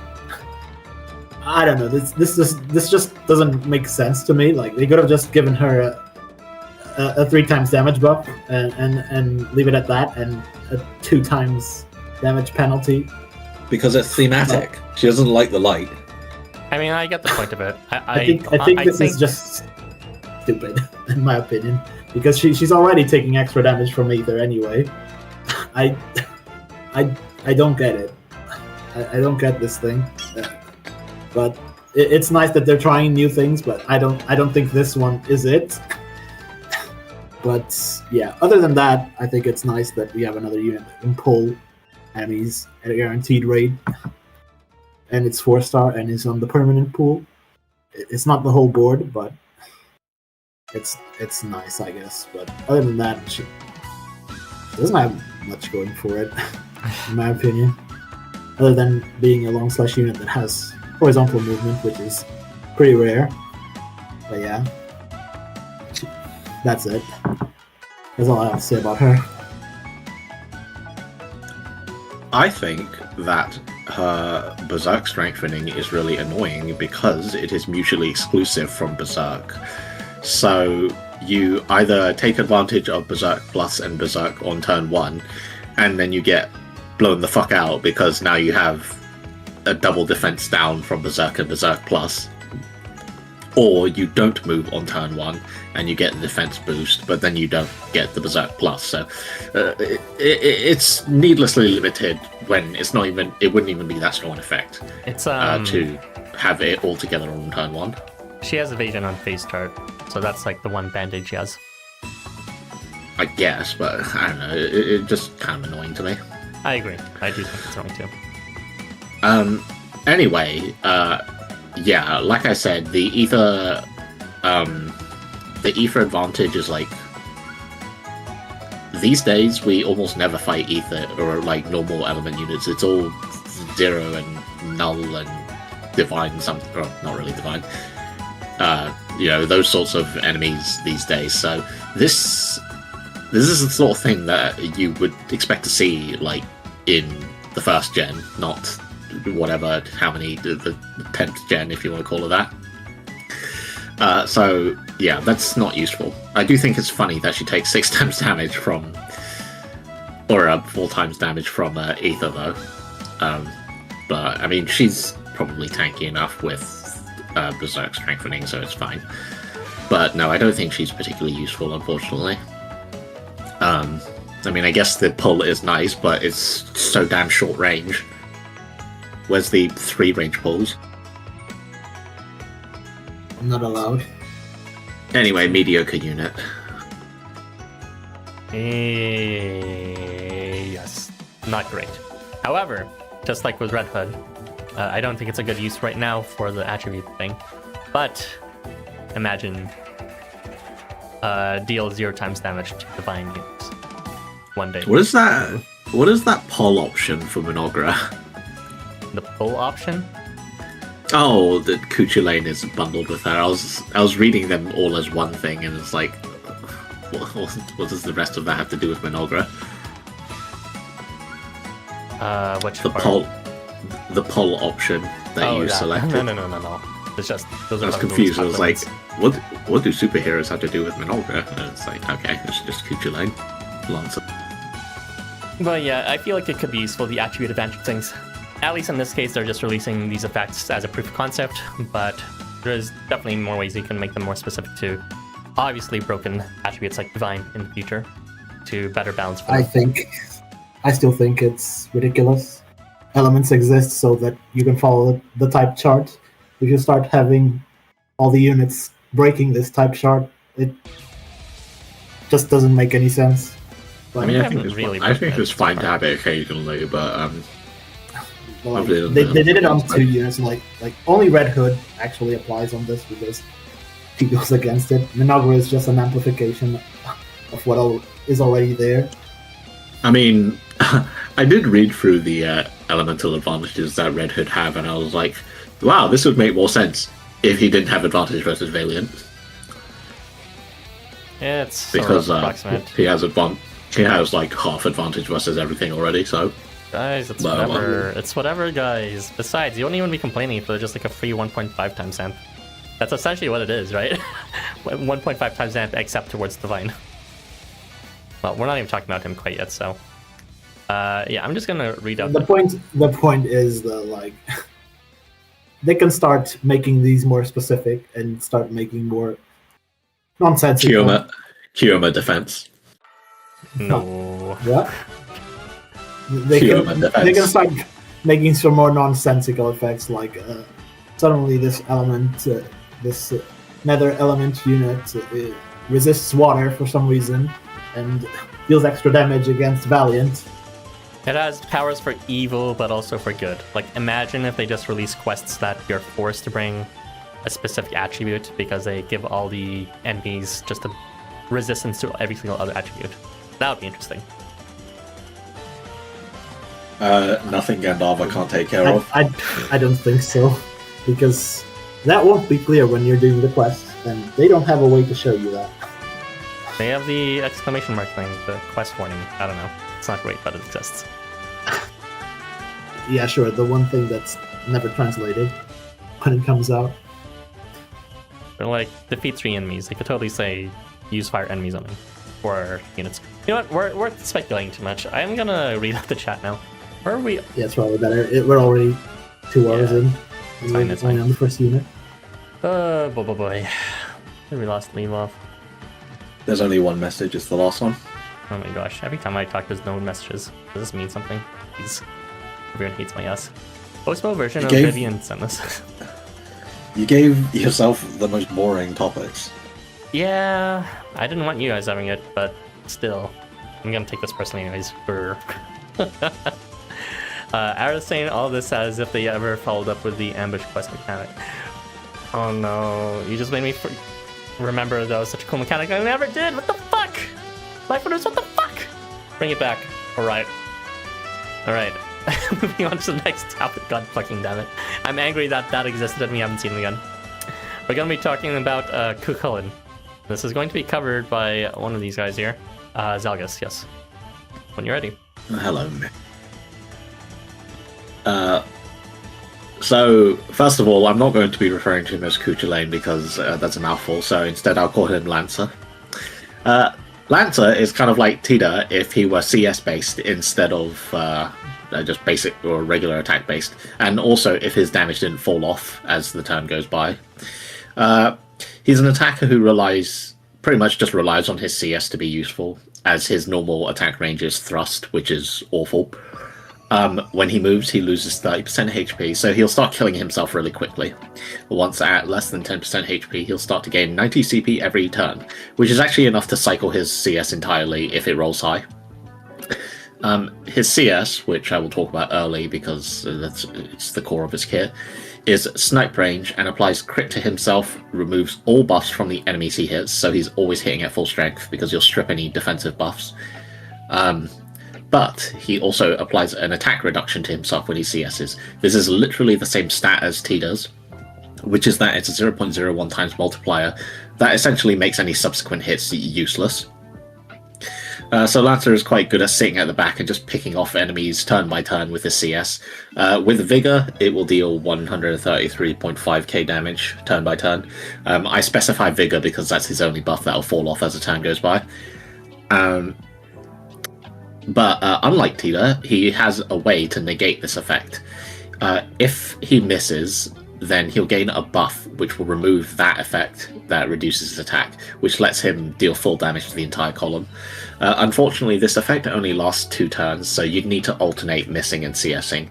I don't know. This just doesn't make sense to me. Like, they could have just given her a 3 times damage buff and leave it at that, and a 2 times damage penalty. Because it's thematic. She doesn't like the light. I mean, I get the point of it. I think this is just stupid, in my opinion, because she's already taking extra damage from Aether anyway. I don't get it. I don't get this thing. But it's nice that they're trying new things, but I don't think this one is it. But yeah, other than that, I think it's nice that we have another unit that can pull enemies at a guaranteed rate. And it's 4-star and is on the permanent pool. It's not the whole board, but it's nice, I guess. But other than that, she doesn't have much going for it, in my opinion. Other than being a long slash unit that has horizontal movement, which is pretty rare. But yeah, that's it. That's all I have to say about her. I think that her Berserk strengthening is really annoying because it is mutually exclusive from Berserk. So you either take advantage of Berserk Plus and Berserk on turn 1, and then you get blown the fuck out because now you have a double defense down from Berserk and Berserk Plus. Or you don't move on turn 1 and you get the defense boost, but then you don't get the Berserk Plus. So it's needlessly limited when it's not even. It wouldn't even be that strong an effect. It's to have it all together on turn 1. She has evasion on phase start, so that's like the one bandage she has. I guess, but I don't know. It just kind of annoying to me. I agree. I do think it's annoying too. Anyway, yeah, like I said, the ether advantage is like, these days we almost never fight ether or like normal element units. It's all 0 and null and divine, something, or not really divine. You know, those sorts of enemies these days. So this is the sort of thing that you would expect to see like in the first gen, not whatever, how many, the 10th gen, if you want to call it that. So yeah, that's not useful. I do think it's funny that she takes 6 times damage from, or 4 times damage from Aether though. But I mean, she's probably tanky enough with Berserk strengthening, so it's fine. But no, I don't think she's particularly useful, unfortunately. I mean, I guess the pull is nice, but it's so damn short range. Where's the 3 range pulls? Not allowed. Anyway, mediocre unit. Yes, not great. However, just like with Red Hood, I don't think it's a good use right now for the attribute thing. But imagine deal 0 times damage to divine units one day. What is that? What is that poll option for Mynoghra? The pull option? Oh, the Chulainn is bundled with her. I was reading them all as one thing, and it's like, what does the rest of that have to do with Mynoghra? Which The part? the poll option that you selected. No. It's just those I are was like confused. I rules was like, compliments. what do superheroes have to do with Mynoghra? And it's like, okay, it's just Chulainn. Lancer. But yeah, I feel like it could be useful, the attribute advantage things. At least in this case, they're just releasing these effects as a proof of concept, but there's definitely more ways you can make them more specific to obviously broken attributes like Divine in the future to better balance for them. I still think it's ridiculous. Elements exist so that you can follow the type chart. If you start having all the units breaking this type chart, it just doesn't make any sense. But I mean, I haven't think really it's fine to have it occasionally, but well, they did it on 2 units, and like only Red Hood actually applies on this because he goes against it. Mynoghra is just an amplification of what is already there. I mean, I did read through the elemental advantages that Red Hood have, and I was like, wow, this would make more sense if he didn't have advantage versus Valiant. Yeah, it's Because sort of approximate. he has like half advantage versus everything already, so... Guys, it's Well, whatever. It's whatever, guys. Besides, you won't even be complaining if they're just like a free 1.5 times amp. That's essentially what it is, right? 1.5 times amp except towards Divine. Well, we're not even talking about him quite yet, so... yeah, I'm just gonna read out... The point is that, like, they can start making these more specific and start making more nonsensical. Kioma defense. No. What? They can start making some more nonsensical effects, like suddenly this element, this nether element unit resists water for some reason and deals extra damage against Valiant. It has powers for evil, but also for good. Like, imagine if they just release quests that you're forced to bring a specific attribute because they give all the enemies just a resistance to every single other attribute. That would be interesting. Nothing Gandharva can't take care of. I don't think so, because that won't be clear when you're doing the quest, and they don't have a way to show you that. They have the exclamation mark thing, the quest warning. I don't know. It's not great, but it exists. Yeah, sure, the one thing that's never translated when it comes out. They're like, defeat 3 enemies. They could totally say, use fire enemies only. Or units. You know what? We're speculating too much. I'm gonna read out the chat now. Where are we? Yeah, it's probably better. We're already 2 hours in. It's fine, it's fine. On the first unit. Boy. Where we lost leave off? There's only one message, it's the last one. Oh my gosh. Every time I talk, there's no messages. Does this mean something? Please. Everyone hates my ass. Postmo version of Vivian sent this. You gave yourself the most boring topics. Yeah, I didn't want you guys having it, but still. I'm gonna take this personally anyways. Arathun saying all this as if they ever followed up with the ambush quest mechanic. Oh no, you just made me remember that was such a cool mechanic. I never did! What the fuck? Life Runners, what the fuck? Bring it back. Alright. Moving on to the next topic. God fucking damn it. I'm angry that that existed and we haven't seen it again. We're gonna be talking about Chulainn. This is going to be covered by one of these guys here. Zalgus, yes. When you're ready. Hello. So, first of all, I'm not going to be referring to him as Chulainn because that's a mouthful, so instead I'll call him Lancer. Lancer is kind of like Tida if he were CS-based instead of just basic or regular attack-based, and also if his damage didn't fall off as the turn goes by. He's an attacker who pretty much just relies on his CS to be useful, as his normal attack range is thrust, which is awful. When he moves, he loses 30% HP, so he'll start killing himself really quickly. Once at less than 10% HP, he'll start to gain 90 CP every turn, which is actually enough to cycle his CS entirely if it rolls high. His CS, which I will talk about early because it's the core of his kit, is snipe range and applies crit to himself, removes all buffs from the enemies he hits, so he's always hitting at full strength because you'll strip any defensive buffs. But he also applies an attack reduction to himself when he CSs. This is literally the same stat as T does, which is that it's a 0.01 times multiplier that essentially makes any subsequent hits useless. So Lancer is quite good at sitting at the back and just picking off enemies turn by turn with his CS. With Vigor, it will deal 133.5k damage turn by turn. I specify Vigor because that's his only buff that'll fall off as the turn goes by. But unlike Tita, he has a way to negate this effect. If he misses, then he'll gain a buff which will remove that effect that reduces his attack, which lets him deal full damage to the entire column. Unfortunately, this effect only lasts 2 turns, so you'd need to alternate missing and CSing.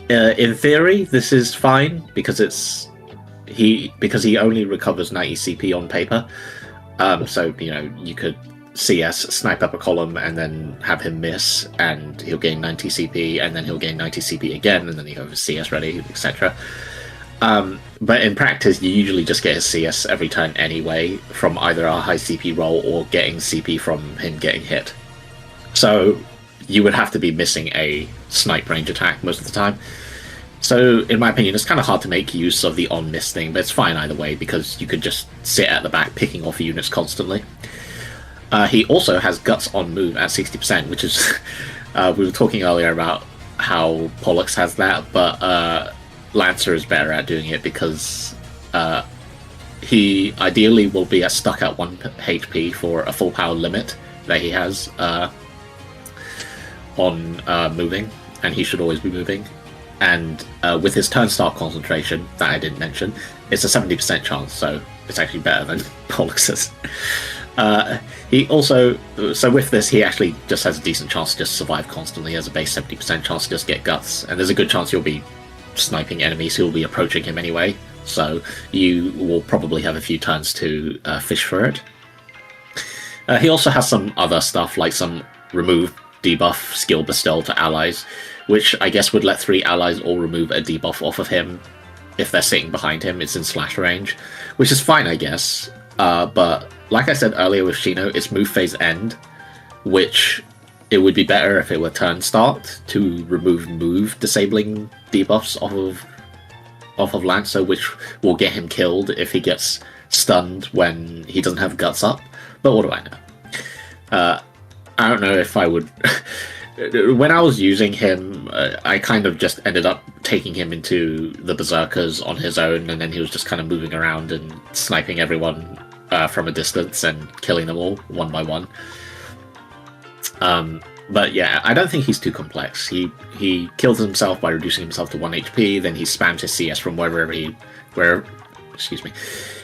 In theory, this is fine because he only recovers 90 CP on paper. So you could CS, snipe up a column, and then have him miss, and he'll gain 90 CP, and then he'll gain 90 CP again, and then you have CS ready, etc. But in practice, you usually just get his CS every turn anyway, from either a high CP roll or getting CP from him getting hit. So you would have to be missing a snipe range attack most of the time. So in my opinion, it's kind of hard to make use of the on-miss thing, but it's fine either way, because you could just sit at the back picking off units constantly. He also has Guts on move at 60%, which is... we were talking earlier about how Pollux has that, but Lancer is better at doing it because he ideally will be stuck at 1 HP for a full power limit that he has on moving, and he should always be moving. And with his turn start concentration, that I didn't mention, it's a 70% chance, so it's actually better than Pollux's. He also, so with this, he actually just has a decent chance to just survive constantly. He has a base 70% chance to just get Guts, and there's a good chance he'll be sniping enemies who will be approaching him anyway, so you will probably have a few turns to fish for it. He also has some other stuff, like some remove debuff skill bestow to allies, which I guess would let 3 allies all remove a debuff off of him if they're sitting behind him. It's in slash range, which is fine, I guess. But like I said earlier with Shino, it's move phase end, which it would be better if it were turn start to remove move disabling debuffs off of Lancer, which will get him killed if he gets stunned when he doesn't have Guts up. But what do I know? I don't know if I would... When I was using him, I kind of just ended up taking him into the Berserkers on his own, and then he was just kind of moving around and sniping everyone from a distance and killing them all one by one. But yeah, I don't think he's too complex. He kills himself by reducing himself to 1 HP, then he spams his CS from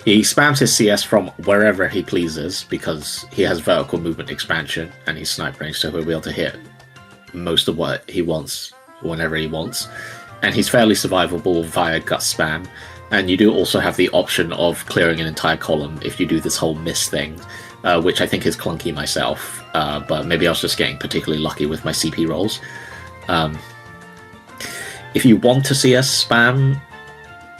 he spams his CS from wherever he pleases, because he has vertical movement expansion and he's snipe range, so he'll be able to hit most of what he wants whenever he wants. And he's fairly survivable via Guts spam. And you do also have the option of clearing an entire column if you do this whole miss thing, which I think is clunky myself, but maybe I was just getting particularly lucky with my CP rolls. If you want to see us spam,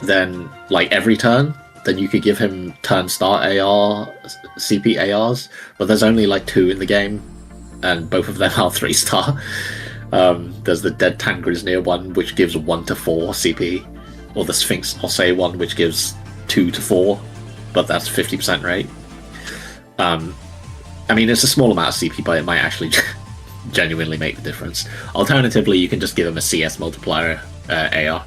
then like every turn, then you could give him turn start AR, CP ARs, but there's only like 2 in the game, and both of them are 3-star. There's the Dead Tangrisnir one, which gives 1 to 4 CP, or the Sphinx Osse one, which gives 2 to 4, but that's 50% rate. I mean, it's a small amount of CP, but it might actually genuinely make the difference. Alternatively, you can just give him a CS multiplier AR.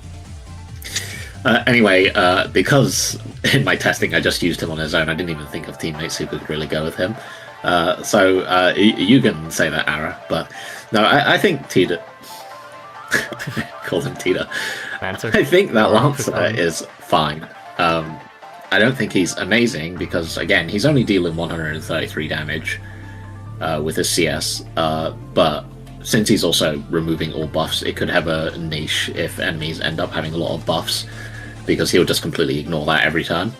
Anyway, because in my testing I just used him on his own, I didn't even think of teammates who could really go with him. So you can say that, Ara, but no, I think Tita... call him Tita. Lancer. I think that Lancer is fine. I don't think he's amazing because, again, he's only dealing 133 damage with his CS, but since he's also removing all buffs, it could have a niche if enemies end up having a lot of buffs, because he'll just completely ignore that every turn.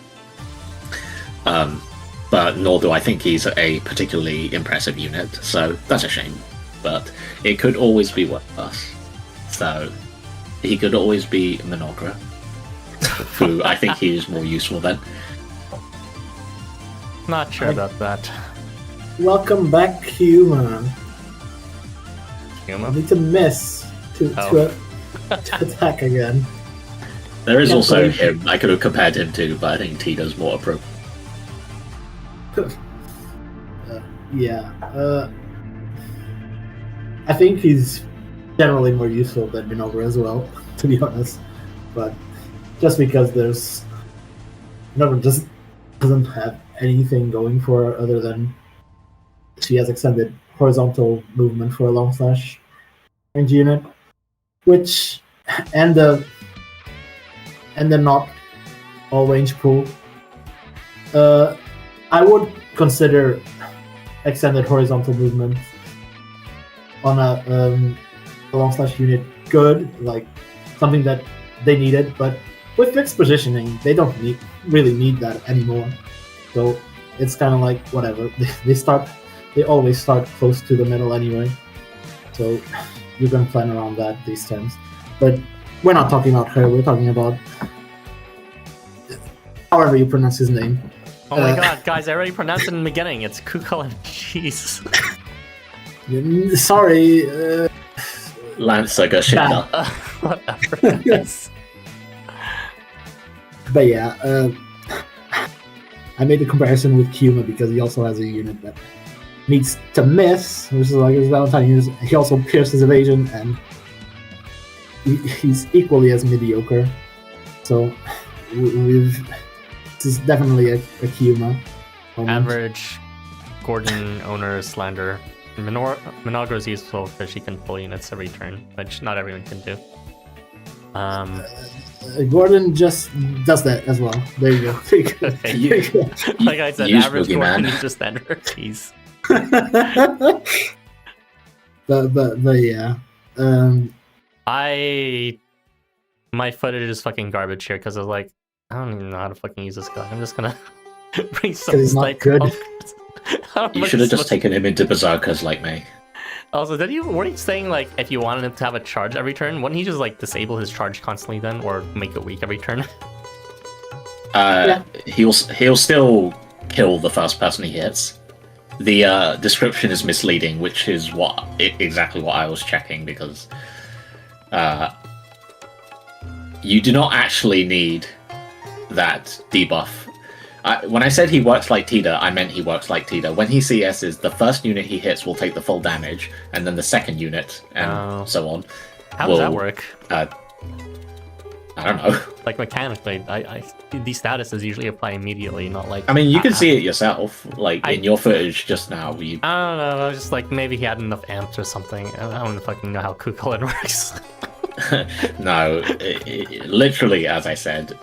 But nor do I think he's a particularly impressive unit, so that's a shame. But it could always be worse. So he could always be Mynoghra, who I think he is more useful than. Not sure about that. Welcome back, human. I Human? need to miss to attack again. There is Yeah, also but- him. I could have compared him to, but I think Tita's more appropriate. I think he's generally more useful than Mynoghra as well, to be honest. But just because Mynoghra just doesn't have anything going for her other than she has extended horizontal movement for a long slash range unit, and the not all range pool. I would consider extended horizontal movement on a long slash unit good, like something that they needed, but with fixed positioning, they don't really need that anymore. So it's kind of like whatever. They always start close to the middle anyway. So you can plan around that these times. But we're not talking about her. We're talking about however you pronounce his name. Oh my god, guys, I already pronounced it in the beginning. It's Kukul and cheese. Sorry. Lancer Gashinda. Whatever. Yes. But yeah, I made a comparison with Kuma because he also has a unit that needs to miss, which is like his Valentine unit. He also pierces evasion, and he's equally as mediocre. So this is definitely a Kuma moment. Average Gordon owner slander. Mynoghra is useful because she can pull units every turn, which not everyone can do. Gordon just does that as well. There you go. There you go. Okay, There you go. like I said, Use average Boogeyman. Gordon is just slander. Jeez. but yeah. My footage is fucking garbage here because I was like, I don't even know how to fucking use this guy. I'm just gonna bring some he's not slight good. You should have just taken him into Berserkers like me. Also, were you saying like if you wanted him to have a charge every turn, wouldn't he just like disable his charge constantly then, or make it weak every turn? He'll still kill the first person he hits. The description is misleading, which is exactly what I was checking, because you do not actually need that debuff. When I said he works like Tita, I meant he works like Tita. When he CS's, the first unit he hits will take the full damage, and then the second unit, and so on. How does that work? I don't know. Like mechanically, these statuses usually apply immediately, not like. I mean, you can see it yourself, like in your footage just now. I don't know. I was just like maybe he had enough amps or something. I don't fucking know how Chulainn works. No, literally, as I said,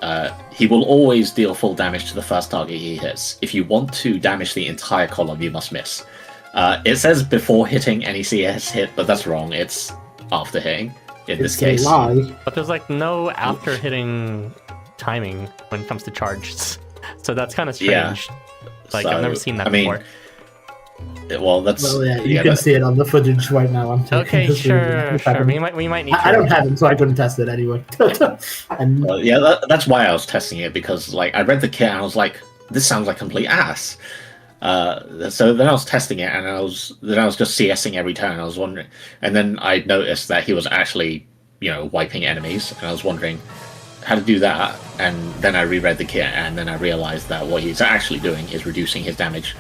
he will always deal full damage to the first target he hits. If you want to damage the entire column, you must miss. It says before hitting any CS hit, but that's wrong. It's after hitting, in this case. A lie. But there's like no after hitting timing when it comes to charges. So that's kind of strange. Yeah. Like, So, I've never seen that I mean, before. Well, that's... Well, yeah, you can see it on the footage right now. Okay, sure. We might need to... I don't have it, so I couldn't test it anyway. And Well, yeah, that's why I was testing it, because like I read the kit and I was like, this sounds like complete ass. So then I was testing it, and I was just CSing every turn. I was wondering, and then I noticed that he was actually, wiping enemies, and I was wondering how to do that. And then I reread the kit, and then I realized that what he's actually doing is reducing his damage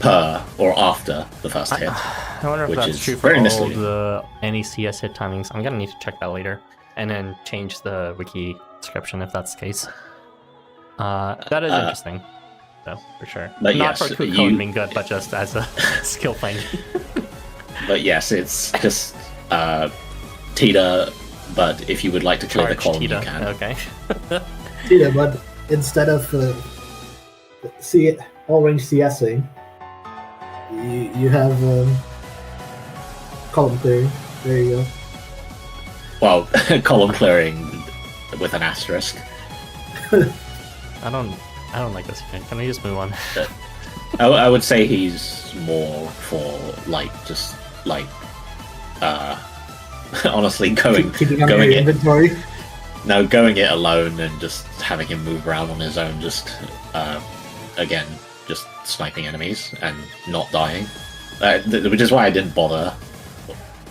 per or after the first hit. I wonder if which that's is true for very all misleading. the any CS hit timings. I'm gonna need to check that later, and then change the wiki description if that's the case. That is interesting, though, for sure. But Not yes, for Chulainn being good, but just as a skill finding. But yes, it's just Tita. But if you would like to clear the Charge column, Tita. you can. Okay. Tita, but instead of all range CSing, you have column clearing. There you go. Well, column clearing with an asterisk. I don't like this unit. Can we just move on? I would say he's more for just honestly going Keeping on going your it. inventory. No, going it alone and just having him move around on his own, again, just sniping enemies and not dying. Which is why I didn't bother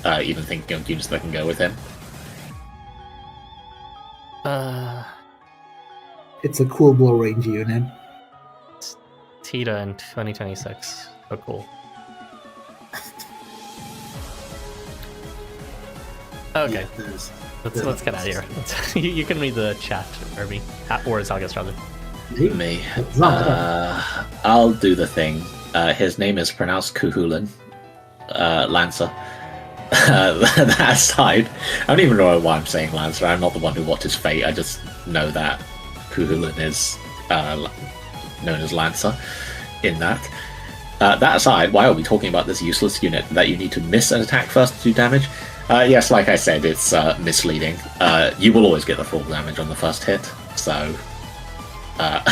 even thinking of units that can go with him. It's a cool blow range unit. Tita in 2026. So cool. Okay, let's get out of here. You can read the chat, Erbie. Or Zalgus, rather. Me. I'll do the thing. His name is pronounced Kuhulan. Lancer. That aside, I don't even know why I'm saying Lancer. I'm not the one who watches Fate. I just know that Kuhulan is known as Lancer in that. That aside, why are we talking about this useless unit that you need to miss an attack first to do damage? Yes, like I said, it's misleading. You will always get the full damage on the first hit, so... I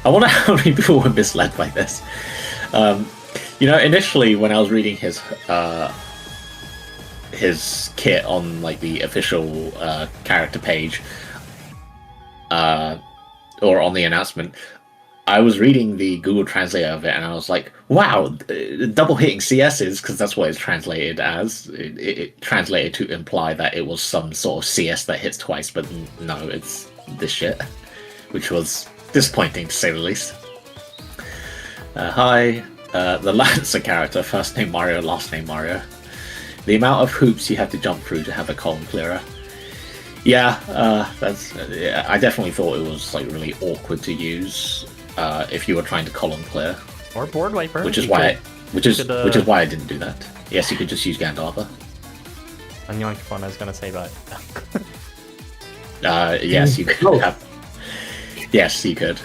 wonder how many people were misled by this. Initially when I was reading his kit on the official character page, or on the announcement, I was reading the Google Translate of it, and I was like, wow, double hitting CSs, because that's what it's translated as. It translated to imply that it was some sort of CS that hits twice, but no, it's this shit. Which was disappointing, to say the least. Hi, the Lancer character, first name Mario, last name Mario. The amount of hoops you have to jump through to have a column clearer. Yeah, I definitely thought it was really awkward to use if you were trying to column clear. Or board wiper. Which is why I didn't do that. Yes, you could just use Gandharva. On Yoink one, I was gonna say, but yes, you could have. Yes, you could,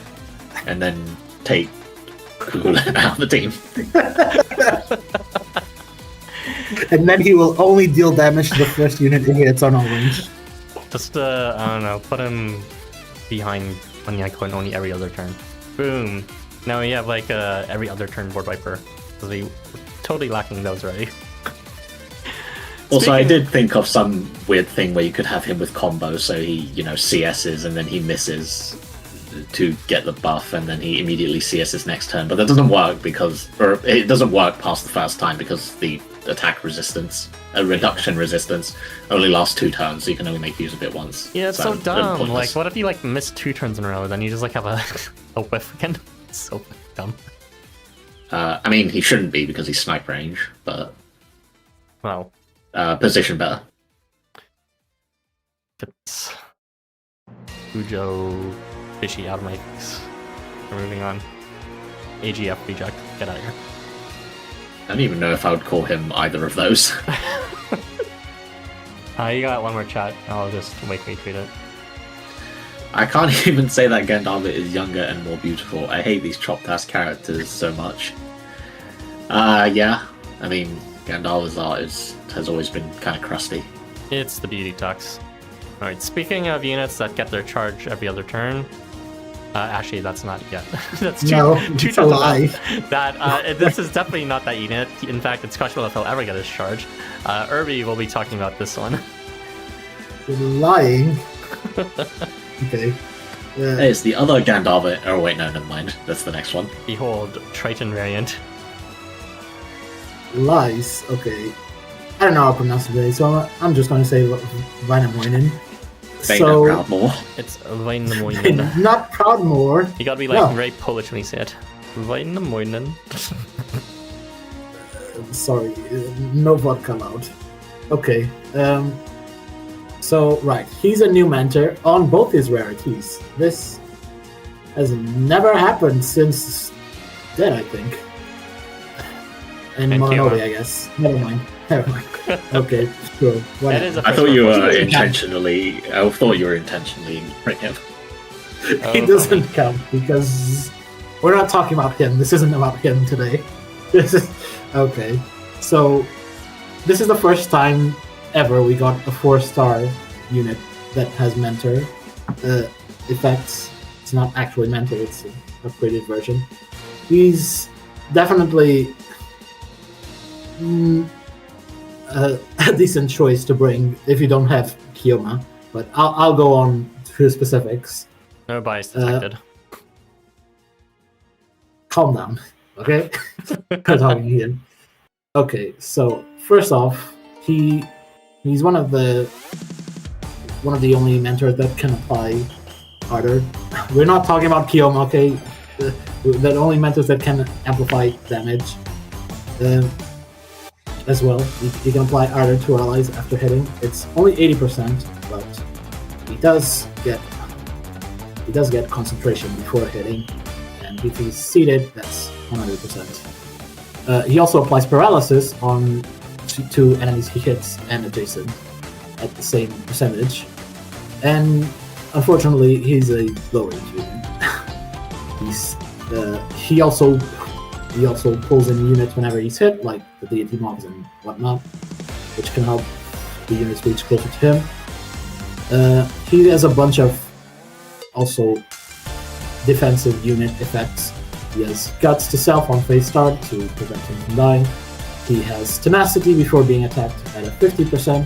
and then take Chulainn out of the team. And then he will only deal damage to the first unit if it's on our range. Just I don't know, put him behind Onyeko and only every other turn. Boom. Now we have every other turn board wiper, because we were totally lacking those already. Also, I did think of some weird thing where you could have him with combos, so he CS's and then he misses to get the buff, and then he immediately CS's next turn. But that doesn't work it doesn't work past the first time because the attack resistance, reduction resistance, only lasts 2 turns, so you can only make use of it once. Yeah, it's so dumb. What if you miss 2 turns in a row, then you just have a whiff again? It's so dumb. I mean, he shouldn't be because he's snipe range, but well, position better. It's Ujo fishy out of my face. We're moving on. AGF reject. Get out of here. I don't even know if I would call him either of those. You got one more chat. I'll just retweet it. I can't even say that Gandharva is younger and more beautiful. I hate these chopped-ass characters so much. Yeah. I mean, Gandharva's art has always been kind of crusty. It's the beauty talks. Alright, speaking of units that get their charge every other turn, actually, that's not yet. That's two it's a lie. This is definitely not that unit. In fact, it's questionable if he'll ever get his charge. Erbie will be talking about this one. You're lying. Okay. Hey, it's the other Gandharva. Oh wait, no, never mind. That's the next one. Behold, Triton variant. Lies. Okay. I don't know how to pronounce it, so I'm just going to say Vainamoinen. Proudmore. It's Vainamoinen. Not Proudmore. You gotta be very Polish when you say it. Vainamoinen. Sorry, no vodka allowed. Okay. So, right, he's a new mentor on both his rarities. This has never happened since Dead, I think. And Mononobe, I guess. Never mind. Okay, sure. I thought you were intentionally ignoring him. It doesn't count because we're not talking about him. This isn't about him today. This is okay. So this is the first time ever we got a 4-star unit that has mentor effects. It's not actually mentor, it's an upgraded version. He's definitely a decent choice to bring if you don't have Kyoma, but I'll go on to specifics. No bias detected. Calm down, okay? We're talking here. Okay, so first off, he's one of the only mentors that can apply Ardor. We're not talking about Kyoma, okay? The only mentors that can amplify damage. As well, you can apply Ardor to allies after hitting. It's only 80%, but he does get concentration before hitting, and if he's seated, that's 100%. He also applies paralysis on to enemies he hits and adjacent at the same percentage, and unfortunately, he's a low range unit. He also pulls in units whenever he's hit, like the deity mobs and whatnot, which can help the units reach closer to him. He has a bunch of also defensive unit effects. He has Guts to Self on phase start to prevent him from dying. He has Tenacity before being attacked at a 50%,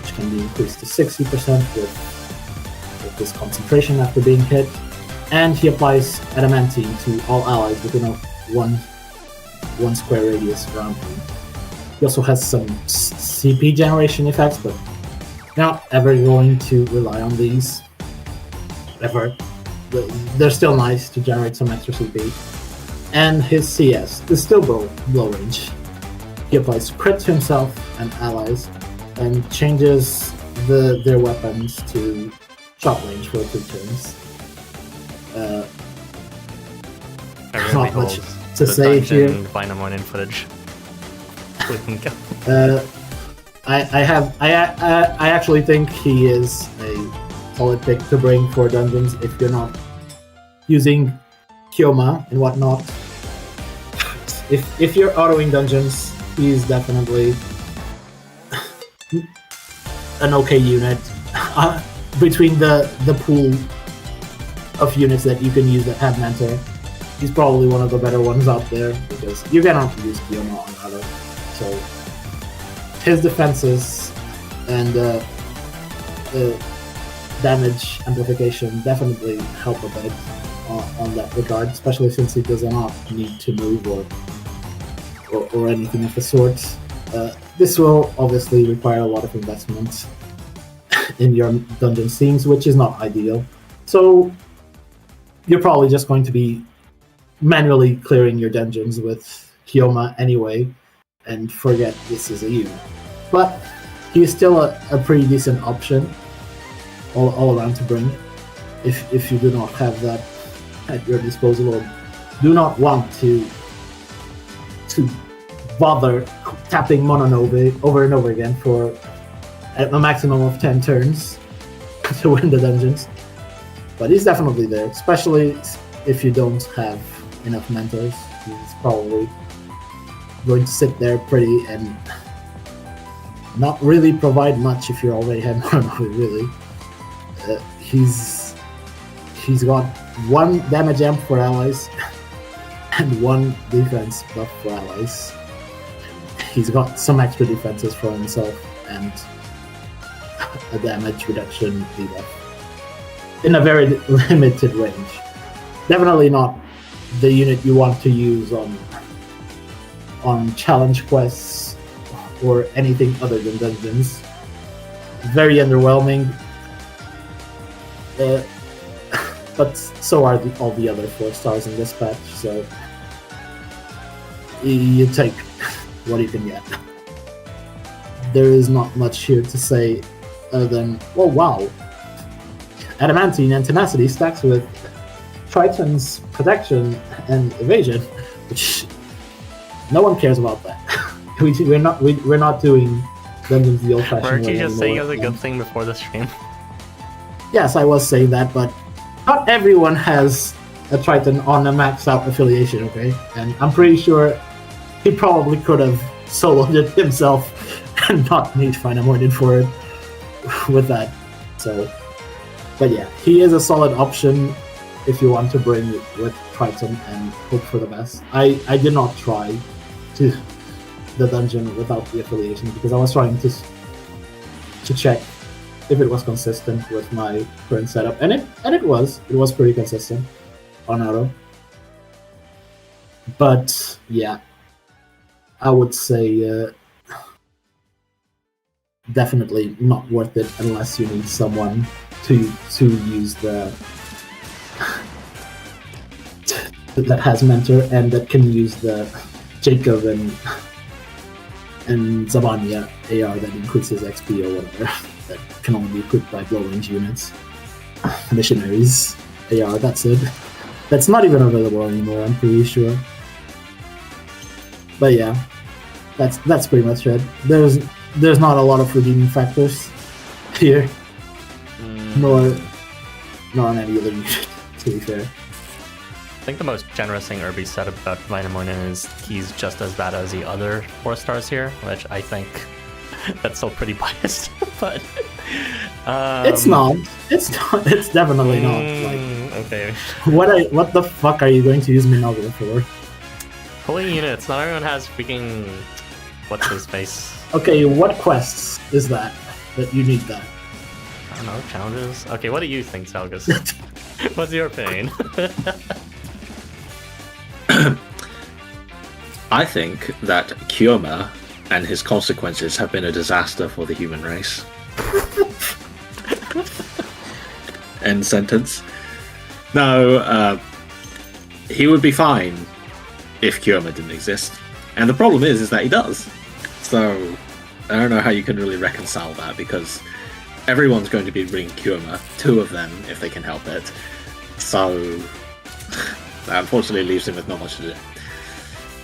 which can be increased to 60% with this concentration after being hit. And he applies Adamantine to all allies within a one square radius around him. He also has some CP generation effects, but not ever going to rely on these. Ever. They're still nice to generate some extra CP. And his CS is still low range. He applies crit to himself and allies, and changes their weapons to short range for 3 turns. Not much to say here. Vainamoinen footage. I actually think he is a solid pick to bring for dungeons if you're not using Kyoma and whatnot. If you're autoing dungeons, he's definitely an okay unit. Between the pool of units that you can use that have mentor, he's probably one of the better ones out there, because you cannot use Kyoma on other. So his defenses and damage amplification definitely help a bit on that regard, especially since he does not need to move or anything of the sort. This will obviously require a lot of investment in your dungeon scenes, which is not ideal. So you're probably just going to be manually clearing your dungeons with Kyoma anyway, and forget this is a unit. But he's still a pretty decent option all around to bring, if you do not have that at your disposal, or do not want to bother tapping Mononobe over and over again for a maximum of 10 turns to win the dungeons. But he's definitely there, especially if you don't have enough mentors. He's probably going to sit there pretty and not really provide much if you already have Mononobe, really. He's got 1 damage amp for allies and 1 defense buff for allies. He's got some extra defenses for himself and a damage reduction debuff in a very limited range. Definitely not the unit you want to use on challenge quests or anything other than dungeons. Very underwhelming. But so are all the other 4 stars in this patch, so you take what you can get. There is not much here to say other than, oh wow, Adamantine and Tenacity stacks with Triton's protection and evasion, which no one cares about that. We're not doing dungeons the old-fashioned way. Weren't you just saying it anymore. was a good thing before the stream? Yes, I was saying that, but not everyone has a Triton on a maxed out affiliation, okay? And I'm pretty sure he probably could have soloed it himself not need Vainamoinen for it with that. So, but yeah, he is a solid option if you want to bring it with Triton and hope for the best. I did not try to the dungeon without the affiliation because I was trying to check if it was consistent with my current setup, and it was pretty consistent on auto. But yeah, I would say definitely not worth it unless you need someone to use the that has mentor and that can use the Jacob and Zabanya AR that increases XP or whatever that can only be equipped by blow range units. Missionaries AR, that's it. That's not even available anymore, I'm pretty sure. But yeah, that's pretty much it. There's not a lot of redeeming factors here, nor on any other unit, to be fair. I think the most generous thing Erbie said about Vainamoinen is he's just as bad as the other 4 stars here, which I think that's still pretty biased. But it's not. It's definitely not. Like, okay. What the fuck are you going to use Mynoghra for? Pulling units. Not everyone has freaking what's his face. Okay, what quests is that you need that? I don't know, challenges. Okay, what do you think, Zalgus? What's your opinion? I think that Kyoma and his consequences have been a disaster for the human race. End sentence. No, he would be fine if Kyoma didn't exist. And the problem is that he does. So, I don't know how you can really reconcile that, because everyone's going to be bringing Kyoma, 2 of them, if they can help it. So, that unfortunately leaves him with not much to do.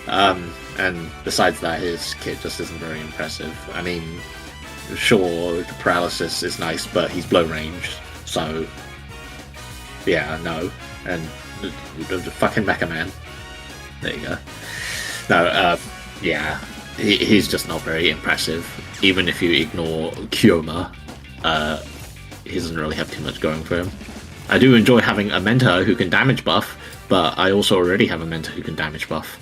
And besides that, his kit just isn't very impressive. I mean, sure, the paralysis is nice, but he's blow ranged, so yeah, no. And the fucking Mecha Man. There you go. No, yeah, he's just not very impressive. Even if you ignore Kyoma, he doesn't really have too much going for him. I do enjoy having a mentor who can damage buff, but I also already have a mentor who can damage buff.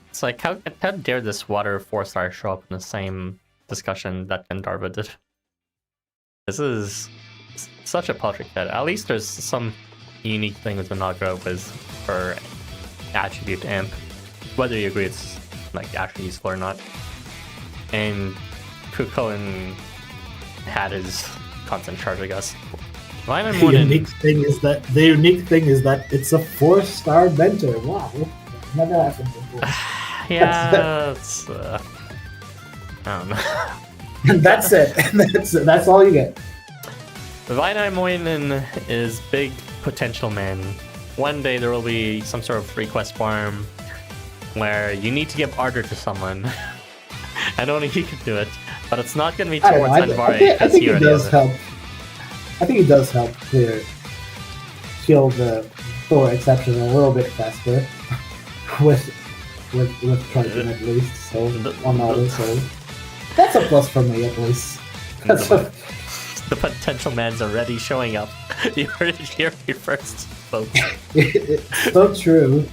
It's like, how dare this water 4-star show up in the same discussion that Gandharva did? This is such a paltry kit. At least there's some unique thing with Mynoghra with her attribute amp. Whether you agree it's like actually useful or not. And Chulainn had his constant charge, I guess. The unique thing is that it's a 4-star mentor. Wow. Never happened before. Yeah, it's, I don't know. And that's it. That's all you get. Vainamoinen is big potential man. One day there will be some sort of request farm where you need to give ardor to someone. And only he can do it. But it's not going to be towards Anvari because he already has it. I think it does help kill the Thor exception a little bit faster with Triton at least. So on auto, so that's a plus for me at least. The potential man's already showing up. You heard it here first, folks. It's so true.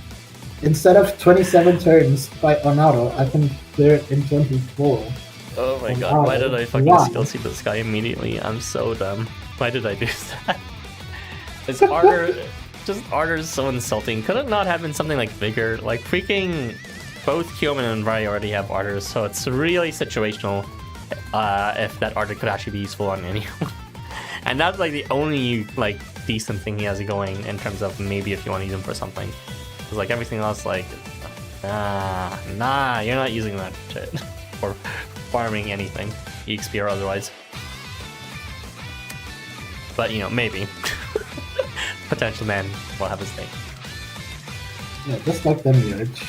Instead of 27 turns on auto, I can clear it in 24. Oh my god, why did I fucking still see this guy immediately? I'm so dumb. Why did I do that? Is Ardor is so insulting. Could it not have been something like Vigor? Like freaking both Kyoma and Rai already have Ardors, so it's really situational if that Ardor could actually be useful on anyone. And that's like the only like decent thing he has going in terms of maybe if you want to use him for something. Because like everything else, like nah, you're not using that shit for farming anything, EXP or otherwise. But you know, maybe. Potential man will have his day. Yeah, just like them urge.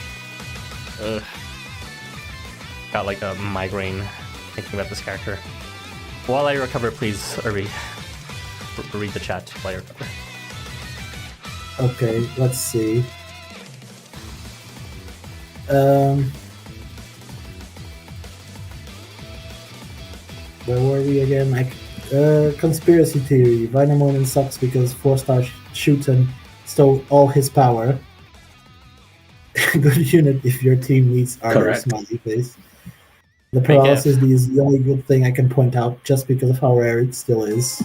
Got like a migraine thinking about this character. While I recover, please, Erbie, read the chat while I recover. Okay, let's see. Where were we again? Conspiracy theory. Vainamoinen sucks because 4-star Chulainn stole all his power. Good unit if your team needs armor. Correct. Smiley face. The paralysis D is the only good thing I can point out, just because of how rare it still is.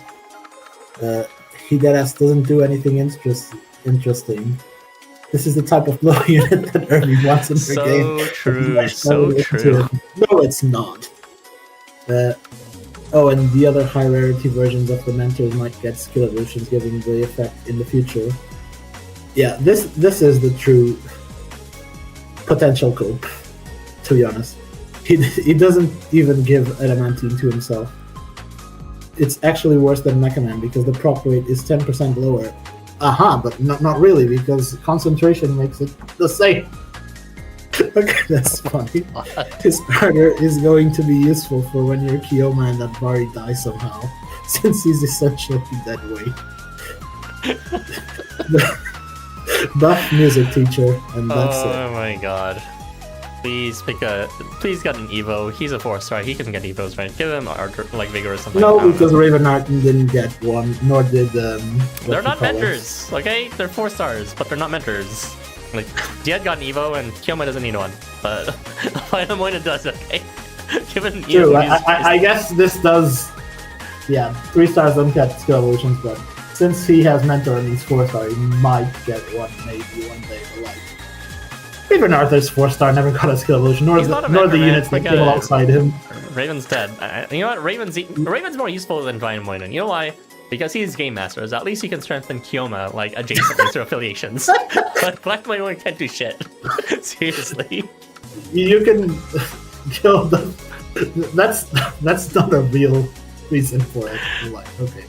He deadass doesn't do anything interesting. This is the type of blow unit that Erbie wants in her game. So true. No, it's not. And the other high rarity versions of the mentors might get skill evolutions, giving the effect in the future. Yeah, this is the true potential cope, to be honest. He doesn't even give adamantine to himself. It's actually worse than Mecha Man because the proc rate is 10% lower. But not really, because concentration makes it the same. Okay, that's funny. His starter is going to be useful for when your Kioma and that Bari die somehow, since he's essentially dead weight. Buff music teacher, and that's it. Oh my god. Please get an Evo. He's a 4-star. He can get Evos, right? Give him Vigor or something. No, because Raven Arton didn't get one, nor did they're not mentors, okay? They're 4-stars, but they're not mentors. Like, Diet got an Evo and Kioma doesn't need one, but Vainamoinen does, okay? Give it an Evo. True, I guess this does. Yeah, 3-stars don't get skill evolutions, but since he has mentor and he's 4-star, he might get one maybe one day. But like, even Arthur's 4-star never got a skill evolution, nor the units that came alongside him. Raven's dead. You know what? Raven's more useful than Vainamoinen. You know why? Because he's game masters. At least he can strengthen Kioma like adjacently through affiliations. But Vainamoinen can't do shit. Seriously. You can kill the. That's not a real reason for it. Like, okay.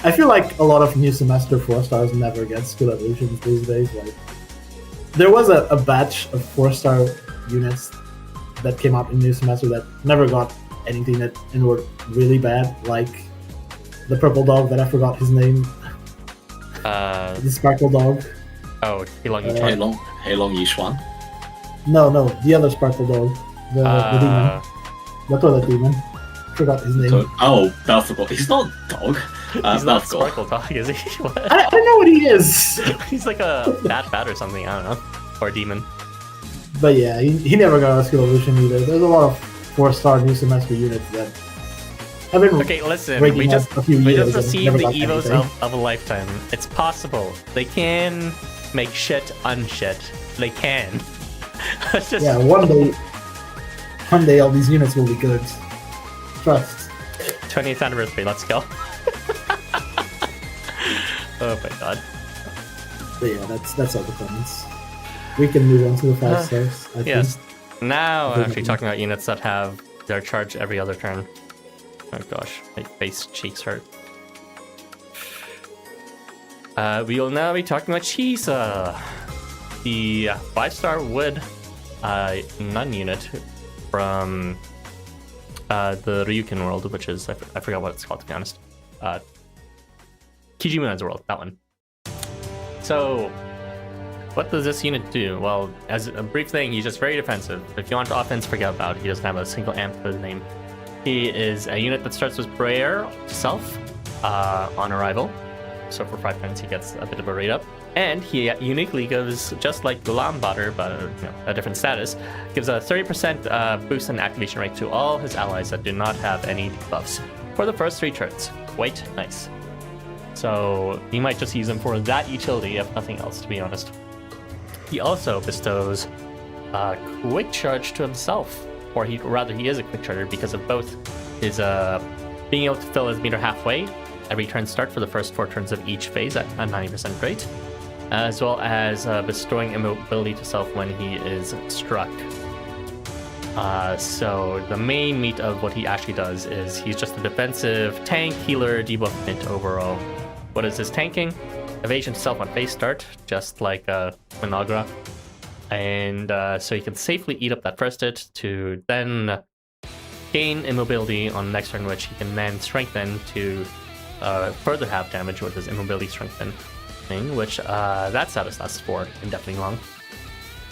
I feel like a lot of new semester 4-stars never get skill evolutions these days. Like, there was a batch of 4-star units that came out in new semester that never got anything and were really bad, like the purple dog that I forgot his name. The sparkle dog. Oh, Heilong Yishuan. No, the other sparkle dog. The demon. The toilet demon. Forgot his name. Balthagor. He's not a dog. He's not a sparkle dog, is he? What? I don't know what he is. He's like a bat or something, I don't know. Or a demon. But yeah, he never got a skill evolution either. There's a lot of 4-star new semester units that have been. Okay, listen. We just received the Evos of a lifetime. It's possible. They can make shit unshit. They can. Yeah, one day all these units will be good. Trust. 20th anniversary, let's go. Oh my god. But yeah, that's all the comments. We can move on to the 5-stars. Yes. Now I'm actually talking about units that have their charge every other turn. Oh gosh, my face cheeks hurt. We will now be talking about Shisa, the 5-star wood nun unit from the Ryukin world, which is I forgot what it's called, to be honest. Kijimunan's world, that one. So, what does this unit do? Well, as a brief thing, he's just very defensive. If you want offense, forget about it. He doesn't have a single amp to his name. He is a unit that starts with Prayer self on arrival. So for 5 turns, he gets a bit of a rate up. And he uniquely gives, just like Gulambader, but a different status, gives a 30% boost in activation rate to all his allies that do not have any debuffs for the first 3 turns. Quite nice. So you might just use him for that utility, if nothing else, to be honest. He also bestows Quick Charge to himself, or he is a Quick Charger because of both his being able to fill his meter halfway every turn start for the first 4 turns of each phase at a 90% rate, as well as bestowing immobility to self when he is struck. So the main meat of what he actually does is he's just a defensive tank, healer, debuff mint overall. What is his tanking? Evasion to self on phase start, just like Mynoghra. And so he can safely eat up that first hit to then gain immobility on the next turn, which he can then strengthen to further have damage with his immobility strengthening, which that status lasts for indefinitely long.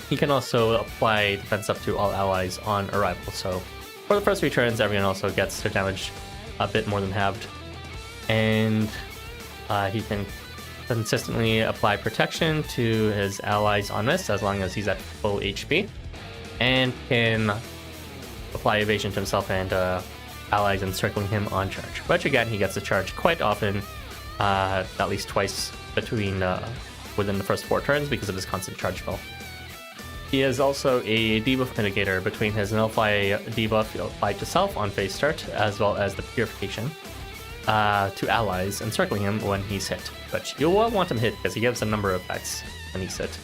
He can also apply defense up to all allies on arrival, so for the first 3 turns, everyone also gets their damage a bit more than halved. And he can consistently apply protection to his allies on miss as long as he's at full HP, and can apply evasion to himself and allies encircling him on charge. But again, he gets the charge quite often, at least twice within the first 4 turns because of his constant charge spell. He is also a debuff mitigator between his nullify debuff applied to self on phase start, as well as the purification to allies encircling him when he's hit. But you will want him hit because he gives a number of effects when he's hit,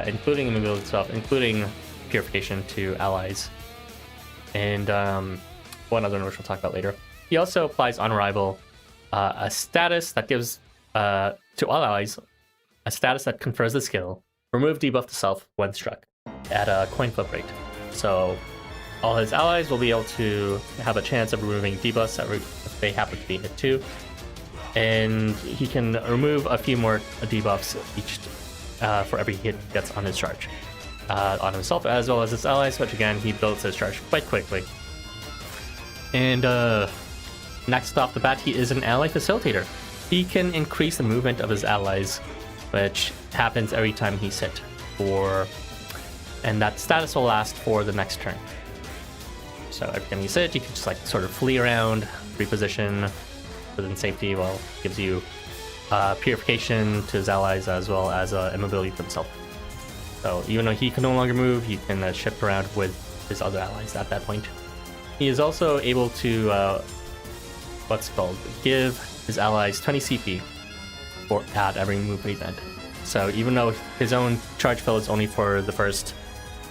including immobility itself, including purification to allies. And one other note we'll talk about later. He also applies on arrival a status that gives to all allies a status that confers the skill remove debuff to self when struck at a coin flip rate. So all his allies will be able to have a chance of removing debuffs if they happen to be hit too. And he can remove a few more debuffs each for every hit he gets on his charge. On himself as well as his allies, which again, he builds his charge quite quickly. And next off the bat, he is an ally facilitator. He can increase the movement of his allies, which happens every time he's hit, and that status will last for the next turn. So every time he's hit, you can just like sort of flee around, reposition within safety, while it gives you purification to his allies as well as immobility to himself. So even though he can no longer move, he can shift around with his other allies at that point. He is also able to give his allies 20 CP at every move phase end. So even though his own charge fill is only for the first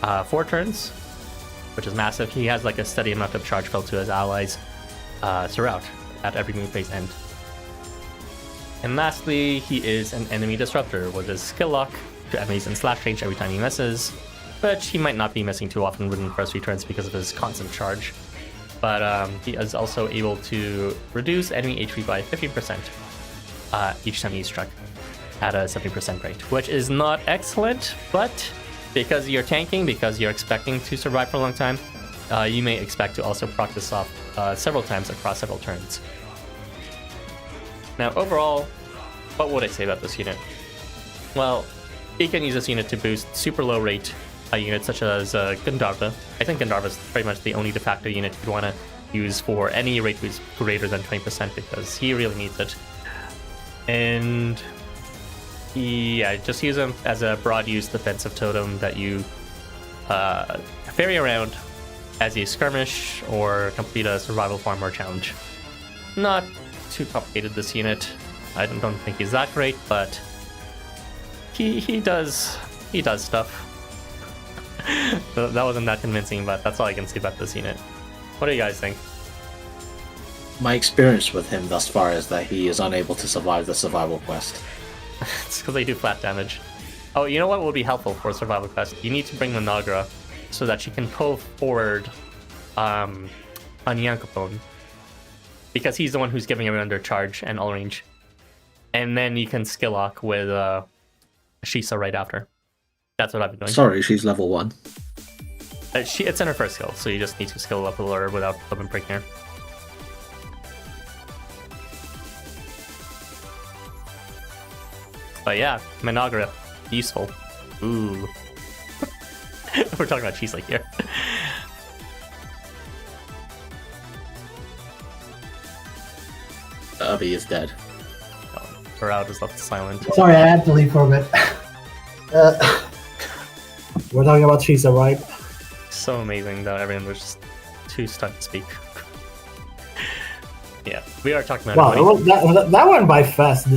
4 turns, which is massive, he has like a steady amount of charge fill to his allies throughout at every move phase end. And lastly, he is an enemy disruptor with his skill lock to enemies in slash range every time he misses, which he might not be missing too often within the first few turns because of his constant charge. But he is also able to reduce enemy HP by 15% each time he's struck at a 70% rate, which is not excellent, but because you're tanking, because you're expecting to survive for a long time, you may expect to also proc this off several times across several turns. Now, overall, what would I say about this unit? Well, you can use this unit to boost super low rate units such as Gandharva. I think Gandharva is pretty much the only de facto unit you'd want to use for any rate boost greater than 20% because he really needs it. And just use him as a broad use defensive totem that you ferry around as you skirmish or complete a survival farm or challenge. Not too complicated, this unit. I don't think he's that great, but he does stuff. That wasn't that convincing, but that's all I can say about this unit. What do you guys think? My experience with him thus far is that he is unable to survive the survival quest. It's because they do flat damage. Oh, you know what would be helpful for a survival quest? You need to bring Mynoghra so that she can pull forward on Yankopone, because he's the one who's giving everyone their charge and all range. And then you can skill lock with Shisa right after. That's what I've been doing. Sorry, she's level 1. It's in her first skill, so you just need to skill up her without even breaking her. But yeah, Mynoghra, useful. Ooh. We're talking about Shisa here. Erbie is dead. Barguest is left silent. Sorry, I had to leave for a bit. We're talking about Shisa, right? So amazing that everyone was just too stunned to speak. Yeah, we are talking about. Wow, that went by fast.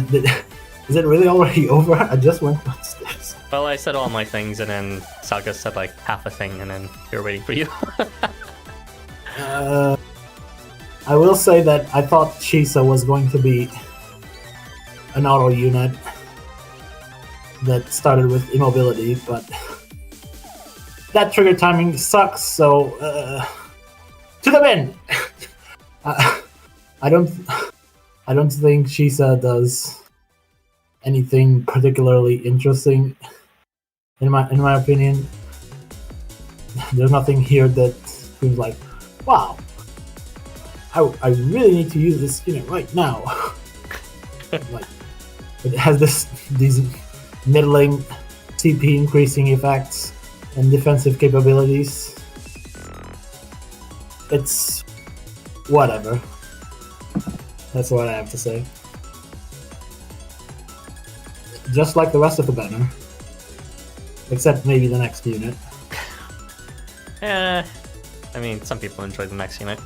Is it really already over? I just went downstairs. Well, I said all my things, and then Zalgus said like half a thing, and then we were waiting for you. I will say that I thought Shisa was going to be an auto unit that started with immobility, but that trigger timing sucks, so to the bin! I don't think Shisa does anything particularly interesting in my opinion. There's nothing here that seems like, wow, I really need to use this unit right now. Like, it has these middling CP increasing effects and defensive capabilities. It's whatever. That's what I have to say. Just like the rest of the banner. Except maybe the next unit. I mean, some people enjoy the next unit.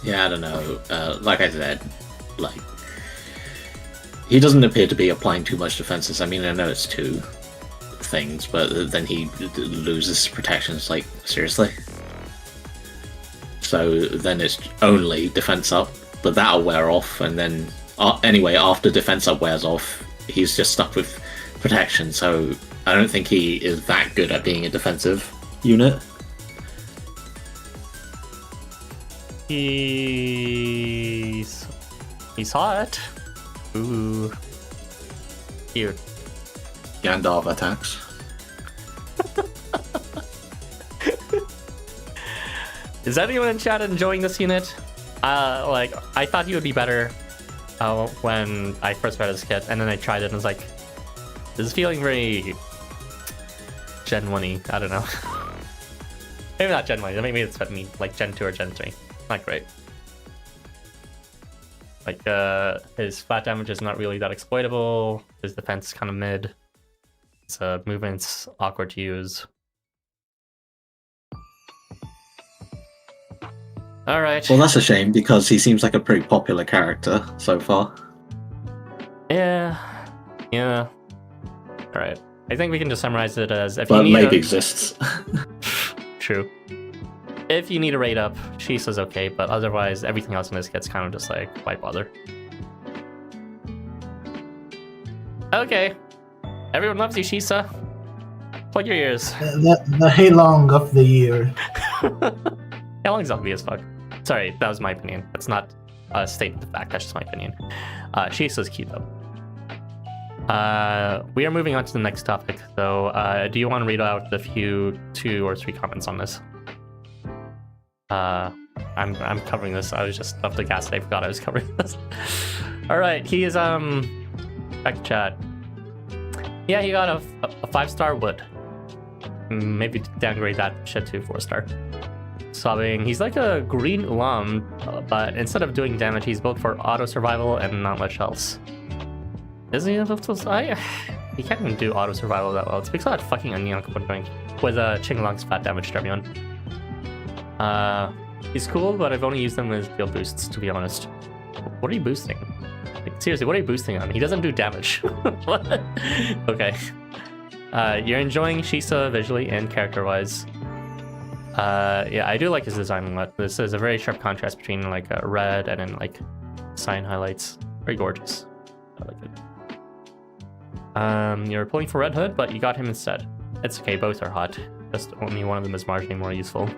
Yeah, I don't know. Like I said, like he doesn't appear to be applying too much defenses. I mean, I know it's 2 things, but then he loses protections. Like, seriously? So then it's only defense up, but that'll wear off, and then anyway, after defense up wears off, he's just stuck with protection. So I don't think he is that good at being a defensive unit. He's hot. Ooh, cute. Gandharva attacks. Is anyone in chat enjoying this unit? Like, I thought he would be better when I first read his kit, and then I tried it and was like, this is feeling very Gen 1-y. I don't know. Maybe not Gen 1, maybe it's like Gen 2 or Gen 3. Not great. Like, his flat damage is not really that exploitable. His defense is kind of mid. His movement's awkward to use. Alright. Well, that's a shame because he seems like a pretty popular character so far. Yeah. Alright. I think we can just summarize it as if But you need maybe exists. True. If you need a raid up, Shisa's okay, but otherwise everything else in this kit's kind of just like, why bother? Okay. Everyone loves you, Shisa. Plug your ears. The Heilong of the year. Heilong's obvious as fuck. Sorry, that was my opinion. That's not a statement of fact, that's just my opinion. Shisa's cute though. We are moving on to the next topic, though. Do you want to read out the few 2 or 3 comments on this? I'm covering this. I was just off the gas. I forgot I was covering this. All right, he is back to chat. Yeah, he got a 5-star wood. Maybe downgrade that shit to 4-star. Sobbing. He's like a green ulam, but instead of doing damage, he's built for auto survival and not much else. Isn't he built to? He can't even do auto survival that well. It's because of that fucking onion with Qinglong's flat damage to everyone. He's cool, but I've only used them with deal boosts, to be honest. What are you boosting? Like, seriously, what are you boosting on? He doesn't do damage. What? Okay. You're enjoying Shisa visually and character-wise. Yeah, I do like his design a lot. This is a very sharp contrast between like red and then like cyan highlights. Very gorgeous. I like it. You're pulling for Red Hood, but you got him instead. It's okay, both are hot. Just only one of them is marginally more useful.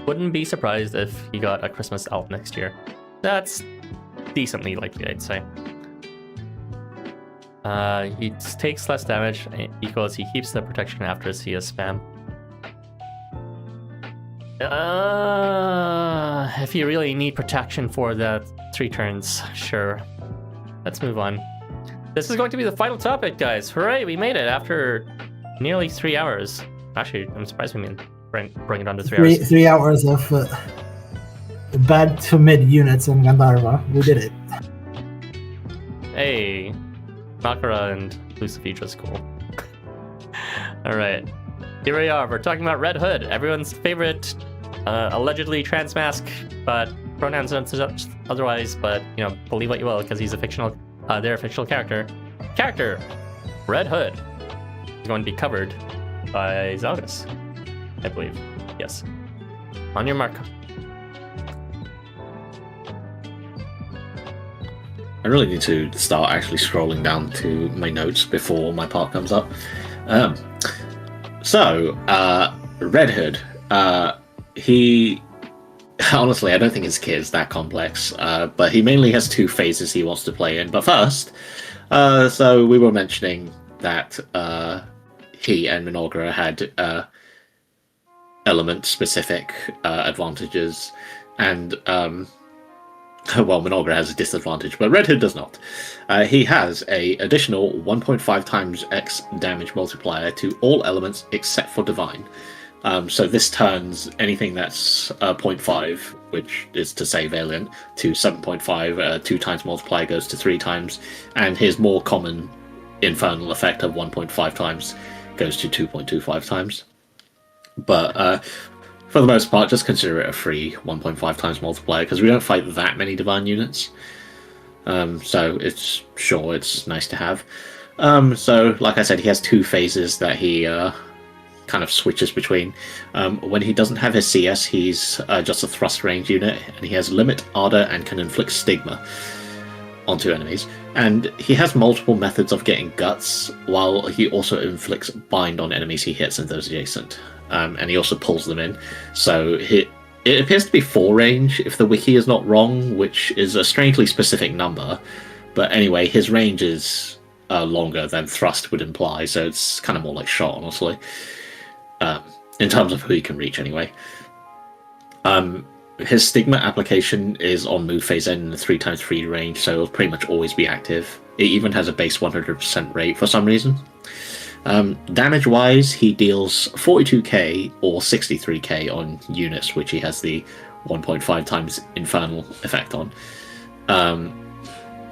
Wouldn't be surprised if he got a Christmas elf next year. That's decently likely, I'd say. He takes less damage equals he keeps the protection after CS spam. If you really need protection for the 3 turns, sure. Let's move on. This is going to be the final topic, guys. Hooray, we made it after nearly 3 hours. Actually, I'm surprised we bring it under 3 hours. 3 hours of bad to mid units in Gandharva. We did it. Hey, Makara and Lucifuge was cool. Alright, here we are. We're talking about Red Hood, everyone's favorite allegedly trans mask, but pronouns otherwise, but you know, believe what you will, because he's a fictional, they're a fictional character. Red Hood is going to be covered by Zalgus, I believe. Yes. On your mark. I really need to start actually scrolling down to my notes before my part comes up. Red Hood. He honestly, I don't think his kit is that complex, but he mainly has 2 phases he wants to play in. But first, so we were mentioning that he and Mynoghra had element-specific advantages, and well, Mynoghra has a disadvantage, but Red Hood does not. He has a additional 1.5 times X damage multiplier to all elements except for Divine. So this turns anything that's 0.5, which is to say Valiant, to 7.5. 2 times multiplier goes to 3 times, and his more common Infernal effect of 1.5 times goes to 2.25 times. But for the most part, just consider it a free 1.5 times multiplier, because we don't fight that many Divine units. So it's nice to have. So, like I said, he has 2 phases that he kind of switches between. When he doesn't have his CS, he's just a thrust range unit, and he has limit, ardor, and can inflict stigma onto enemies. And he has multiple methods of getting guts, while he also inflicts bind on enemies he hits and those adjacent. And he also pulls them in. So it appears to be 4 range, if the wiki is not wrong, which is a strangely specific number. But anyway, his range is longer than thrust would imply, so it's kind of more like shot, honestly. In terms of who he can reach, anyway. His Stigma application is on move phase end in the 3x3 range, so it'll pretty much always be active. It even has a base 100% rate for some reason. Damage-wise, he deals 42k or 63k on units, which he has the 1.5 times Infernal effect on.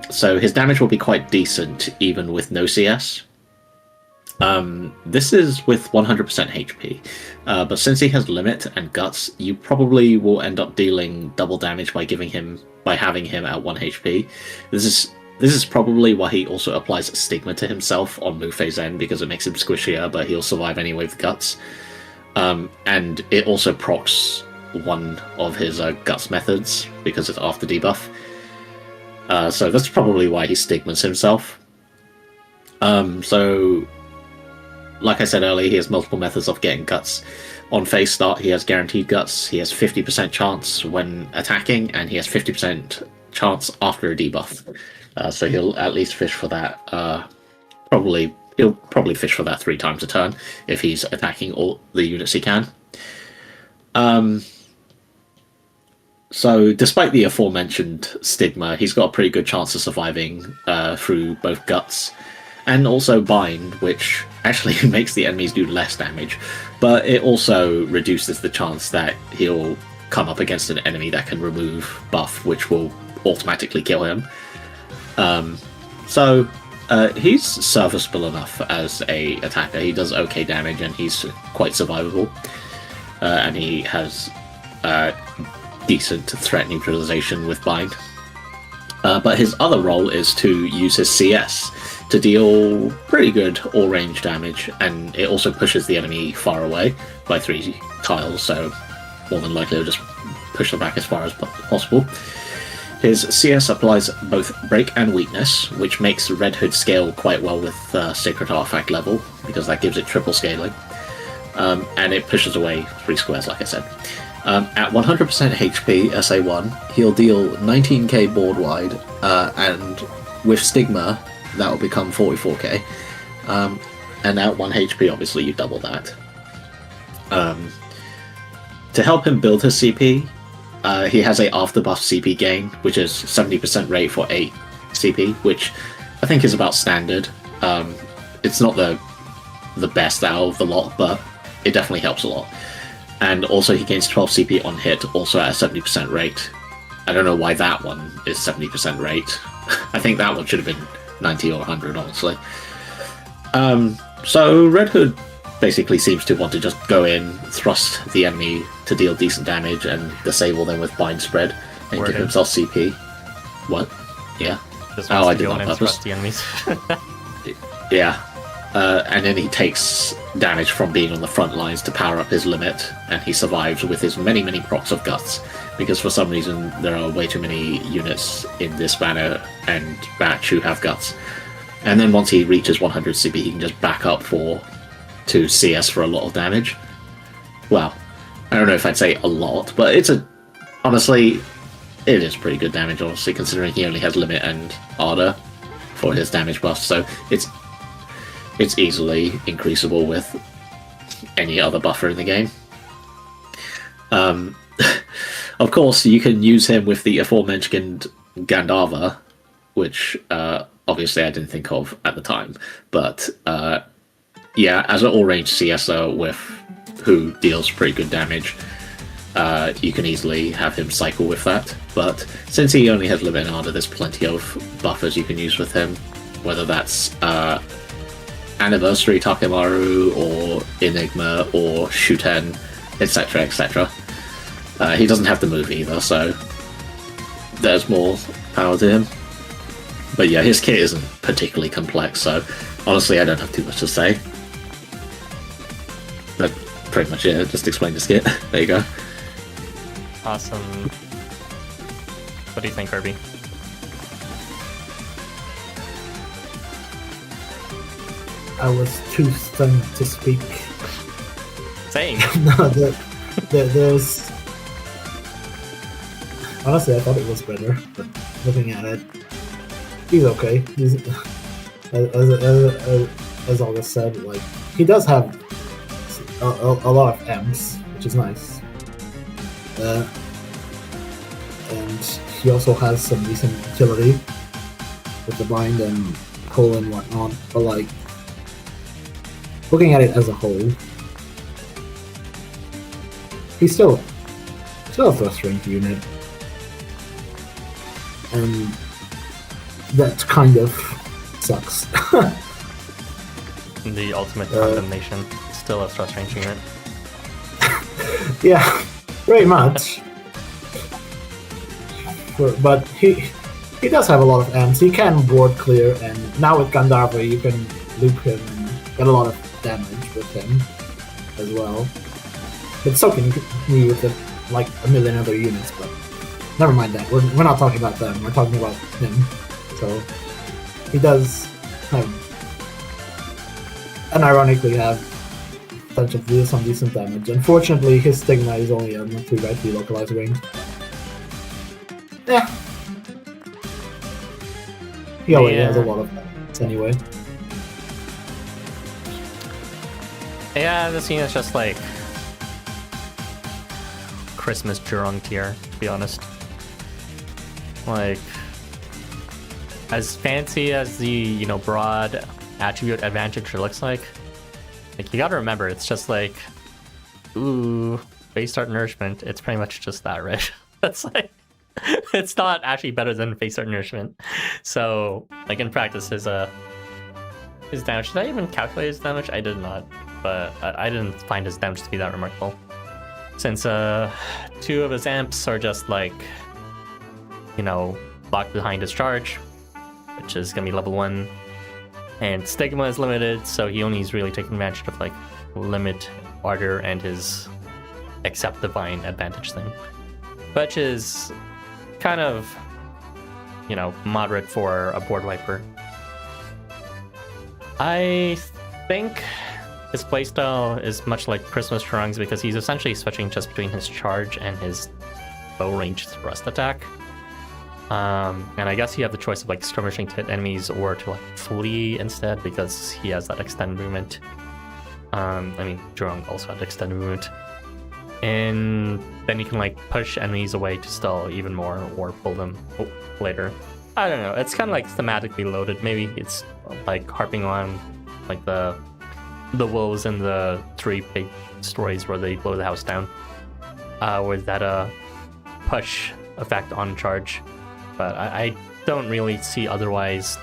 So his damage will be quite decent, even with no CS. This is with 100% HP, but since he has limit and guts, you probably will end up dealing double damage by having him at 1 HP. This is probably why he also applies Stigma to himself on move phase end, because it makes him squishier, but he'll survive anyway with guts. And it also procs one of his guts methods, because it's after debuff. So that's probably why he stigmas himself. So, like I said earlier, he has multiple methods of getting guts. On phase start, he has guaranteed guts. He has 50% chance when attacking, and he has 50% chance after a debuff. So he'll at least fish for that. He'll probably fish for that 3 times a turn if he's attacking all the units he can. So despite the aforementioned stigma, he's got a pretty good chance of surviving through both guts and also bind, which actually makes the enemies do less damage, but it also reduces the chance that he'll come up against an enemy that can remove buff, which will automatically kill him. So he's serviceable enough as a attacker. He does okay damage, and he's quite survivable. And he has decent threat neutralization with bind. But his other role is to use his CS to deal pretty good all-range damage, and it also pushes the enemy far away by 3 tiles, so more than likely it'll just push them back as far as possible. His CS applies both Break and Weakness, which makes Red Hood scale quite well with Sacred Artifact level, because that gives it triple scaling. And it pushes away 3 squares, like I said. At 100% HP, SA1, he'll deal 19k board wide, and with Stigma, that will become 44k. And at 1 HP, obviously, you double that. To help him build his CP, he has a afterbuff CP gain, which is 70% rate for 8 CP, which I think is about standard. It's not the best out of the lot, but it definitely helps a lot. And also he gains 12 CP on hit, also at a 70% rate. I don't know why that one is 70% rate. I think that one should have been 90 or 100, honestly. So Red Hood basically seems to want to just go in, thrust the enemy to deal decent damage, and disable them with bind spread, and give himself CP. What? Yeah. I did on purpose. The enemies. Yeah. And then he takes damage from being on the front lines to power up his limit, and he survives with his many procs of guts, because for some reason there are way too many units in this banner and batch who have guts. And then once he reaches 100 CP, he can just back up to CS for a lot of damage. Well, I don't know if I'd say a lot, but honestly, it is pretty good damage, honestly, considering he only has limit and ardor for his damage buff, so it's easily increasable with any other buffer in the game. Of course, you can use him with the aforementioned Gandharva, which obviously I didn't think of at the time. But yeah, as an all-range CSO who deals pretty good damage, you can easily have him cycle with that. But since he only has limited armor, there's plenty of buffers you can use with him, whether that's Anniversary Takemaru or Enigma or Shuten, etc., etc. He doesn't have the move either, so there's more power to him. But yeah, his kit isn't particularly complex, so honestly I don't have too much to say. But pretty much it, just explain his kit. There you go. Awesome. What do you think, Erbie? I was too stunned to speak. Same. No, there's... Honestly, I thought it was better, but looking at it, he's okay. He's, as Zalgus said, like, he does have a lot of M's, which is nice. And he also has some decent utility with the bind and pull and whatnot, but like, looking at it as a whole, he's still a thrust range unit. And that kind of sucks. The ultimate condemnation. Still a thrust range unit. Yeah, very much. But he does have a lot of amps. He can board clear, and now with Gandharva you can loop him and get a lot of damage with him as well. But so can you with like a million other units, but never mind that. We're not talking about them. We're talking about him. So he does have, unironically have potential to do some decent damage. Unfortunately, his stigma is only on the 3x3 localized range. Yeah. He already has a lot of damage anyway. Yeah, this unit's just like Christmas Jurong tier, to be honest. Like, as fancy as the, broad attribute advantage looks like you gotta remember, it's just like, ooh, base start nourishment. It's pretty much just that, right? That's like, it's not actually better than base start nourishment. So, like, in practice, his damage, did I even calculate his damage? I did not, but I didn't find his damage to be that remarkable. Since two of his amps are just like, locked behind his charge, which is gonna be level 1, and Stigma is limited, so he only is really taking advantage of like limit Ardor and his accept divine advantage thing, which is kind of moderate for a board wiper. I think his playstyle is much like Christmas Trunks because he's essentially switching just between his charge and his low range thrust attack. And I guess you have the choice of like skirmishing to hit enemies or to like flee instead because he has that extended movement. Jurong also had extended movement. And then you can like push enemies away to stall even more or pull them later. I don't know, it's kind of like thematically loaded. Maybe it's like harping on like the wolves in the 3 big stories where they blow the house down. With that push effect on charge. But I don't really see otherwise,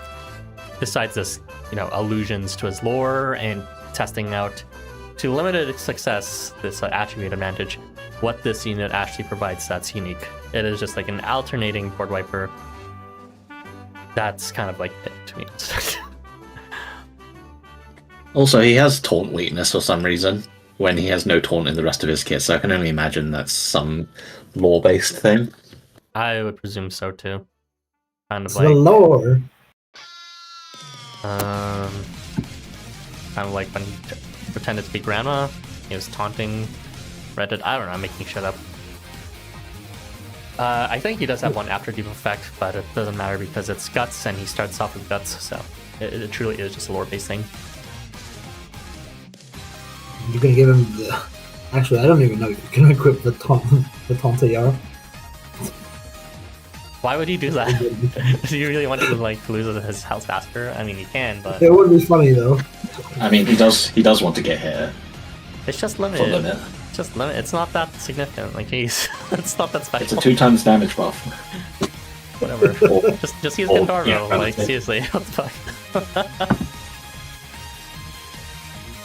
besides this, allusions to his lore and testing out to limited success this attribute advantage, what this unit actually provides that's unique. It is just like an alternating board wiper. That's kind of like it to me. Also, he has taunt weakness for some reason when he has no taunt in the rest of his kit, so I can only imagine that's some lore-based thing. I would presume so too. Kind of It's like the lore. kind of like when he pretended to be grandma, he was taunting Reddit. I don't know, I'm making shit up. I think he does have one after debuff effect, but it doesn't matter because it's guts and he starts off with guts, so it truly is just a lore-based thing. You can give him Actually, I don't even know if you can equip the Tontaillard. Why would he do that? Do you really want him to like lose his house faster? I mean, you can, but It would be funny though. I mean, he does want to get here. it's just Full limited. limit. It's just limit. It's not that significant. Like, jeez, it's not that It's special. a 2 times damage buff. Whatever. Or- just use or- Gandharva. yeah, like, okay. seriously, what's fine?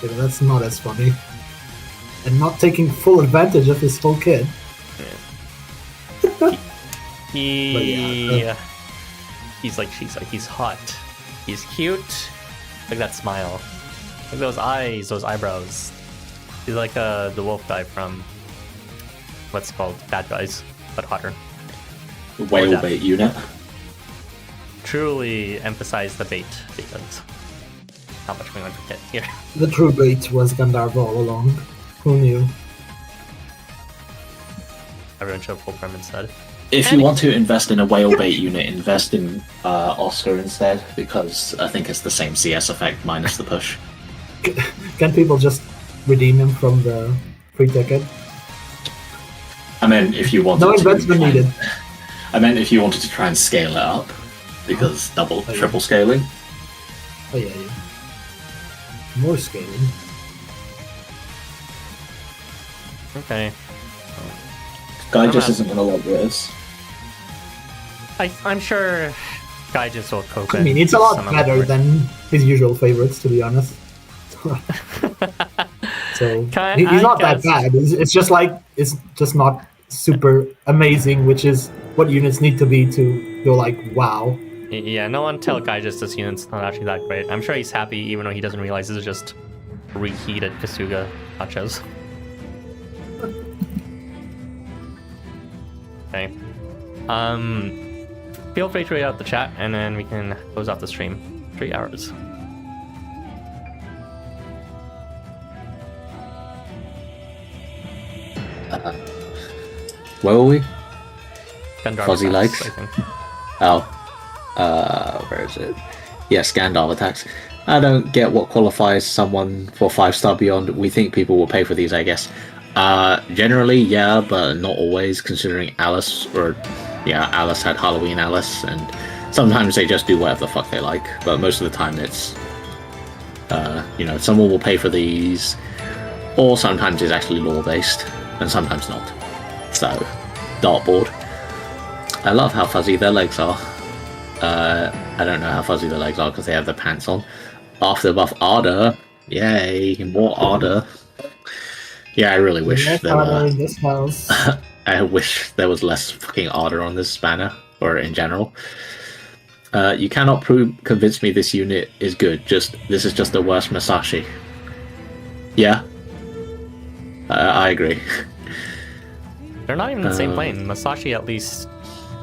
Yeah, that's not as funny. And not taking full advantage of his whole kit. He, he's like Shisa. He's hot. He's cute. Look at that smile. Look at those eyes, those eyebrows. He's like the wolf guy from what's called Bad Guys, but hotter. Whale death. bait unit. Truly emphasize the bait because how much we want to get here. The true bait was Gandharva all along. Who knew? Everyone should have full prem instead. If you want to invest in a whale bait unit, invest in Oscar instead, because I think it's the same CS effect minus the push. Can people just redeem him from the free ticket? I mean, if you wanted No to investment try- needed. I meant if you wanted to try and scale it up, because triple scaling. Oh yeah. More scaling. Okay. Guy I'm just not- isn't gonna love this. I'm sure Guy just will cope. I mean, it's a lot better than his usual favorites, to be honest. So he's not that bad. It's just like it's just not super amazing, which is what units need to be to go like wow. Yeah, no one tell Guy just this unit's not actually that great. I'm sure he's happy, even though he doesn't realize this is just reheated Kasuga nachos. Okay. Feel free to read out the chat, and then we can close off the stream. 3 hours. Where were we? Gandharva Fuzzy attacks, legs? I think. Oh. Where is it? Yes, Gandalf attacks. I don't get what qualifies someone for 5-star beyond. We think people will pay for these, I guess. Generally, yeah, but not always, considering Alice had Halloween Alice, and sometimes they just do whatever the fuck they like, but most of the time it's, someone will pay for these, or sometimes it's actually lore-based, and sometimes not. So, dartboard. I love how fuzzy their legs are. I don't know how fuzzy their legs are because they have their pants on. After buff Ardor, yay, more Ardor. Yeah, I really wish there were. In this house. I wish there was less fucking Ardor on this banner, or in general. You cannot convince me this unit is good. This is just the worst Masashi. Yeah, I agree. They're not even in the same plane. Masashi at least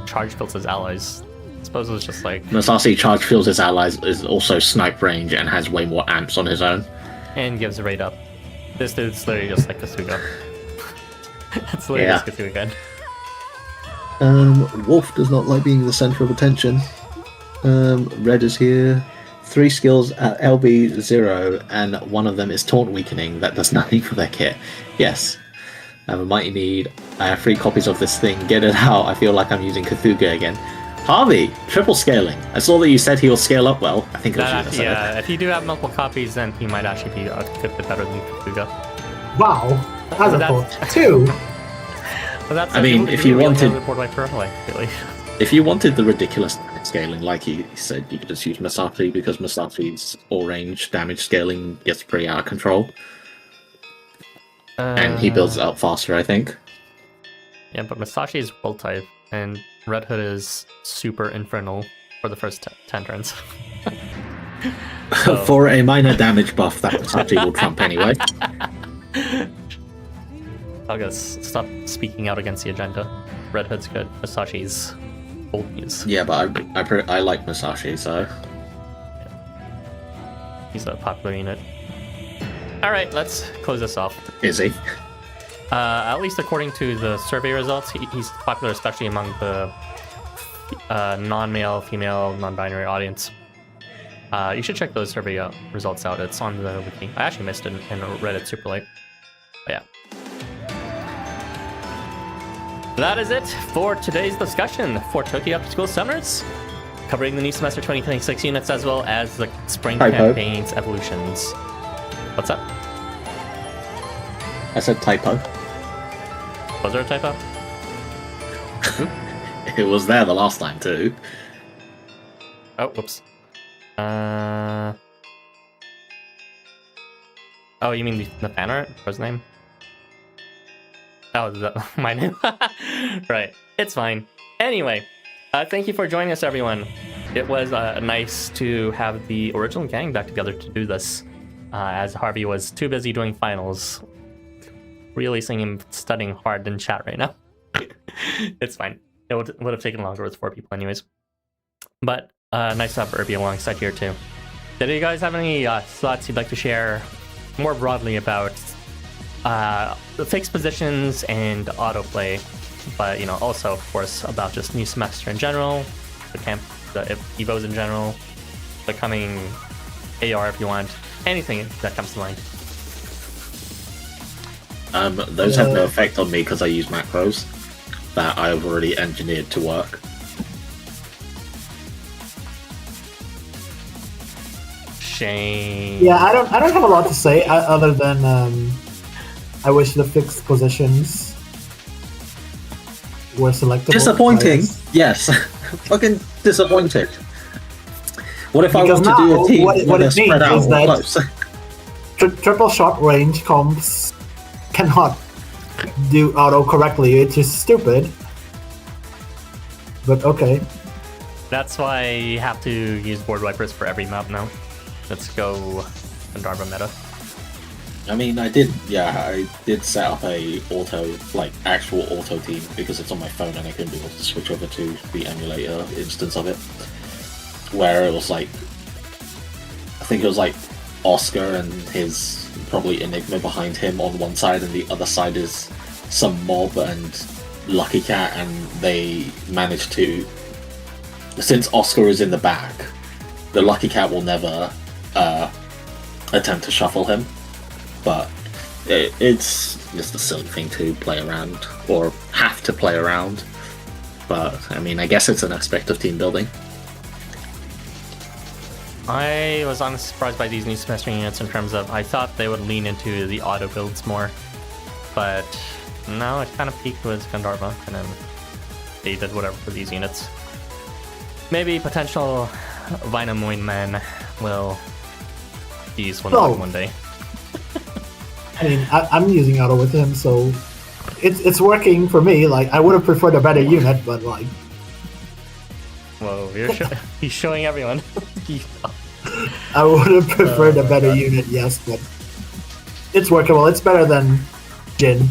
charge fills his allies. I suppose it was just like... Masashi charge fills his allies, is also snipe range, and has way more amps on his own. And gives a rate up. This dude's literally just like Kasuga. It's literally just Kasuga again. Wolf does not like being the center of attention. Red is here. 3 skills at LB 0, and one of them is taunt weakening. That does nothing for their kit. Yes. I have a mighty need. I have 3 copies of this thing. Get it out. I feel like I'm using Cthulhu again. Harvey, triple scaling. I saw that you said he will scale up well. I think it was you that said it. Yeah, if you do have multiple copies, then he might actually be a good bit better than Kasuga. Wow, has a thought. 2. But that's I mean, if you wanted... really. If you wanted the ridiculous scaling, like he said, you could just use Masashi, because Masashi's all-range damage scaling gets pretty out of control. And he builds it up faster, I think. Yeah, but Masashi is World type, and Red Hood is super infernal for the first 10 turns. So... For a minor damage buff, that Masashi will trump anyway. Zalgus, stop speaking out against the agenda. Red Hood's good. Masashi's old news. Yeah, but I like Masashi, so... Yeah. He's a popular unit. Alright, let's close this off. Is he? At least according to the survey results, he's popular especially among the non-male, female, non-binary audience. You should check those survey results out. It's on the wiki. I actually missed it and read it super late. But yeah. That is it for today's discussion for Tokyo After School Summers, covering the new semester 2026 units as well as the spring campaign's evolutions. What's up? I said typo. Was there a typo? It was there the last time too. Oh, whoops. Oh, you mean the fan art? What's his name? Oh, is that my name? Right. It's fine. Anyway, thank you for joining us, everyone. It was nice to have the original gang back together to do this, as Harvey was too busy doing finals. Really seeing him studying hard in chat right now. It's fine. It would have taken longer with 4 people anyways. But nice to have Erbie alongside here too. Did you guys have any thoughts you'd like to share more broadly about the fixed positions and autoplay, but also of course about just new semester in general, the evos in general, the coming AR if you want, anything that comes to mind. Those have no effect on me because I use macros that I've already engineered to work. Shame. Yeah, I don't have a lot to say other than I wish the fixed positions were selectable. Disappointing. Yes. Fucking disappointing. What if Because I want to do a team what they're it spread means out is more that close? triple shot range comps cannot do auto correctly. It's just stupid. But okay. That's why you have to use board wipers for every map now. Let's go Gandharva meta. I mean, I did set up a actual auto team because it's on my phone and I couldn't be able to switch over to the emulator instance of it. Where it was I think it was Oscar and his probably Enigma behind him on one side, and the other side is some mob and Lucky Cat, and they managed to, since Oscar is in the back, the Lucky Cat will never attempt to shuffle him. But it's just a silly thing to play around, or have to play around. But, I mean, I guess it's an aspect of team building. I was honestly surprised by these new semester units in terms of, I thought they would lean into the auto builds more. But no, it kind of peaked with Gandharva, and then they did whatever for these units. Maybe potential Vainamoinen will use one day. I mean, I'm using auto with him, so it's working for me. I would have preferred a better unit, but Whoa, he's showing everyone. I would have preferred a better unit, yes, but it's workable. It's better than Jin.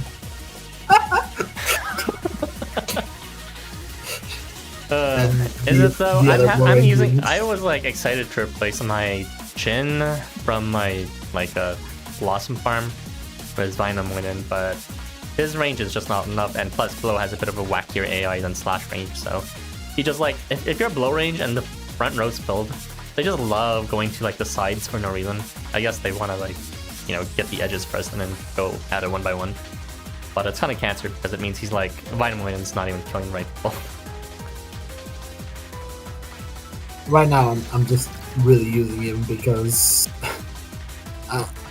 Is it though? I'm using. I was excited to replace my Jin from my Blossom farm with Vainamoinen, but his range is just not enough, and plus Blow has a bit of a wackier AI than Slash range, so he just if you're Blow range and the front row's filled, they just love going to the sides for no reason. I guess they want to get the edges first and then go at it one by one. But it's kind of cancer because it means he's Vainamoinen's not even killing right people. Right now, I'm just really using him because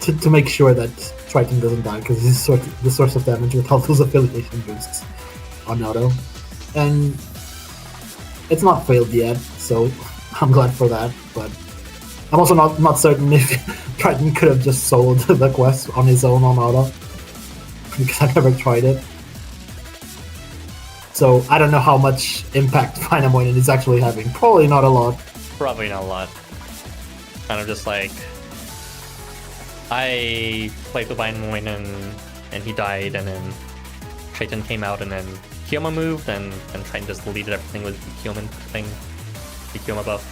to make sure that Triton doesn't die, because he's the source of damage with all those affiliation boosts on auto, and it's not failed yet, so I'm glad for that. But I'm also not certain if Triton could have just sold the quest on his own on auto, because I've never tried it. So I don't know how much impact Vainamoinen is actually having. Probably not a lot. Probably not a lot. Kind of just I played the Vainamoinen and he died, and then Triton came out, and then Kyoma moved, and Triton just deleted everything with the Kyoma buff.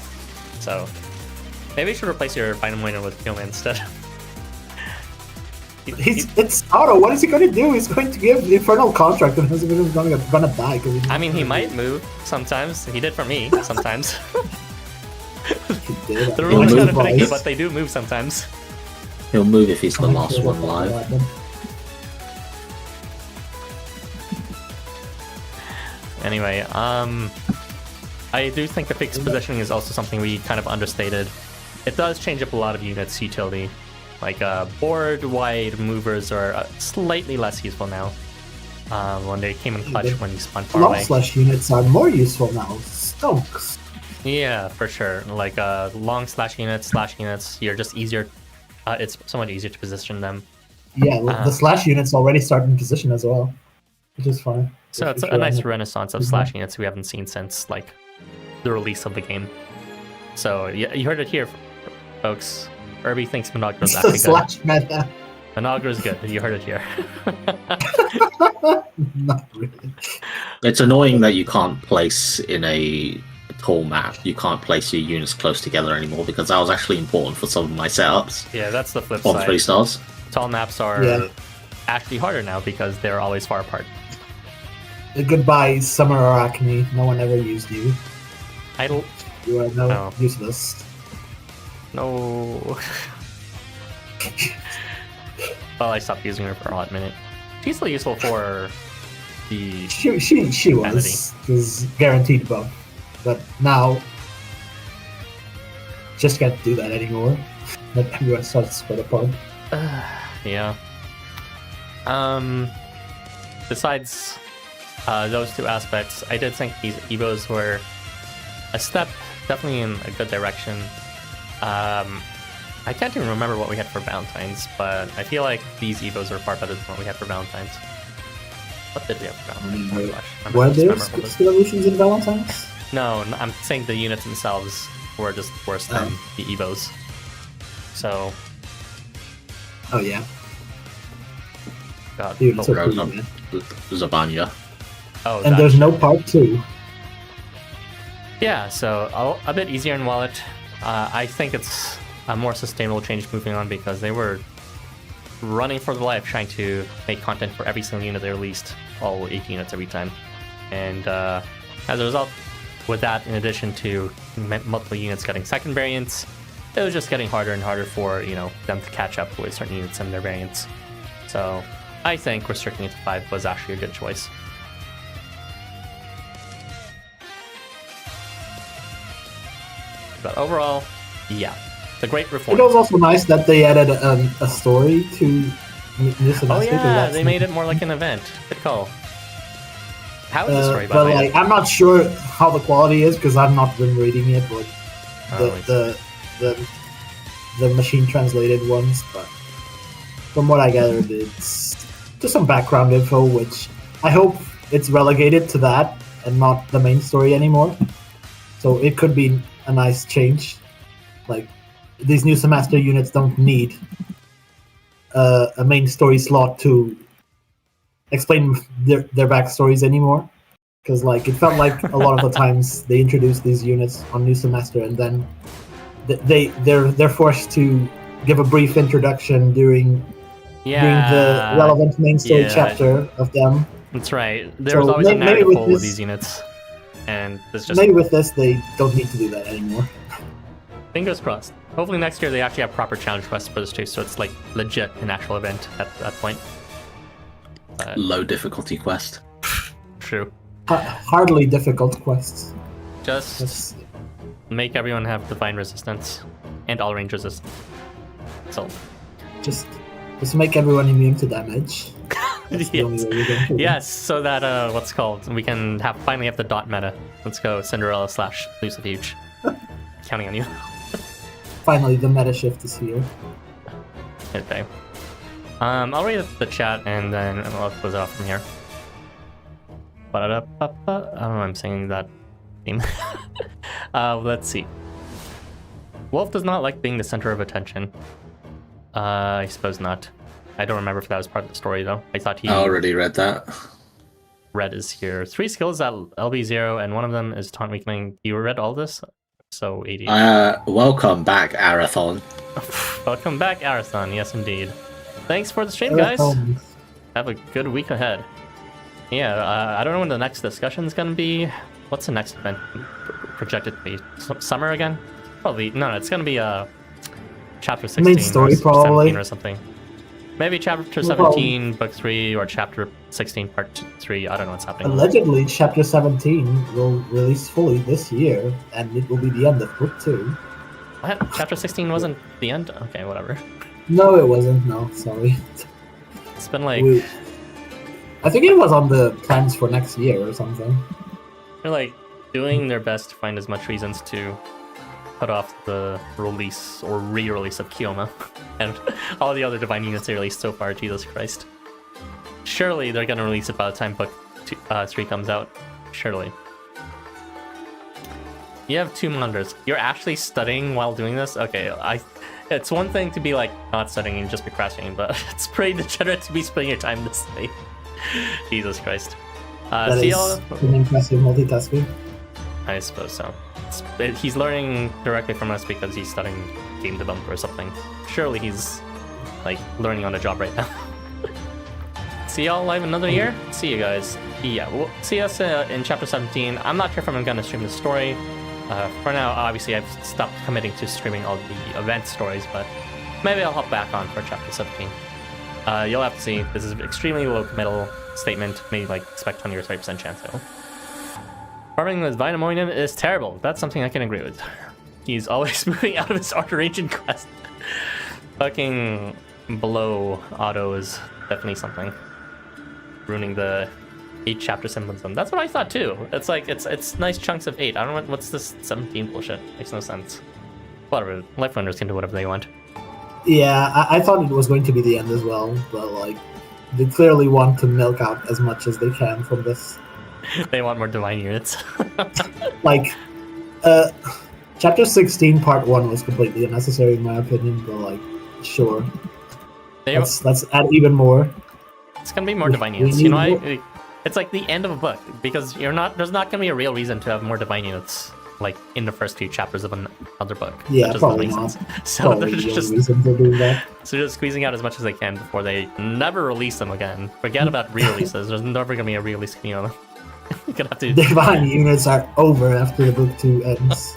So maybe you should replace your Vainamoinen with Kyoma instead. It's auto. What is he going to do? He's going to give the Infernal Contract, and he's going to die. I mean, he might move sometimes. He did for me sometimes. The rules are kind of finicky, but they do move sometimes. He'll move if he's the last one live. Anyway, I do think the fixed positioning is also something we kind of understated. It does change up a lot of units' utility. Like board-wide movers are slightly less useful now. When they came in clutch when you spun far away. Long slash units are more useful now. Stonks. Yeah, for sure. Like long slash units, you're just easier. It's somewhat easier to position them. Yeah, the slash units already start in position as well, which is fine. So it's a nice renaissance of slash units we haven't seen since like the release of the game. So yeah, you heard it here, folks. Erbie thinks Mynoghra's actually good. Slash meta. Mynoghra's good. You heard it here. Not really. It's annoying that you can't place in a tall map. You can't place your units close together anymore because that was actually important for some of my setups. Yeah, that's the flip on side. 3 stars. Tall maps are actually harder now because they're always far apart. Goodbye, Summer Arachne. No one ever used you. Idle. You are useless. No. Well, I stopped using her for a hot minute. She's still useful for the. She was guaranteed buff, but now just can't do that anymore. That everyone starts to spread apart. Yeah. Besides those two aspects, I did think these Evos were a step definitely in a good direction. I can't even remember what we had for Valentine's, but I feel like these Evos are far better than what we had for Valentine's. What did we have for Valentine's? Oh, gosh. Were there solutions in Valentine's? No, I'm saying the units themselves were just worse than the Evos. So. Oh, yeah. God. Dude, Zabanya. Oh, and there's no part 2. Yeah, so a bit easier in Wallet. I think it's a more sustainable change moving on because they were running for their life trying to make content for every single unit they released, all 8 units every time. And as a result, with that, in addition to multiple units getting second variants, it was just getting harder and harder for them to catch up with certain units and their variants. So I think restricting it to 5 was actually a good choice. But overall, yeah, the great reform. It was also nice that they added a story to this semester. Oh yeah, they made it more like an event. Good call. How is the story, by the way? Like, I'm not sure how the quality is because I've not been reading it, but the machine translated ones. But from what I gathered, it's just some background info, which I hope it's relegated to that and not the main story anymore. So it could be a nice change. Like, these new semester units don't need a main story slot to explain their backstories anymore, because like it felt like a lot of the times they introduced these units on new semester and then they're forced to give a brief introduction during the relevant main story chapter of them. That's right. There was always a narrative hole with these units, and it's just maybe with this they don't need to do that anymore. Fingers crossed. Hopefully next year they actually have proper challenge quests for this too, so it's like legit an actual event at that point. Low difficulty quest. True. Hardly difficult quests. Just make everyone have divine resistance and all range resistance. So just make everyone immune to damage. Yes, so that we can finally have the dot meta. Let's go, Cinderella / Lucifuge. Counting on you. Finally, the meta shift is here. Okay. I'll read the chat and then I'll close it off from here. I don't know why I'm saying that theme. Let's see. Wolf does not like being the center of attention. I suppose not. I don't remember if that was part of the story though. I thought he already read that. Red is here. 3 skills at LB0 and one of them is taunt weakening. You read all this? So 80. Welcome back, Arathun. Welcome back, Arathun. Yes, indeed. Thanks for the stream, guys. Have a good week ahead. Yeah, I don't know when the next discussion is gonna be. What's the next event projected to be? Summer again? Probably. No, it's gonna be chapter 16 main story, or probably. 17 or something. Maybe chapter No 17, book 3, or chapter 16, part 3. I don't know what's happening. Allegedly, chapter 17 will release fully this year, and it will be the end of book 2. What? Chapter 16 wasn't the end? Okay, whatever. No, it wasn't. No, sorry. It's been like... I think it was on the plans for next year or something. They're like doing their best to find as much reasons to put off the release or re-release of Kioma and all the other divine units they released so far. Jesus Christ! Surely they're gonna release it by the time book 3 comes out. Surely. You have 2 monitors. You're actually studying while doing this? Okay, it's one thing to be like not studying and just procrastinating, but it's pretty degenerate to be spending your time this way. Jesus Christ. That see is y'all. an impressive multitasking. I suppose so. He's learning directly from us because he's studying game development or something. Surely he's like learning on the job right now. See y'all live another year? See you guys. Yeah, we'll see us in chapter 17. I'm not sure if I'm gonna stream the story. For now, obviously I've stopped committing to streaming all the event stories, but maybe I'll hop back on for chapter 17. You'll have to see. This is extremely low committal statement. Maybe like expect 20 or 30% chance though. Farming with Vainamoinen is terrible. That's something I can agree with. He's always moving out of his art range in quest. Fucking below auto is definitely something. Ruining the 8 chapter symbolism. That's what I thought too. It's like it's nice chunks of 8. I don't know what's this 17 bullshit. Makes no sense. Whatever. Life runners can do whatever they want. Yeah, I thought it was going to be the end as well, but like they clearly want to milk out as much as they can from this. They want more divine units. Like, chapter 16, part 1 was completely unnecessary in my opinion, but like, sure. Let's add even more. It's gonna be more divine units. You know, it's like the end of a book because there's not gonna be a real reason to have more divine units like in the first few chapters of another book. Yeah, probably not. So they're just doing that. So just squeezing out as much as they can before they never release them again. Forget about re-releases. There's never gonna be a re-release of them. You're gonna have to. Divine units are over after the book 2 ends.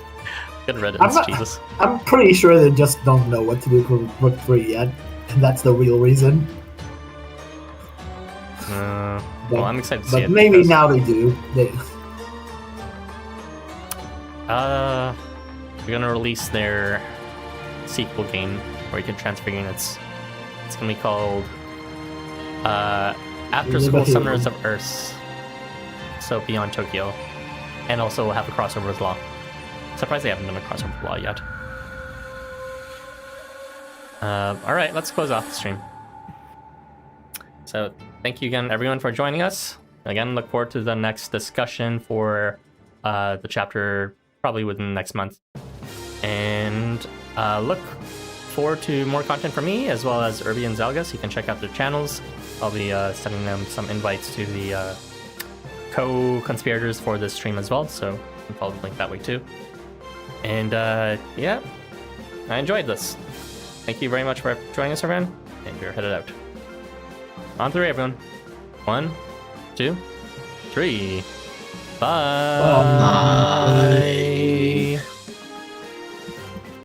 Good riddance, Jesus. I'm pretty sure they just don't know what to do for book 3 yet, and that's the real reason. Well, I'm excited to see it. But maybe now they do. We're gonna release their sequel game where you can transfer units. It's gonna be called After School Summoners of Earth. So Beyond Tokyo. And also we'll have a crossover with Law. Surprised they haven't done a crossover with Law yet. Alright, let's close off the stream. So thank you again everyone for joining us. Again, look forward to the next discussion for the chapter probably within the next month. And look forward to more content from me as well as Erbie and Zalgus. You can check out their channels. I'll be sending them some invites to the co-conspirators for this stream as well, so you can follow the link that way too. And yeah, I enjoyed this. Thank you very much for joining us, everyone, and we're headed out. On 3, everyone. 1, 2, 3. Bye. Bye.